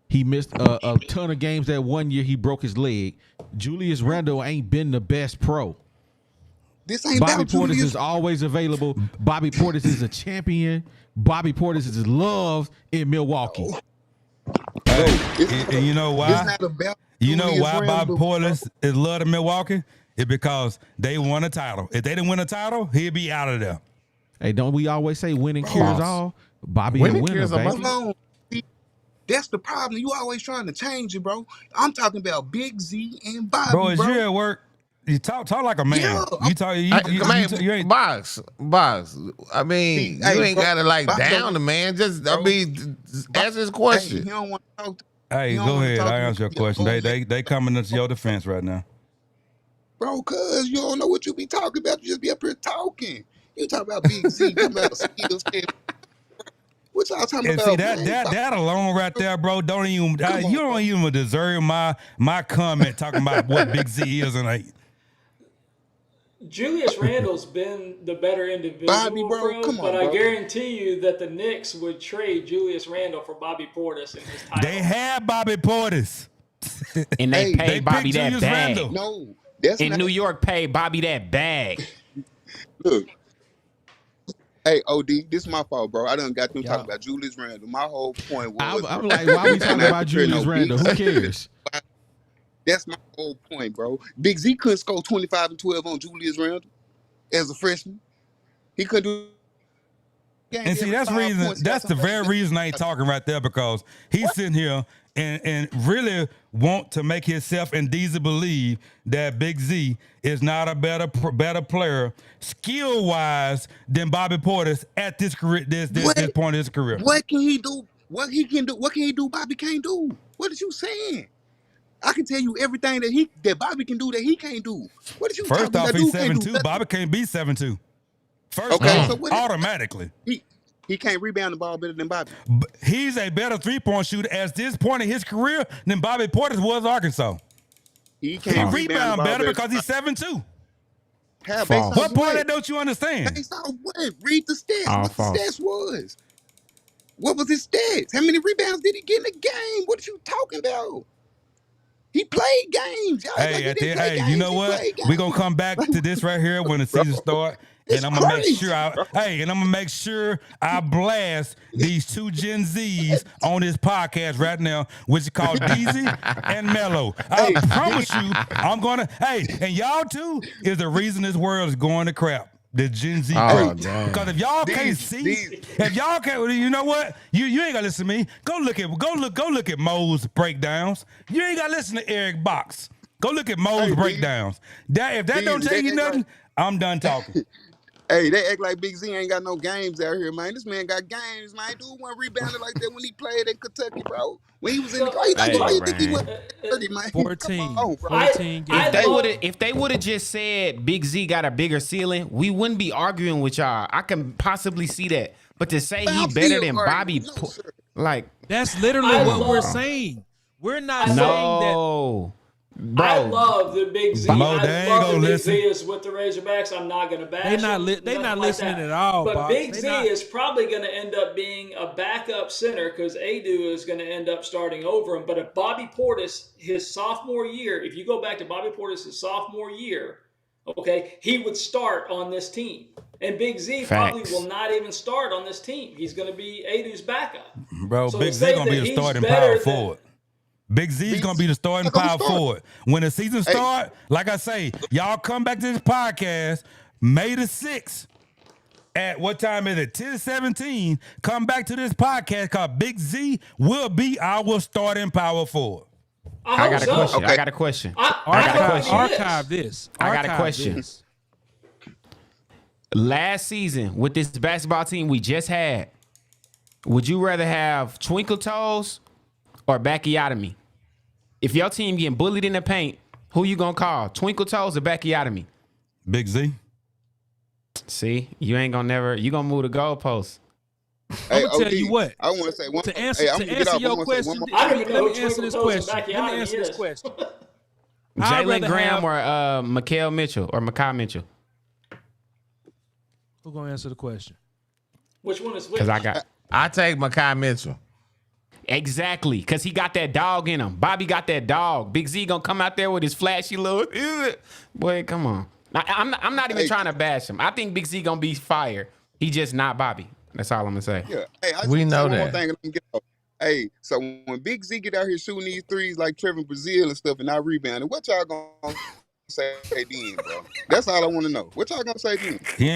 [SPEAKER 2] He missed a ton of games that 1 year. He broke his leg. Julius Randle ain't been the best pro.
[SPEAKER 10] This ain't
[SPEAKER 2] Bobby
[SPEAKER 10] about
[SPEAKER 2] Portis
[SPEAKER 10] Julius.
[SPEAKER 2] is always available. Bobby Portis is a champion. Bobby Portis is loved in Milwaukee.
[SPEAKER 5] Hey,
[SPEAKER 10] It's
[SPEAKER 5] and you know
[SPEAKER 10] It's
[SPEAKER 5] why?
[SPEAKER 10] not about
[SPEAKER 5] You know
[SPEAKER 10] Julius
[SPEAKER 5] why Bobby
[SPEAKER 10] Randle,
[SPEAKER 5] Portis is loved in Milwaukee? It's because they won a title. If they didn't win a title, he'd be out of there.
[SPEAKER 2] Hey, don't we always say winning
[SPEAKER 10] Bro.
[SPEAKER 2] cures all? Bobby
[SPEAKER 3] Winning
[SPEAKER 2] a winner,
[SPEAKER 3] cures all,
[SPEAKER 2] baby.
[SPEAKER 10] Hold on. See, that's the problem. You always trying to change it, bro. I'm talking about Big Z and Bobby,
[SPEAKER 5] Bro, is
[SPEAKER 10] bro.
[SPEAKER 5] you at work? You talk like a man.
[SPEAKER 10] Yeah,
[SPEAKER 5] You talk. You ain't.
[SPEAKER 3] Box. I mean,
[SPEAKER 10] See, hey,
[SPEAKER 3] you ain't
[SPEAKER 10] bro,
[SPEAKER 3] gotta like
[SPEAKER 10] Box
[SPEAKER 3] down
[SPEAKER 10] don't-
[SPEAKER 3] the man. Just, I
[SPEAKER 10] bro.
[SPEAKER 3] mean, answer his
[SPEAKER 10] Hey,
[SPEAKER 3] question.
[SPEAKER 10] he don't want to talk to
[SPEAKER 5] Hey,
[SPEAKER 10] You don't
[SPEAKER 5] go
[SPEAKER 10] wanna
[SPEAKER 5] ahead.
[SPEAKER 10] talk
[SPEAKER 5] I
[SPEAKER 10] to
[SPEAKER 5] answer your
[SPEAKER 10] me.
[SPEAKER 5] question. They coming into your defense right now.
[SPEAKER 10] bro, cuz you don't know what you be talking about. You just be up here talking. You talk about Big Z, talking about skills. What y'all talking
[SPEAKER 5] And
[SPEAKER 10] about,
[SPEAKER 5] see
[SPEAKER 10] man?
[SPEAKER 5] that alone right there, bro. Don't even
[SPEAKER 10] Come on,
[SPEAKER 5] you don't
[SPEAKER 10] bro.
[SPEAKER 5] even deserve my comment talking about what Big Z is and ain't.
[SPEAKER 6] Julius Randle's been the better individual,
[SPEAKER 10] Bobby, bro, come
[SPEAKER 6] but
[SPEAKER 10] on,
[SPEAKER 6] I
[SPEAKER 10] bro.
[SPEAKER 6] guarantee you that the Knicks would trade Julius Randle for Bobby Portis in his title.
[SPEAKER 5] They had Bobby Portis.
[SPEAKER 4] And they
[SPEAKER 10] Hey,
[SPEAKER 4] paid
[SPEAKER 5] they
[SPEAKER 4] Bobby
[SPEAKER 5] picked
[SPEAKER 4] that
[SPEAKER 5] Julius
[SPEAKER 4] bag.
[SPEAKER 5] Randle.
[SPEAKER 10] No, that's
[SPEAKER 4] In
[SPEAKER 10] not.
[SPEAKER 4] New York, paid Bobby that bag.
[SPEAKER 10] Look, hey, OD, this is my fault, bro. I done got them
[SPEAKER 2] Yeah.
[SPEAKER 10] talking about Julius Randle. My whole point was,
[SPEAKER 2] I'm
[SPEAKER 10] bro,
[SPEAKER 2] like, why we
[SPEAKER 10] you
[SPEAKER 2] talking
[SPEAKER 10] cannot
[SPEAKER 2] about
[SPEAKER 10] compare
[SPEAKER 2] Julius
[SPEAKER 10] no
[SPEAKER 2] Randle?
[SPEAKER 10] Big
[SPEAKER 2] Who
[SPEAKER 10] Z.
[SPEAKER 2] cares?
[SPEAKER 10] That's my whole point, bro. Big Z couldn't score 25 and 12 on Julius Randle as a freshman. He couldn't do games
[SPEAKER 5] And see,
[SPEAKER 10] every
[SPEAKER 5] that's
[SPEAKER 10] 5
[SPEAKER 5] reason.
[SPEAKER 10] points.
[SPEAKER 5] That's the very reason I ain't talking right there, because he's sitting here and really want to make himself and Deezy believe that Big Z is not a better player skill wise than Bobby Portis at this career this point in his career.
[SPEAKER 10] What can he do? What he can do? What can he do? Bobby can't do. What are you saying? I can tell you everything that Bobby can do that he can't do. What are you
[SPEAKER 5] First
[SPEAKER 10] talking
[SPEAKER 5] off,
[SPEAKER 10] about?
[SPEAKER 5] he's
[SPEAKER 10] Dude can't do
[SPEAKER 5] 7'2".
[SPEAKER 10] nothing.
[SPEAKER 5] Bobby can't be 7'2". First
[SPEAKER 10] Okay,
[SPEAKER 5] off,
[SPEAKER 10] so what?
[SPEAKER 5] automatically.
[SPEAKER 10] He can't rebound the ball better than Bobby.
[SPEAKER 5] He's a better 3-point shooter at this point in his career than Bobby Portis was Arkansas.
[SPEAKER 10] He
[SPEAKER 5] He
[SPEAKER 10] can't rebound the
[SPEAKER 5] rebound
[SPEAKER 10] ball
[SPEAKER 5] better
[SPEAKER 10] better
[SPEAKER 5] because he's 7'2".
[SPEAKER 10] How based
[SPEAKER 4] False.
[SPEAKER 10] on
[SPEAKER 5] What part of
[SPEAKER 10] what?
[SPEAKER 5] that don't you understand?
[SPEAKER 10] Based on what? Read the stats.
[SPEAKER 4] All
[SPEAKER 10] What the
[SPEAKER 4] false.
[SPEAKER 10] stats was? What was his stats? How many rebounds did he get in the game? What are you talking about? He played games. Y'all act like he didn't play games.
[SPEAKER 5] You know
[SPEAKER 10] He
[SPEAKER 5] what?
[SPEAKER 10] played games.
[SPEAKER 5] We're gonna come back to this right here when the
[SPEAKER 10] Bro,
[SPEAKER 5] season start.
[SPEAKER 10] it's
[SPEAKER 5] And I'm gonna make
[SPEAKER 10] crazy,
[SPEAKER 5] sure
[SPEAKER 10] bro.
[SPEAKER 5] I blast these two Gen Zs on this podcast right now, which is called Deezy and Mello. I promise you, I'm gonna. Hey, and y'all too is the reason this world is going to crap. The Gen Z crap.
[SPEAKER 3] damn.
[SPEAKER 5] Because if y'all can't see, if y'all can't, you know what? You ain't gotta listen to me. Go look at Mo's breakdowns. You ain't gotta listen to Eric Box. Go look at Mo's breakdowns. If that don't tell you nothing, I'm done talking.
[SPEAKER 10] Hey, they act like Big Z ain't got no games out here, man. This man got games, man. Dude wasn't rebounding like that when he played in Kentucky, bro. When he was in the why you think he went 30, man?
[SPEAKER 7] 14,
[SPEAKER 10] Come on, bro.
[SPEAKER 7] 14 games.
[SPEAKER 4] If they would have just said Big Z got a bigger ceiling, we wouldn't be arguing with y'all. I can possibly see that. But to say he
[SPEAKER 10] I'm
[SPEAKER 4] better
[SPEAKER 10] still
[SPEAKER 4] than
[SPEAKER 10] arguing.
[SPEAKER 4] Bobby,
[SPEAKER 10] No, sir.
[SPEAKER 4] like
[SPEAKER 7] That's literally what we're saying. We're not saying that.
[SPEAKER 4] no, bro.
[SPEAKER 6] I love the Big Z.
[SPEAKER 5] Mo,
[SPEAKER 6] I
[SPEAKER 5] they ain't
[SPEAKER 6] love
[SPEAKER 5] gonna
[SPEAKER 6] the Big
[SPEAKER 5] listen.
[SPEAKER 6] Z is with the Razorbacks. I'm not going to bash
[SPEAKER 7] They not
[SPEAKER 6] him,
[SPEAKER 7] they
[SPEAKER 6] nothing
[SPEAKER 7] not
[SPEAKER 6] like
[SPEAKER 7] listening
[SPEAKER 6] that.
[SPEAKER 7] at all,
[SPEAKER 6] But
[SPEAKER 7] Box.
[SPEAKER 6] Big
[SPEAKER 7] They
[SPEAKER 6] Z
[SPEAKER 7] not.
[SPEAKER 6] is probably going to end up being a backup center because Adu is going to end up starting over him. But if Bobby Portis, his sophomore year, if you go back to Bobby Portis' sophomore year, Okay, he would start on this team. And Big Z probably will not even start on this team. He's going to be Adu's backup.
[SPEAKER 5] Bro,
[SPEAKER 6] So
[SPEAKER 5] Big
[SPEAKER 6] to
[SPEAKER 5] Z
[SPEAKER 6] say
[SPEAKER 5] going to be
[SPEAKER 6] that
[SPEAKER 5] the
[SPEAKER 6] he's
[SPEAKER 5] starting
[SPEAKER 6] better
[SPEAKER 5] power
[SPEAKER 6] than-
[SPEAKER 5] forward. Big Z's going to be the starting power forward. When the season start, like I say, y'all come back to this podcast May the 6th. At what time is it? 10:17. Come back to this podcast because Big Z will be our starting power forward.
[SPEAKER 4] I got a question.
[SPEAKER 6] Okay.
[SPEAKER 4] I got a question.
[SPEAKER 7] Archive this.
[SPEAKER 4] I got a question.
[SPEAKER 7] This.
[SPEAKER 4] Last season with this basketball team we just had, would you rather have twinkle toes or bacchiotomy? If your team getting bullied in the paint, who you gonna call? Twinkle toes or bacchiotomy?
[SPEAKER 5] Big Z.
[SPEAKER 4] See, you ain't gonna never. You gonna move the goalpost.
[SPEAKER 7] I'm gonna tell you what.
[SPEAKER 10] I want to say one.
[SPEAKER 7] To answer your question,
[SPEAKER 6] I don't even know
[SPEAKER 7] let me answer this question. Let me
[SPEAKER 6] bacchiotomy
[SPEAKER 7] answer this
[SPEAKER 6] is.
[SPEAKER 7] question. I'd
[SPEAKER 4] Jalen
[SPEAKER 7] rather
[SPEAKER 4] Graham
[SPEAKER 7] have-
[SPEAKER 4] or Mikael Mitchell or Makai Mitchell?
[SPEAKER 7] Who's gonna answer the question?
[SPEAKER 6] Which one is which?
[SPEAKER 4] Because
[SPEAKER 3] I take Makai Mitchell.
[SPEAKER 4] Exactly, because he got that dog in him. Bobby got that dog. Big Z gonna come out there with his flashy little. Boy, come on. I'm not even trying to bash him. I think Big Z gonna be fire. He just not Bobby. That's all I'm gonna say.
[SPEAKER 10] Yeah. Hey, I
[SPEAKER 3] We
[SPEAKER 10] just
[SPEAKER 3] know
[SPEAKER 10] say one more
[SPEAKER 3] that.
[SPEAKER 10] thing and let me get off. Hey, so when Big Z get out here shooting these threes like Trevor Brazil and stuff and not rebounding, what y'all gonna say then, bro? That's all I want to know. What y'all gonna say then?
[SPEAKER 5] He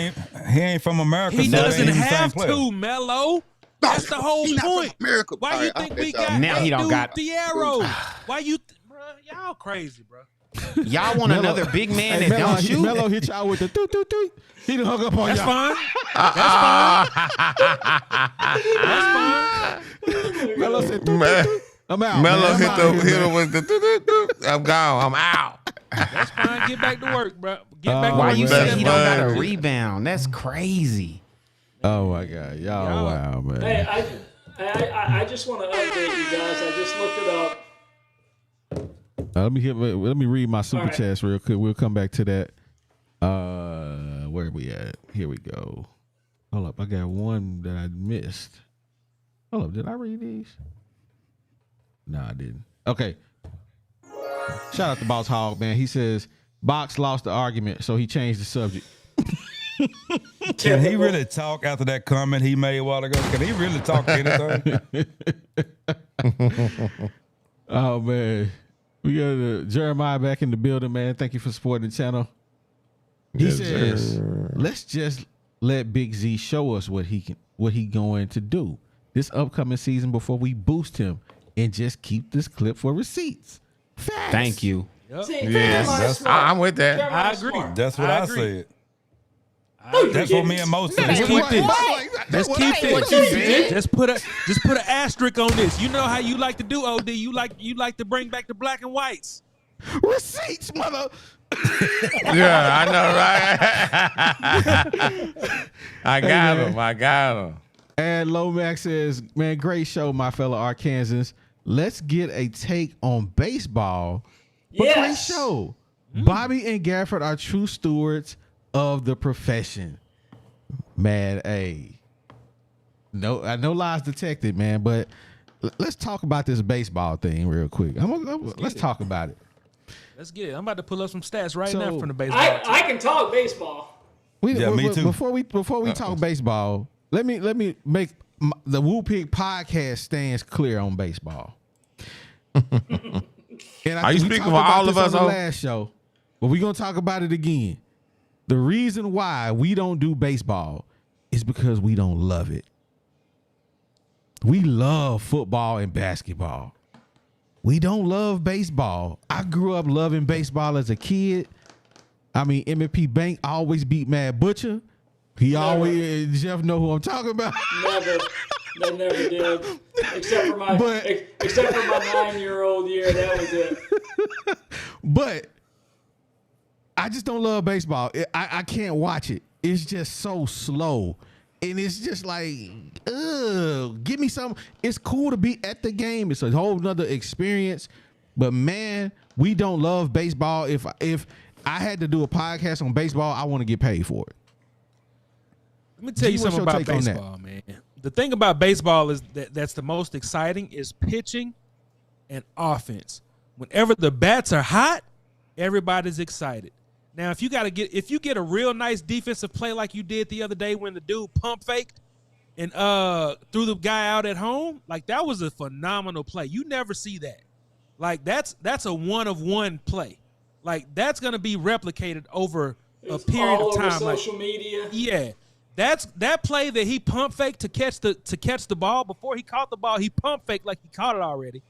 [SPEAKER 5] ain't from America.
[SPEAKER 7] He
[SPEAKER 5] so
[SPEAKER 7] doesn't
[SPEAKER 5] ain't the same
[SPEAKER 7] have
[SPEAKER 5] player.
[SPEAKER 7] to, Mello. That's the whole
[SPEAKER 10] He not from
[SPEAKER 7] point.
[SPEAKER 10] America.
[SPEAKER 7] Why
[SPEAKER 10] All
[SPEAKER 7] you
[SPEAKER 10] right,
[SPEAKER 7] think
[SPEAKER 10] I'll
[SPEAKER 7] we
[SPEAKER 10] let y'all-
[SPEAKER 7] got
[SPEAKER 4] Now he don't got-
[SPEAKER 7] the arrow? Why you, bro? Y'all crazy, bro.
[SPEAKER 4] Y'all want another big man that
[SPEAKER 2] Melo,
[SPEAKER 4] don't shoot?
[SPEAKER 2] Melo hit y'all with the toot toot toot. He done hung up on
[SPEAKER 7] That's
[SPEAKER 2] y'all.
[SPEAKER 7] fine. That's fine.
[SPEAKER 2] Melo said toot
[SPEAKER 3] Man.
[SPEAKER 2] toot toot. I'm out.
[SPEAKER 3] Melo
[SPEAKER 2] man. I'm
[SPEAKER 3] hit
[SPEAKER 2] out
[SPEAKER 3] the
[SPEAKER 2] here,
[SPEAKER 3] hit
[SPEAKER 2] man.
[SPEAKER 3] him with the. I'm gone. I'm out.
[SPEAKER 7] That's fine. Get back to work, bro. Get back to
[SPEAKER 4] Why
[SPEAKER 7] work.
[SPEAKER 4] you
[SPEAKER 3] That's
[SPEAKER 4] say he don't got a
[SPEAKER 3] funny.
[SPEAKER 4] rebound? That's crazy.
[SPEAKER 2] Oh my God, y'all wow, man.
[SPEAKER 6] Hey, I just want to update you guys. I just looked it up.
[SPEAKER 2] Let me read my super
[SPEAKER 6] All right.
[SPEAKER 2] chats real quick. We'll come back to that. Where we at? Here we go. Hold up, I got one that I missed. Hold up, did I read these? No, I didn't. Okay. Shout out to Boss Hog, man. He says Box lost the argument, so he changed the subject.
[SPEAKER 5] Can he really talk after that comment he made a while ago? Can he really talk anything?
[SPEAKER 2] Oh man, we got Jeremiah back in the building, man. Thank you for supporting the channel. He says, "Let's just let Big Z show us what he going to do this upcoming season before we boost him, and just keep this clip for receipts." Facts.
[SPEAKER 4] Thank you.
[SPEAKER 6] See,
[SPEAKER 3] Yes,
[SPEAKER 6] Jeremiah's smart.
[SPEAKER 3] I'm with that.
[SPEAKER 7] I
[SPEAKER 6] Jeremiah's
[SPEAKER 7] agree.
[SPEAKER 6] smart.
[SPEAKER 5] That's what
[SPEAKER 7] I
[SPEAKER 5] I
[SPEAKER 7] agree.
[SPEAKER 5] said.
[SPEAKER 6] No, you
[SPEAKER 5] That's what
[SPEAKER 6] didn't.
[SPEAKER 5] me and Mo said.
[SPEAKER 7] Let's keep this.
[SPEAKER 2] Let's
[SPEAKER 7] Let's keep
[SPEAKER 4] what
[SPEAKER 7] this.
[SPEAKER 4] you said.
[SPEAKER 7] Just put an asterisk on this. You know how you like to do, OD. You like to bring back the black and whites.
[SPEAKER 2] Receipts, mother.
[SPEAKER 3] Yeah, I know, right? I got him. I got him.
[SPEAKER 2] And Lomax says, "Man, great show, my fellow Arkansans. Let's get a take on baseball. But
[SPEAKER 6] Yes.
[SPEAKER 2] great show. Bobby and Gafford are true stewards of the profession." Man, hey, no lies detected, man. But let's talk about this baseball thing real quick. Let's talk about it.
[SPEAKER 7] Let's get it. I'm about to pull up some stats right
[SPEAKER 2] So,
[SPEAKER 7] now from the baseball.
[SPEAKER 6] I can talk baseball.
[SPEAKER 5] Yeah, me too.
[SPEAKER 2] Before we talk baseball, let me make the Woo Pig podcast stands clear on baseball. And
[SPEAKER 3] Are you
[SPEAKER 2] we
[SPEAKER 3] speaking
[SPEAKER 2] talked
[SPEAKER 3] for
[SPEAKER 2] about
[SPEAKER 3] all
[SPEAKER 2] this
[SPEAKER 3] of us,
[SPEAKER 2] on the
[SPEAKER 3] O?
[SPEAKER 2] last show, but we're gonna talk about it again. The reason why we don't do baseball is because we don't love it. We love football and basketball. We don't love baseball. I grew up loving baseball as a kid. I mean, M&P Bank always beat Mad Butcher. He always, Jeff know who I'm talking about.
[SPEAKER 6] Never. They never did. Except for my
[SPEAKER 2] But-
[SPEAKER 6] 9-year-old year. That was it.
[SPEAKER 2] But I just don't love baseball. I can't watch it. It's just so slow. And it's just like, give me some. It's cool to be at the game. It's a whole nother experience. But man, we don't love baseball. If I had to do a podcast on baseball, I want to get paid for it.
[SPEAKER 7] Let me tell you
[SPEAKER 2] G, what's
[SPEAKER 7] something
[SPEAKER 2] your
[SPEAKER 7] about
[SPEAKER 2] take on that?
[SPEAKER 7] baseball, man. The thing about baseball is that's the most exciting is pitching and offense. Whenever the bats are hot, everybody's excited. Now, if you get a real nice defensive play like you did the other day when the dude pump faked and threw the guy out at home, like that was a phenomenal play. You never see that. Like that's a 1-of-1 play. Like that's gonna be replicated over a period of time.
[SPEAKER 6] Over social media.
[SPEAKER 7] Yeah. That play that he pump faked to catch the ball. Before he caught the ball, he pump faked like he caught it already.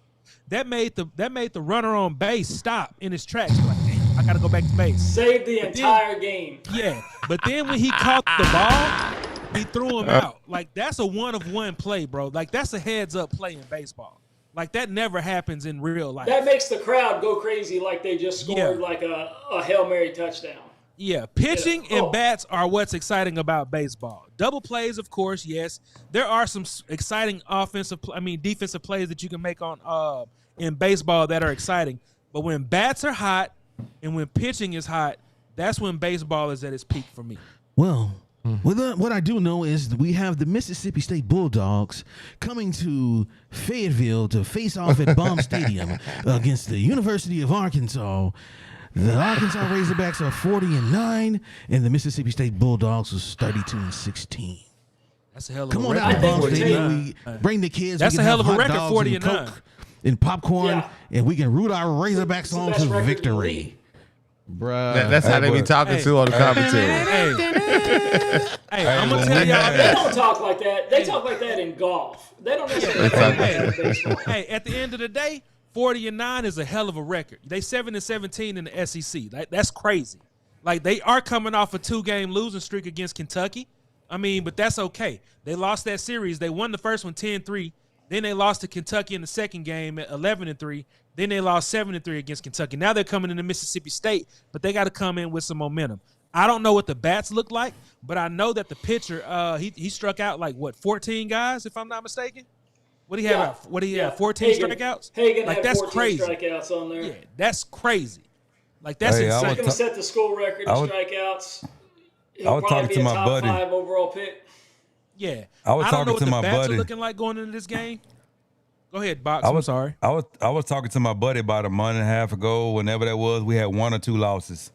[SPEAKER 7] That made the runner on base stop in his tracks. Like, damn, I gotta go back to base.
[SPEAKER 6] Saved the entire game.
[SPEAKER 7] Yeah, but then when he caught the ball, he threw him out. Like that's a 1-of-1 play, bro. Like that's a heads up play in baseball. Like that never happens in real life.
[SPEAKER 6] That makes the crowd go crazy, like they just scored like a Hail Mary touchdown.
[SPEAKER 7] Yeah, pitching and bats are what's exciting about baseball. Double plays, of course, yes. There are some exciting defensive plays that you can make on in baseball that are exciting. But when bats are hot and when pitching is hot, that's when baseball is at its peak for me.
[SPEAKER 2] Well, what I do know is we have the Mississippi State Bulldogs coming to Fayetteville to face off at Baum Stadium against the University of Arkansas. The Arkansas Razorbacks are 40-9, and the Mississippi State Bulldogs was 32-16.
[SPEAKER 7] That's a hell of
[SPEAKER 2] Come
[SPEAKER 7] a
[SPEAKER 2] on
[SPEAKER 7] record.
[SPEAKER 2] out to Baum Stadium. We bring the kids.
[SPEAKER 7] That's
[SPEAKER 2] we
[SPEAKER 7] a
[SPEAKER 2] can
[SPEAKER 7] hell
[SPEAKER 2] have
[SPEAKER 7] of a
[SPEAKER 2] hot
[SPEAKER 7] record,
[SPEAKER 2] dogs
[SPEAKER 7] 40
[SPEAKER 2] and
[SPEAKER 7] and
[SPEAKER 2] Coke and popcorn, and we can root our Razorbacks on to victory. Bruh.
[SPEAKER 3] That's how they be talking to on the commentary.
[SPEAKER 7] Hey, I'm gonna tell y'all.
[SPEAKER 6] They don't talk like that. They talk like that in golf. They don't necessarily talk like that in baseball.
[SPEAKER 7] Hey, at the end of the day, 40-9 is a hell of a record. They 7-17 in the SEC. That's crazy. Like they are coming off a 2-game losing streak against Kentucky. I mean, but that's okay. They lost that series. They won the first one 10-3. Then they lost to Kentucky in the second game at 11-3. Then they lost 7-3 against Kentucky. Now they're coming into Mississippi State, but they got to come in with some momentum. I don't know what the bats look like, but I know that the pitcher he struck out like 14 guys, if I'm not mistaken. What do you have? What do you have? 14 strikeouts?
[SPEAKER 6] Hagan
[SPEAKER 7] like
[SPEAKER 6] had
[SPEAKER 7] that's
[SPEAKER 6] 14
[SPEAKER 7] crazy.
[SPEAKER 6] Strikeouts on there.
[SPEAKER 7] Yeah, that's crazy. Like that's
[SPEAKER 6] He's
[SPEAKER 7] insane.
[SPEAKER 6] going to set the school record in strikeouts. He'll probably be a top 5 overall pick.
[SPEAKER 7] Yeah,
[SPEAKER 11] I was talking to my
[SPEAKER 7] bats
[SPEAKER 11] buddy.
[SPEAKER 7] are looking like going into this game. Go ahead, Box. I'm sorry.
[SPEAKER 11] I was talking to my buddy about a month and a half ago. Whenever that was, we had 1 or 2 losses.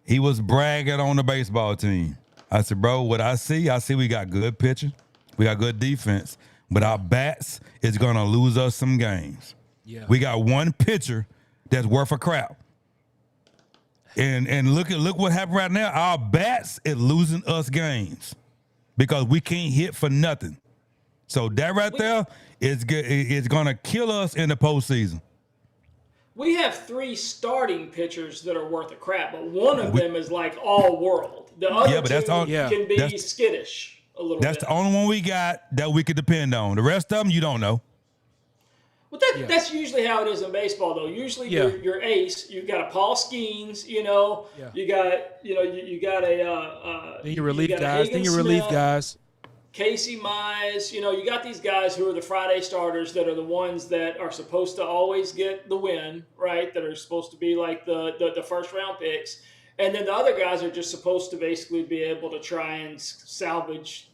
[SPEAKER 11] He was bragging on the baseball team. I said, bro, what I see we got good pitching, we got good defense. But our bats is going to lose us some games.
[SPEAKER 7] Yeah.
[SPEAKER 11] We got one pitcher that's worth a crap. And look what happened right now. Our bats is losing us games because we can't hit for nothing. So that right there is going to kill us in the postseason.
[SPEAKER 6] We have 3 starting pitchers that are worth a crap, but one of them is like all world. The other can be skittish.
[SPEAKER 11] That's the only one we got that we could depend on. The rest of them, you don't know.
[SPEAKER 6] Well, that's usually how it is in baseball, though. Usually, your ace, you've got a Paul Skeens, you got a
[SPEAKER 7] then your relief guys.
[SPEAKER 6] Casey Mize, you got these guys who are the Friday starters that are the ones that are supposed to always get the win, right? That are supposed to be like the first round picks. And then the other guys are just supposed to basically be able to try and salvage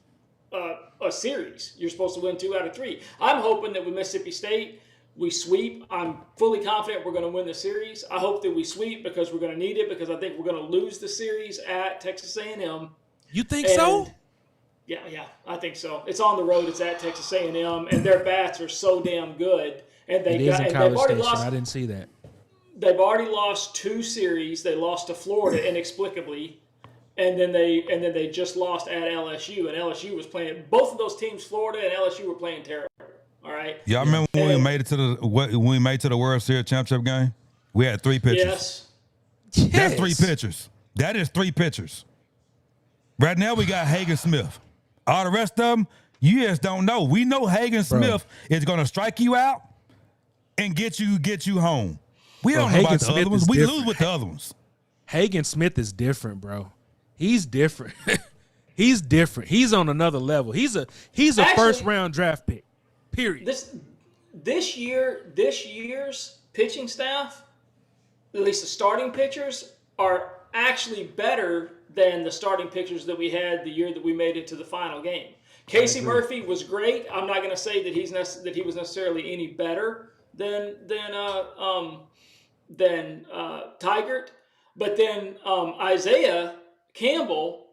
[SPEAKER 6] a series. You're supposed to win 2 out of 3. I'm hoping that with Mississippi State, we sweep. I'm fully confident we're going to win the series. I hope that we sweep because we're going to need it because I think we're going to lose the series at Texas A&M.
[SPEAKER 7] You think so?
[SPEAKER 6] Yeah, I think so. It's on the road. It's at Texas A&M, and their bats are so damn good. And
[SPEAKER 7] it is in College Station. I didn't see that.
[SPEAKER 6] They've already lost 2 series. They lost to Florida inexplicably, and then they just lost at LSU. And LSU was playing. Both of those teams, Florida and LSU, were playing terrible. All right.
[SPEAKER 11] Yeah, I remember when we made it to the World Series championship game. We had 3 pitchers.
[SPEAKER 6] Yes.
[SPEAKER 11] That's 3 pitchers. That is 3 pitchers. Right now we got Hagen Smith. All the rest of them, you just don't know. We know Hagen Smith is going to strike you out and get you home. We don't know about the other ones. We lose with the other ones.
[SPEAKER 7] Hagen Smith is different, bro. He's different. He's different. He's on another level. He's a first round draft pick. Period.
[SPEAKER 6] This year's pitching staff, at least the starting pitchers, are actually better than the starting pitchers that we had the year that we made it to the final game. Casey Murphy was great. I'm not going to say that he was necessarily any better than Tigert. But then Isaiah Campbell,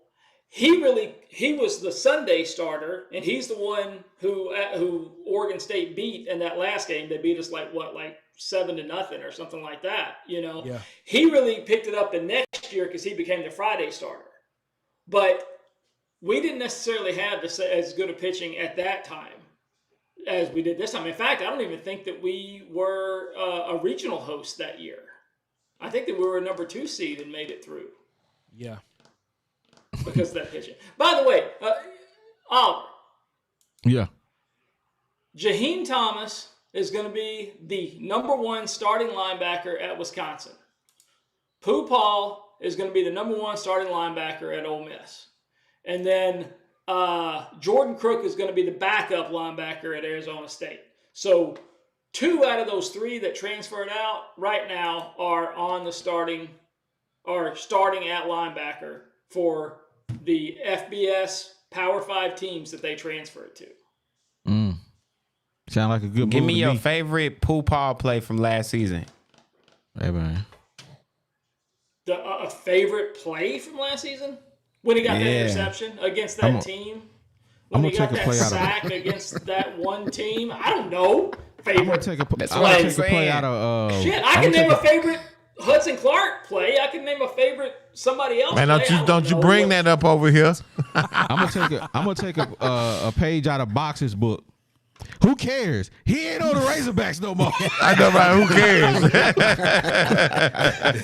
[SPEAKER 6] he was the Sunday starter, and he's the one who Oregon State beat in that last game. They beat us like 7-0 or something like that.
[SPEAKER 7] Yeah.
[SPEAKER 6] He really picked it up the next year because he became the Friday starter. But we didn't necessarily have as good a pitching at that time as we did this time. In fact, I don't even think that we were a regional host that year. I think that we were a number 2 seed and made it through.
[SPEAKER 7] Yeah.
[SPEAKER 6] Because of that pitching. By the way, Oliver.
[SPEAKER 2] Yeah.
[SPEAKER 6] Jaheim Thomas is going to be the number 1 starting linebacker at Wisconsin. Pooh Paul is going to be the number 1 starting linebacker at Ole Miss. And then Jordan Crook is going to be the backup linebacker at Arizona State. So 2 out of those 3 that transferred out right now are starting at linebacker for the FBS Power 5 teams that they transferred to.
[SPEAKER 2] Sound like a good
[SPEAKER 4] Give
[SPEAKER 2] move
[SPEAKER 4] me
[SPEAKER 2] to
[SPEAKER 4] your favorite Pooh Paul play from last season.
[SPEAKER 2] Hey, man.
[SPEAKER 6] A favorite play from last season? When he got that interception against that team? When he got that sack against that one team? I don't know. Favorite.
[SPEAKER 2] I'm going to take a play out of...
[SPEAKER 6] Shit, I can name a favorite Hudson Clark play. I can name a favorite somebody else
[SPEAKER 3] Man,
[SPEAKER 6] play.
[SPEAKER 3] don't you bring that up over here.
[SPEAKER 2] I'm gonna take a page out of Box's book. Who cares? He ain't on the Razorbacks no more.
[SPEAKER 3] I know, right? Who cares?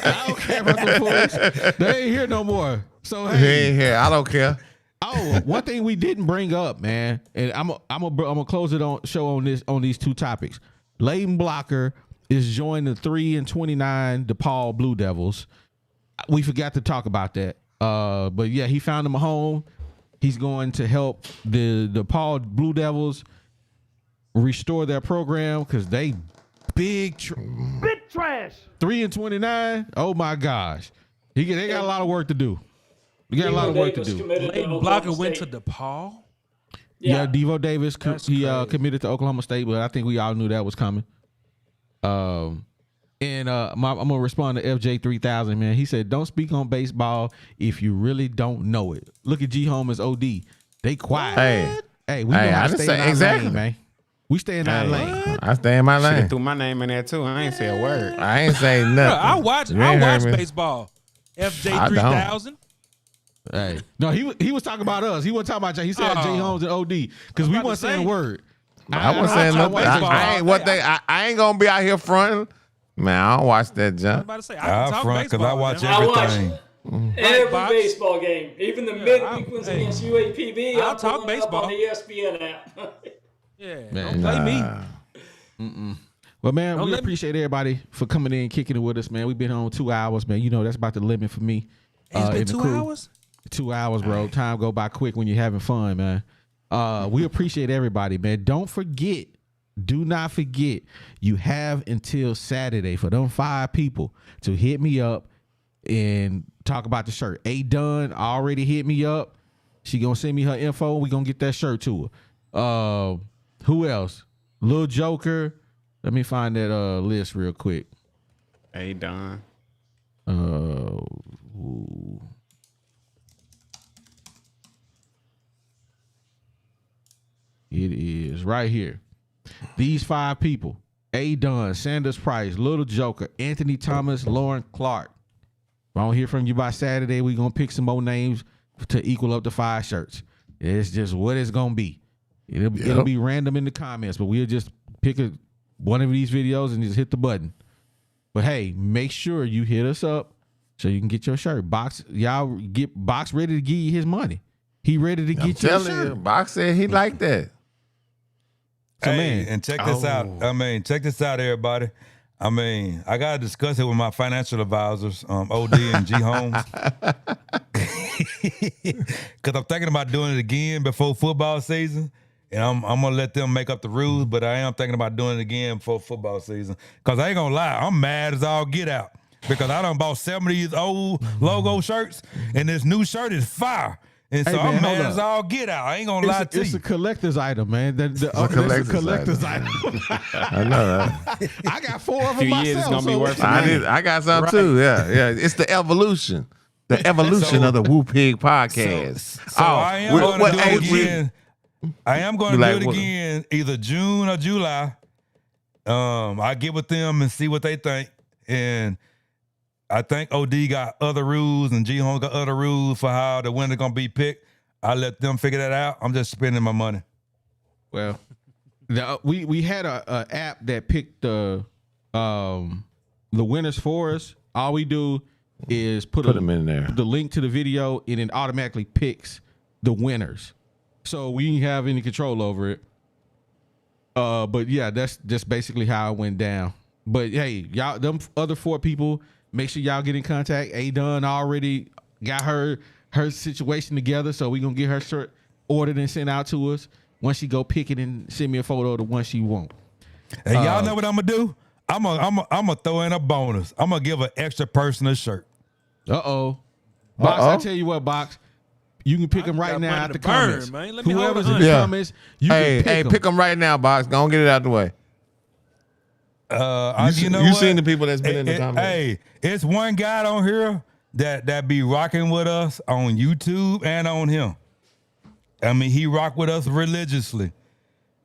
[SPEAKER 2] I don't care about the fools. They ain't here no more. So
[SPEAKER 3] He ain't here. I don't care.
[SPEAKER 2] Oh, one thing we didn't bring up, man, and I'm gonna close it on these 2 topics. Layden Blocker is joining the 3-29 Depaul Blue Devils. We forgot to talk about that. But yeah, he found him a home. He's going to help the Depaul Blue Devils restore their program because they big trash. 3-29. Oh my gosh, they got a lot of work to do. We got a lot of work to do.
[SPEAKER 7] Layden Blocker went to DePaul.
[SPEAKER 2] Yeah, Devo Davis committed to Oklahoma State, but I think we all knew that was coming. I'm gonna respond to FJ3000, man. He said, "Don't speak on baseball if you really don't know it." Look at G Home as OD. They quiet. Hey, we know how to stay in our lane, man. We stay in our lane.
[SPEAKER 3] I stay in my lane.
[SPEAKER 4] Should've threw my name in there too. I ain't say a word.
[SPEAKER 3] I ain't saying nothing.
[SPEAKER 7] I watch baseball. FJ3000.
[SPEAKER 2] Hey, no, he was talking about us. He wasn't talking about Jay. He said J Holmes and OD because we wasn't saying a word.
[SPEAKER 3] I wasn't saying nothing. I ain't gonna be out here fronting. Man, I don't watch that junk.
[SPEAKER 7] I was about to say I front because
[SPEAKER 11] I watch everything.
[SPEAKER 6] Every baseball game, even the midweek ones against UAPB.
[SPEAKER 7] I'll talk baseball
[SPEAKER 6] on the ESPN app.
[SPEAKER 7] Don't play me.
[SPEAKER 2] Well, man, we appreciate everybody for coming in, kicking it with us, man. We've been on 2 hours, man. You know that's about the limit for me.
[SPEAKER 7] It's been 2 hours?
[SPEAKER 2] 2 hours, bro. Time go by quick when you're having fun, man. We appreciate everybody, man. Do not forget, you have until Saturday for them 5 people to hit me up and talk about the shirt. A Dunn already hit me up. She gonna send me her info. We gonna get that shirt to her. Who else? Lil Joker. Let me find that list real quick.
[SPEAKER 4] Hey, Don.
[SPEAKER 2] It is right here. These 5 people: A. Dunn, Sanders Price, Little Joker, Anthony Thomas, Lauren Clark. If I don't hear from you by Saturday, we're going to pick some more names to equal up the 5 shirts. It's just what it's going to be. It'll be random in the comments, but we'll just pick one of these videos and just hit the button. But hey, make sure you hit us up so you can get your shirt. Box ready to give you his money. He ready to get your shirt.
[SPEAKER 3] Box said he like that.
[SPEAKER 2] So,
[SPEAKER 11] hey,
[SPEAKER 2] man,
[SPEAKER 11] and check this out. Check this out, everybody. I gotta discuss it with my financial advisors, OD and G Holmes, because I'm thinking about doing it again before football season, and I'm gonna let them make up the rules. But I am thinking about doing it again before football season, because I ain't gonna lie, I'm mad as all get out because I done bought 7 of these old logo shirts, and this new shirt is fire. And so
[SPEAKER 2] Hey, man,
[SPEAKER 11] I'm mad
[SPEAKER 2] hold
[SPEAKER 11] as
[SPEAKER 2] up.
[SPEAKER 11] all get out. I ain't gonna lie to
[SPEAKER 2] It's
[SPEAKER 11] you.
[SPEAKER 2] a collector's item, man. That's a collector's item.
[SPEAKER 3] I know that.
[SPEAKER 2] I got 4 of them
[SPEAKER 4] Few
[SPEAKER 2] myself.
[SPEAKER 4] years it's gonna be worth some
[SPEAKER 3] I
[SPEAKER 4] money.
[SPEAKER 3] did. I got some too. Yeah. It's the evolution. The evolution of the Woo Pig podcast.
[SPEAKER 11] So I am going to do it again. I am going to
[SPEAKER 3] like,
[SPEAKER 11] do it again either June or July. I get with them and see what they think. And I think OD got other rules and G-Home got other rules for how the winner going to be picked. I let them figure that out. I'm just spending my money.
[SPEAKER 2] Well, we had a app that picked the winners for us. All we do is put
[SPEAKER 3] them in there.
[SPEAKER 2] The link to the video, and it automatically picks the winners. So we didn't have any control over it. But yeah, that's just basically how it went down. But hey, y'all, them other 4 people, make sure y'all get in contact. A-Dunn already got her situation together, so we gonna get her shirt ordered and sent out to us. Once she go pick it and send me a photo of the one she want.
[SPEAKER 11] And y'all know what I'm gonna do? I'm gonna throw in a bonus. I'm gonna give an extra person a shirt.
[SPEAKER 2] Box, I tell you what, Box, you can pick them right now out the comments.
[SPEAKER 7] Man. Let me
[SPEAKER 2] Whoever's in
[SPEAKER 7] hold
[SPEAKER 2] the
[SPEAKER 7] on.
[SPEAKER 2] comments, you can
[SPEAKER 3] pick them right now, Box. Go and get it out the way.
[SPEAKER 11] You know
[SPEAKER 3] you
[SPEAKER 11] what?
[SPEAKER 3] seen the people that's been in the comments.
[SPEAKER 11] Hey, it's one guy on here that be rocking with us on YouTube and on him. I mean, he rock with us religiously.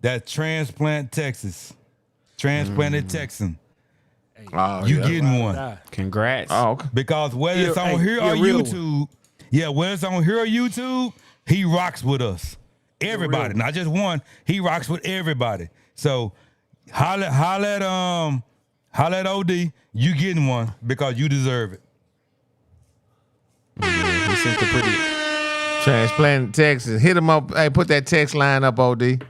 [SPEAKER 11] That Transplanted Texan.
[SPEAKER 3] Oh,
[SPEAKER 11] You getting one.
[SPEAKER 4] Congrats.
[SPEAKER 3] Oh, okay.
[SPEAKER 11] Because whether it's on here or YouTube, whether it's on here or YouTube, he rocks with us. Everybody, not just one. He rocks with everybody. So holla at OD. You getting one because you deserve it.
[SPEAKER 4] He sent the pretty.
[SPEAKER 3] Transplanted Texas. Hit him up. Hey, put that text line up, OD.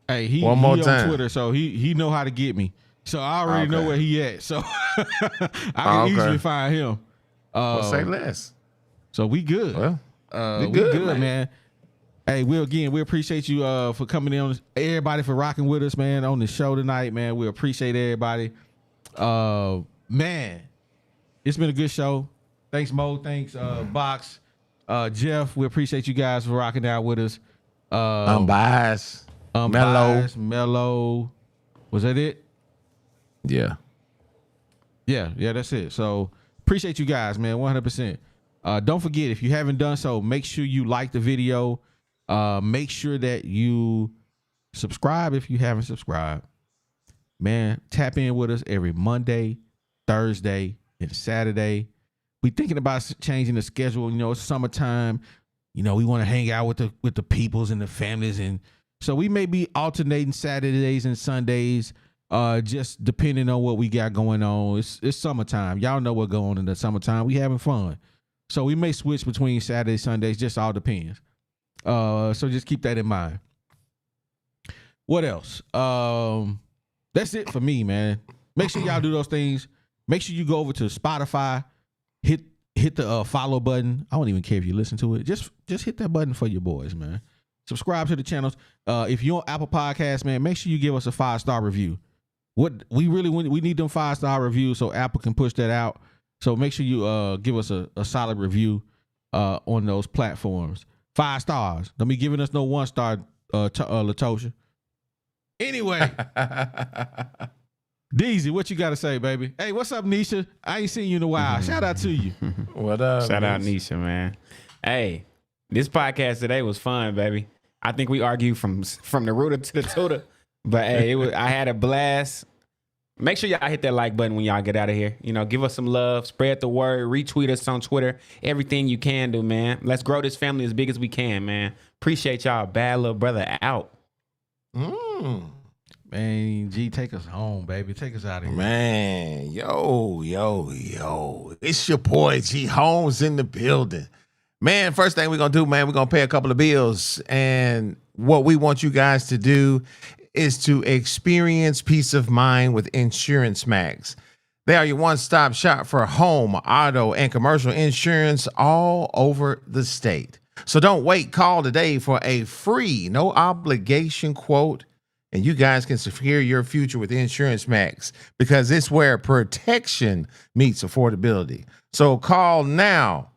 [SPEAKER 2] Hey, he
[SPEAKER 3] One more
[SPEAKER 2] on
[SPEAKER 3] time.
[SPEAKER 2] Twitter, so he know how to get me. So I already know where he at. So I can easily find him.
[SPEAKER 3] Say less.
[SPEAKER 2] So we good.
[SPEAKER 3] Well,
[SPEAKER 2] we good, man. Hey, we appreciate you for coming in. Everybody for rocking with us, man, on the show tonight, man. We appreciate everybody. Man, it's been a good show. Thanks, Mo. Thanks, Box. Jeff, we appreciate you guys for rocking out with us.
[SPEAKER 3] Unbiased.
[SPEAKER 2] Mellow. Was that it?
[SPEAKER 3] Yeah.
[SPEAKER 2] Yeah, that's it. So appreciate you guys, man, 100%. Don't forget, if you haven't done so, make sure you like the video. Make sure that you subscribe if you haven't subscribed. Man, tap in with us every Monday, Thursday, and Saturday. We thinking about changing the schedule. You know, it's summertime. You know, we want to hang out with the peoples and the families, and so we may be alternating Saturdays and Sundays, just depending on what we got going on. It's summertime. Y'all know what going on in the summertime. We having fun, so we may switch between Saturdays, Sundays. Just all depends. So just keep that in mind. What else? That's it for me, man. Make sure y'all do those things. Make sure you go over to Spotify. Hit the follow button. I don't even care if you listen to it. Just hit that button for your boys, man. Subscribe to the channels. If you're on Apple Podcasts, man, make sure you give us a 5-star review. We need them 5-star reviews so Apple can push that out. So make sure you give us a solid review on those platforms. 5 stars. Don't be giving us no 1-star, Latosha. Anyway. Deezy, what you got to say, baby? Hey, what's up, Nisha? I ain't seen you in a while. Shout out to you.
[SPEAKER 3] What up?
[SPEAKER 4] Shout out Nisha, man. Hey, this podcast today was fun, baby. I think we argued from the rooter to the tutor, but hey, I had a blast. Make sure y'all hit that like button when y'all get out of here. You know, give us some love, spread the word, retweet us on Twitter, everything you can do, man. Let's grow this family as big as we can, man. Appreciate y'all. Bad little brother out.
[SPEAKER 2] Man, G, take us home, baby. Take us out of here.
[SPEAKER 3] Man, yo. It's your boy G Holmes in the building. Man, first thing we're going to do, man, we're going to pay a couple of bills. And what we want you guys to do is to experience peace of mind with Insurance Max. They are your one-stop shop for home, auto, and commercial insurance all over the state. So don't wait. Call today for a free, no obligation quote. And you guys can secure your future with Insurance Max because it's where protection meets affordability. So call now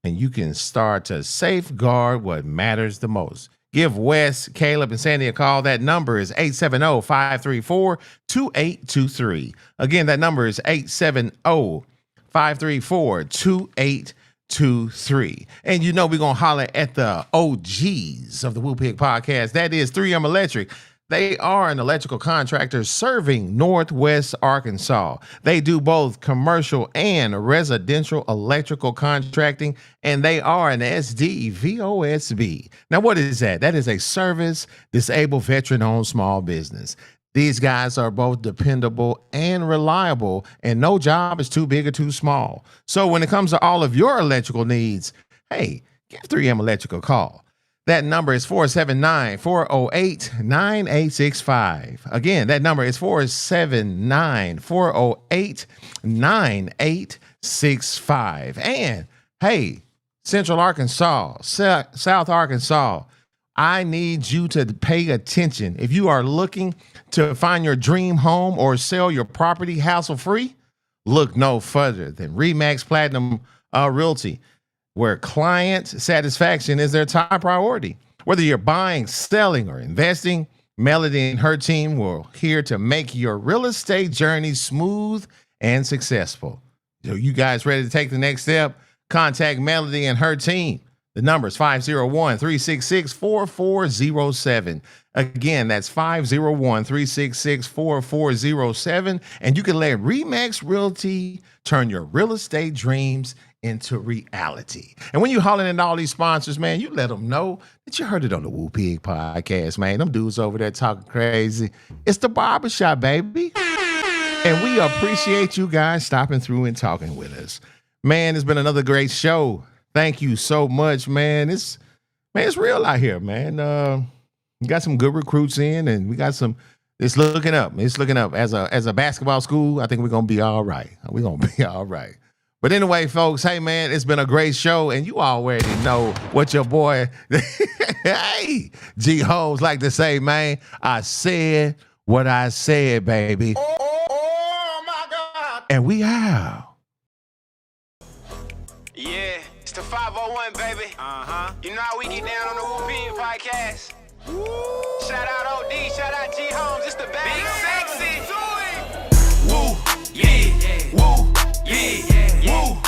[SPEAKER 3] and you can start to safeguard what matters the most. Give Wes, Caleb, and Sandy a call. That number is 870-534-2823. Again, that number is 870-534-2823. And you know we're going to holler at the OGs of the Woo Pig Podcast. That is 3M Electric. They are an electrical contractor serving Northwest Arkansas. They do both commercial and residential electrical contracting, and they are an SDVOSB. Now, what is that? That is a service disabled veteran-owned small business. These guys are both dependable and reliable, and no job is too big or too small. So when it comes to all of your electrical needs, hey, give 3M Electric a call. That number is 479-408-9865. Again, that number is 479-408-9865. And hey, Central Arkansas, South Arkansas, I need you to pay attention. If you are looking to find your dream home or sell your property hassle-free, look no further than RE/MAX Platinum Realty, where client satisfaction is their top priority. Whether you're buying, selling, or investing, Melody and her team will here to make your real estate journey smooth and successful. So you guys ready to take the next step? Contact Melody and her team. The number is 501-366-4407. Again, that's 501-366-4407. And you can let RE/MAX Realty turn your real estate dreams into reality. And when you hollering at all these sponsors, man, you let them know that you heard it on the Woo Pig Podcast, man. Them dudes over there talking crazy. It's the barbershop, baby. And we appreciate you guys stopping through and talking with us. Man, it's been another great show. Thank you so much, man. It's real out here, man. We got some good recruits in, and we got some. It's looking up. It's looking up. As a basketball school, I think we're gonna be all right. We're gonna be all right. But anyway, folks, hey, man, it's been a great show, and you already know what your boy, hey, G Holmes like to say, man. I said what I said, baby.
[SPEAKER 1] Oh my God.
[SPEAKER 3] And we out.
[SPEAKER 1] Yeah, it's the 501, baby. You know how we get down on the Woo Pig Podcast. Shout out OD, shout out G Holmes, it's the big sexy.
[SPEAKER 12] Woo, yeah, woo, yeah, woo.